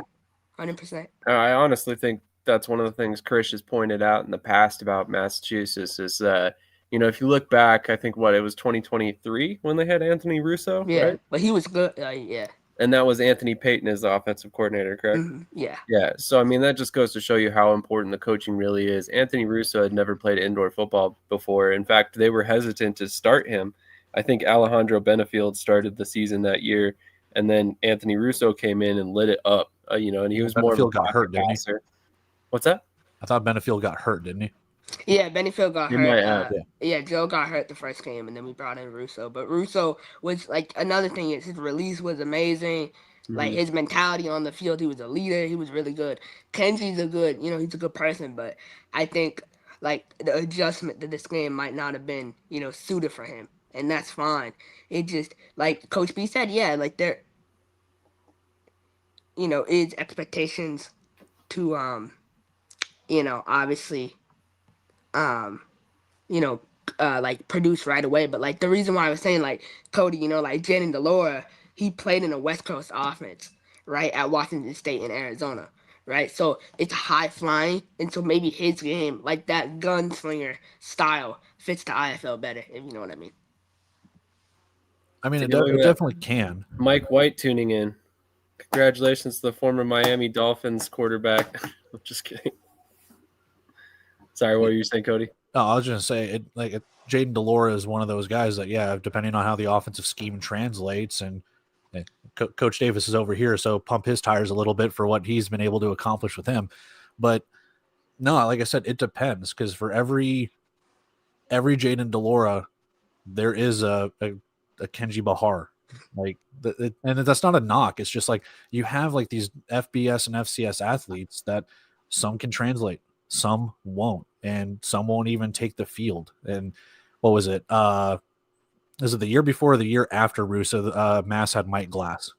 100%. I honestly think that's one of the things Krish has pointed out in the past about Massachusetts is that, if you look back, I think it was 2023 when they had Anthony Russo. Yeah, right? But he was good. Yeah. And that was Anthony Payton as the offensive coordinator, correct? Mm-hmm. Yeah. Yeah. So, that just goes to show you how important the coaching really is. Anthony Russo had never played indoor football before. In fact, they were hesitant to start him. I think Alejandro Benefield started the season that year, and then Anthony Russo came in and lit it up, and he was more of a got hurt, didn't he? What's that? I thought Benefield got hurt, didn't he? Yeah, Bennyfield got He hurt. might have. Yeah, Joe got hurt the first game, and then we brought in Russo. But Russo was like another thing is his release was amazing. Like his mentality on the field, he was a leader. He was really good. Kenji's a good, he's a good person, but I think like the adjustment to this game might not have been, suited for him, and that's fine. It just like Coach B said, yeah, like there, is expectations to obviously um like produce right away. But like the reason why I was saying like Cody, like Jaden Delora, he played in a West Coast offense, right, at Washington State in Arizona, right? So it's high flying, and so maybe his game, like that gunslinger style, fits the IFL better, if you know what I mean. I mean, it Look at that. definitely can. Mike White tuning in. Congratulations to the former Miami Dolphins quarterback. I'm just kidding. Sorry, what were you saying, Cody? No, I was just gonna say Jaden Delora is one of those guys that, yeah, depending on how the offensive scheme translates, and Coach Davis is over here, so pump his tires a little bit for what he's been able to accomplish with him. But no, like I said, it depends, because for every Jaden Delora, there is a Kenji Bahar. And that's not a knock. It's just like you have like these FBS and FCS athletes that some can translate, some won't, and some won't even take the field. And what was it? Is it the year before or the year after Russo? Mass had Mike Glass,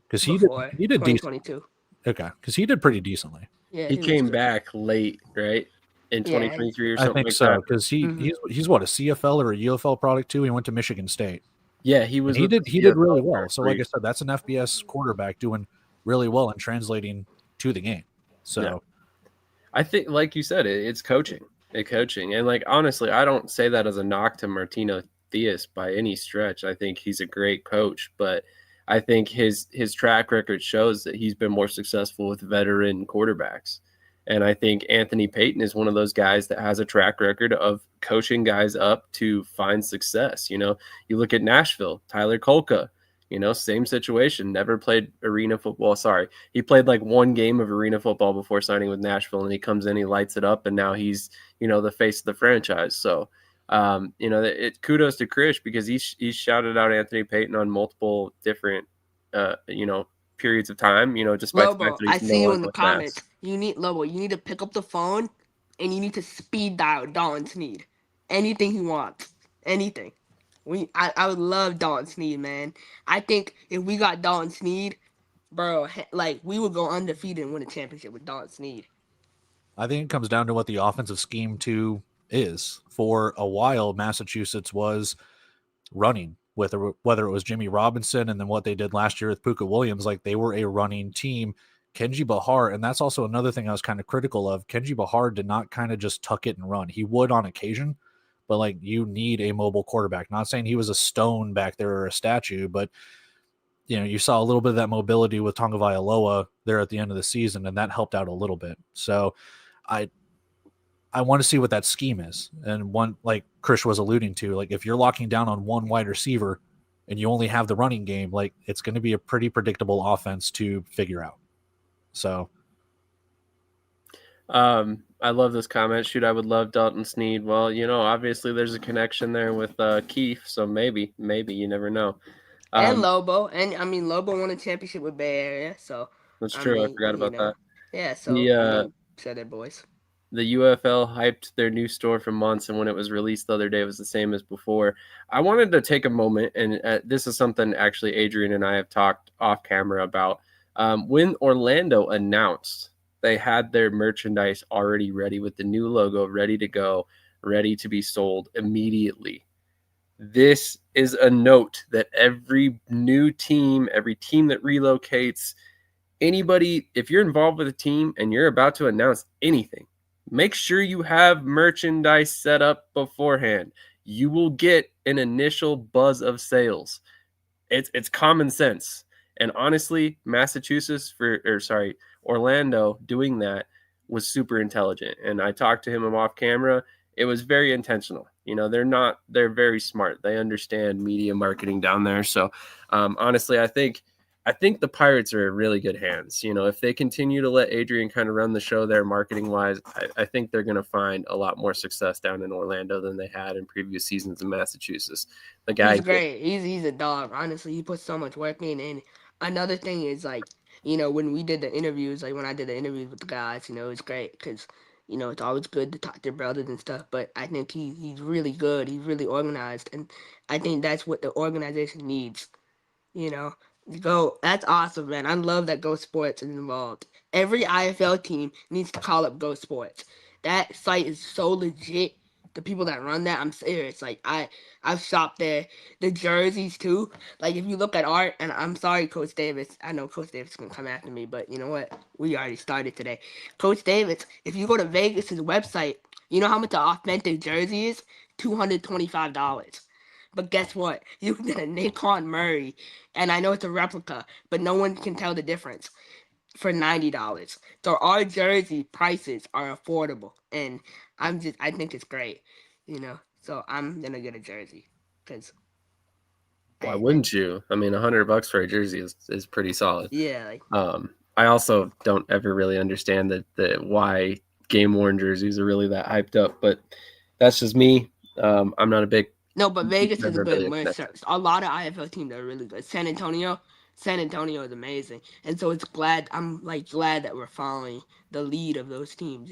because he did 2022. Okay, because he did pretty decently. Yeah, he came back late, right? In 2023 or something. I think like so, that. because he's what, a CFL or a UFL product too. He went to Michigan State. Yeah, he was. And he did really well. So, like I said, that's an FBS quarterback doing really well and translating to the game. So, yeah. I think, like you said, it's coaching. And like honestly, I don't say that as a knock to Martino Theus by any stretch. I think he's a great coach, but I think his track record shows that he's been more successful with veteran quarterbacks. And I think Anthony Payton is one of those guys that has a track record of coaching guys up to find success. You look at Nashville, Tyler Kolka, same situation, never played arena football. Sorry. He played like one game of arena football before signing with Nashville, and he comes in, he lights it up, and now he's, the face of the franchise. So, kudos to Krish, because he shouted out Anthony Payton on multiple different, periods of time, despite Lobo, the fact that he's I see you in the with comments. Mass. You need to pick up the phone and you need to speed dial Dalton Sneed. Anything he wants. Anything. I would love Dalton Sneed, man. I think if we got Dalton Sneed, bro, like we would go undefeated and win a championship with Dalton Sneed. I think it comes down to what the offensive scheme too is. For a while, Massachusetts was running, whether it was Jimmy Robinson and then what they did last year with Puka Williams, like they were a running team. Kenji Bahar, and that's also another thing I was kind of critical of. Kenji Bahar did not kind of just tuck it and run. He would on occasion, but like you need a mobile quarterback. Not saying he was a stone back there or a statue, but you saw a little bit of that mobility with Tonga Vailoa there at the end of the season, and that helped out a little bit. So I want to see what that scheme is. And one, like Krish was alluding to, like if you're locking down on one wide receiver and you only have the running game, like it's going to be a pretty predictable offense to figure out. So, I love this comment. Shoot, I would love Dalton Sneed. Well, obviously there's a connection there with Keefe, so maybe you never know. And Lobo, and I mean Lobo won a championship with Bay Area, so that's true. I forgot about that. Yeah, so said it, boys. The UFL hyped their new store for months, and when it was released the other day, it was the same as before. I wanted to take a moment, and this is something actually Adrian and I have talked off camera about. When Orlando announced they had their merchandise already ready with the new logo ready to go, ready to be sold immediately. This is a note that every new team, every team that relocates, anybody, if you're involved with a team and you're about to announce anything, make sure you have merchandise set up beforehand. You will get an initial buzz of sales. It's common sense. And honestly, Orlando doing that was super intelligent. And I talked to him off camera. It was very intentional. They're very smart. They understand media marketing down there. So honestly, I think I think the Pirates are in really good hands. You know, if they continue to let Adrian kind of run the show there marketing wise, I think they're going to find a lot more success down in Orlando than they had in previous seasons in Massachusetts. The guy, He's great. He's a dog. Honestly, he puts so much work in. And another thing is like, when we did the interviews, like when I did the interviews with the guys, it was great because it's always good to talk to your brothers and stuff. But I think he's really good. He's really organized, and I think that's what the organization needs. You know, Go. That's awesome, man. I love that Go Sports is involved. Every IFL team needs to call up Go Sports. That site is so legit. The people that run that, I'm serious. Like I've shopped there. The jerseys too. Like if you look at art, and I'm sorry, Coach Davis. I know Coach Davis can come after me, but you know what? We already started today. Coach Davis, if you go to Vegas's website, you know how much an authentic jersey is? $225. But guess what? You can get a Naquan Murray, and I know it's a replica, but no one can tell the difference for $90. So our jersey prices are affordable, and I think it's great, So I'm gonna get a jersey because why wouldn't you? I mean, $100 for a jersey is pretty solid. Yeah. I also don't ever really understand the why game worn jerseys are really that hyped up, but that's just me. I'm not a big. No, but Vegas is never good. really A lot of IFL teams are really good. San Antonio is amazing, and so I'm glad that we're following the lead of those teams.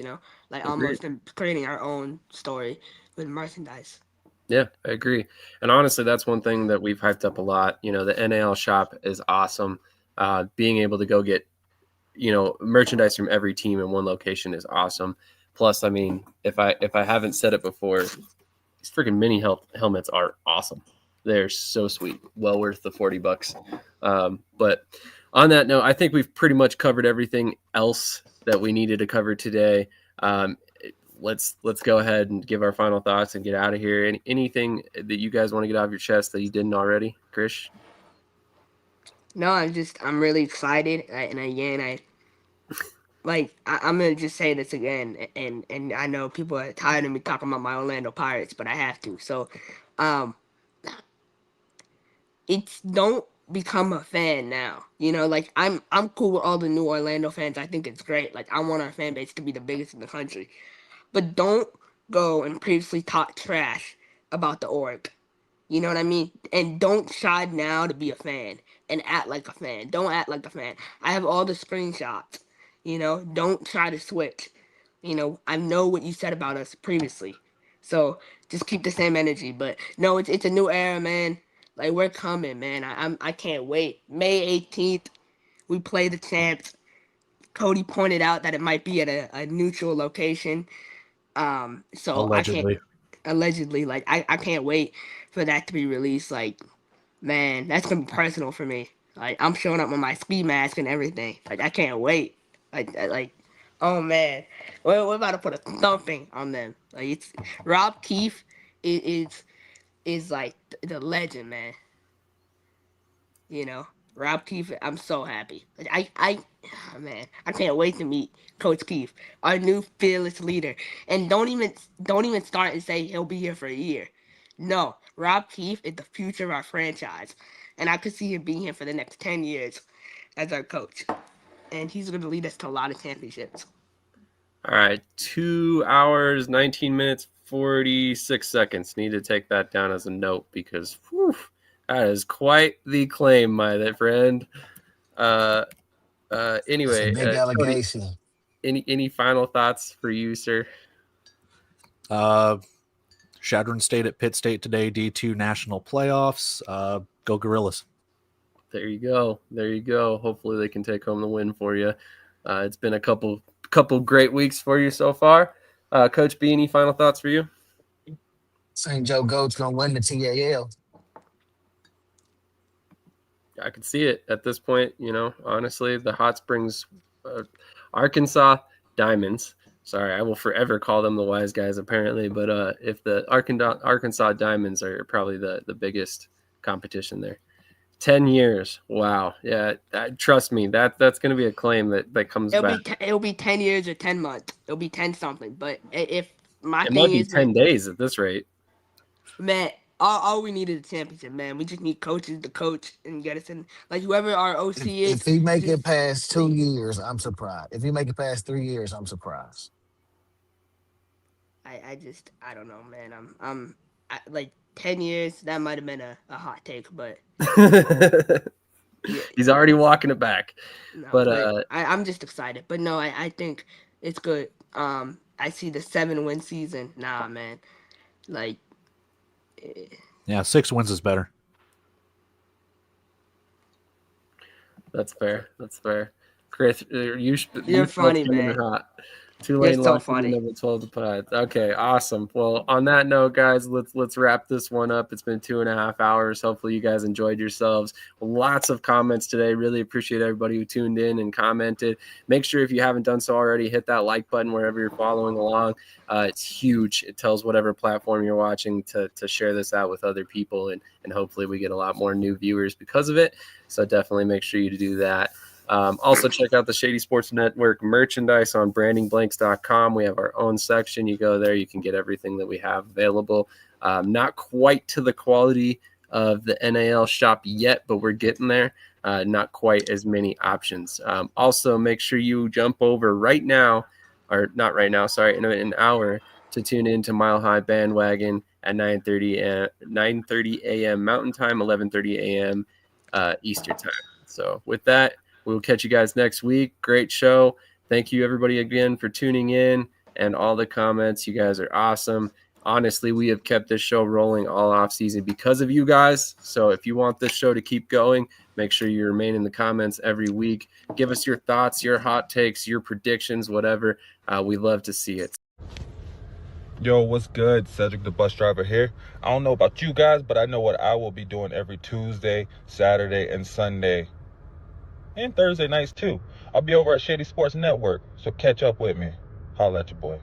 Like almost creating our own story with merchandise. Yeah, I agree. And honestly, that's one thing that we've hyped up a lot. The NAL shop is awesome. Being able to go get, merchandise from every team in one location is awesome. Plus, I mean, if I haven't said it before, these freaking mini helmets are awesome. They're so sweet. Well worth the $40. But on that note, I think we've pretty much covered everything else that we needed to cover today. Let's go ahead and give our final thoughts and get out of here. Anything that you guys want to get out of your chest that you didn't already, Krish? No, I'm really excited, and again, I'm gonna just say this again, and I know people are tired of me talking about my Orlando Pirates, but I have to. So, it's don't become a fan now. I'm cool with all the new Orlando fans. I think it's great. Like I want our fan base to be the biggest in the country. But don't go and previously talk trash about the org. You know what I mean? And don't try now to be a fan and act like a fan. Don't act like a fan. I have all the screenshots. Don't try to switch. I know what you said about us previously. So just keep the same energy. But no, it's a new era, man. Like we're coming, man. I can't wait. May 18th, we play the champs. Cody pointed out that it might be at a neutral location. So Allegedly. Allegedly, like I can't wait for that to be released. Like, man, that's gonna be personal for me. Like I'm showing up with my ski mask and everything. Like I can't wait. Oh man, we're about to put a thumping on them. Like it's Rob Keefe is like the legend, man. Rob Keefe, I'm so happy. Man, I can't wait to meet Coach Keefe, our new fearless leader. And don't even start and say he'll be here for a year. No, Rob Keefe is the future of our franchise, and I could see him being here for the next 10 years as our coach. And he's going to lead us to a lot of championships. All right, 2 hours, 19 minutes, 46 seconds. Need to take that down as a note because that is quite the claim, my friend. Anyway, big allegation. Cody, any final thoughts for you, sir? Shadron State at Pitt State today, D2 national playoffs. Go Gorillas. There you go. Hopefully they can take home the win for you. It's been a couple great weeks for you so far. Coach B, any final thoughts for you? St. Joe Goat's gonna win the TAL. I can see it at this point. Honestly, the Hot Springs, Arkansas Diamonds. Sorry, I will forever call them the wise guys, apparently. But if the Arkansas Diamonds are probably the biggest competition there. 10 years. Wow. Yeah, trust me, that's going to be a claim that comes back. It'll be 10 years or 10 months. It'll be 10 something. But if my it thing might be is 10 days at this rate. Man, all we need is a championship, man. We just need coaches to coach and get us in. Like whoever our OC is, If he make it just past 2 please. years, I'm surprised. If he make it past 3 years, I'm surprised. I don't know, man. Like 10 years. That might have been a hot take, but yeah, He's already walking it back. no. But I'm just excited. But no, I think it's good. I see the 7-win season. Nah, man. Like, Yeah, 6 wins is better. that's fair. That's fair. Chris, you're funny, man. hot. You're Tulane so locked in funny. number 12 to Pies. Okay, awesome. Well, on that note, guys, let's wrap this one up. It's been 2.5 hours. Hopefully you guys enjoyed yourselves. Lots of comments today. Really appreciate everybody who tuned in and commented. Make sure if you haven't done so already, hit that like button wherever you're following along. It's huge. It tells whatever platform you're watching to share this out with other people, and hopefully we get a lot more new viewers because of it. So definitely make sure you do that. Also, check out the Shady Sports Network merchandise on brandingblanks.com. We have our own section. You go there, you can get everything that we have available. Not quite to the quality of the NAL shop yet, but we're getting there. Not quite as many options. Also, make sure you jump over right now, or not right now, sorry, in an hour, to tune in to Mile High Bandwagon at 9:30 a.m. Mountain Time, 11:30 a.m. Eastern Time. So with that, we'll catch you guys next week. Great show. Thank you, everybody, again for tuning in and all the comments. You guys are awesome. Honestly, we have kept this show rolling all off season because of you guys. So if you want this show to keep going, make sure you remain in the comments every week. Give us your thoughts, your hot takes, your predictions, whatever. We love to see it. Yo, what's good? Cedric the bus driver here. I don't know about you guys, but I know what I will be doing every Tuesday, Saturday, and Sunday. And Thursday nights too. I'll be over at Shady Sports Network, so catch up with me. Holla at your boy.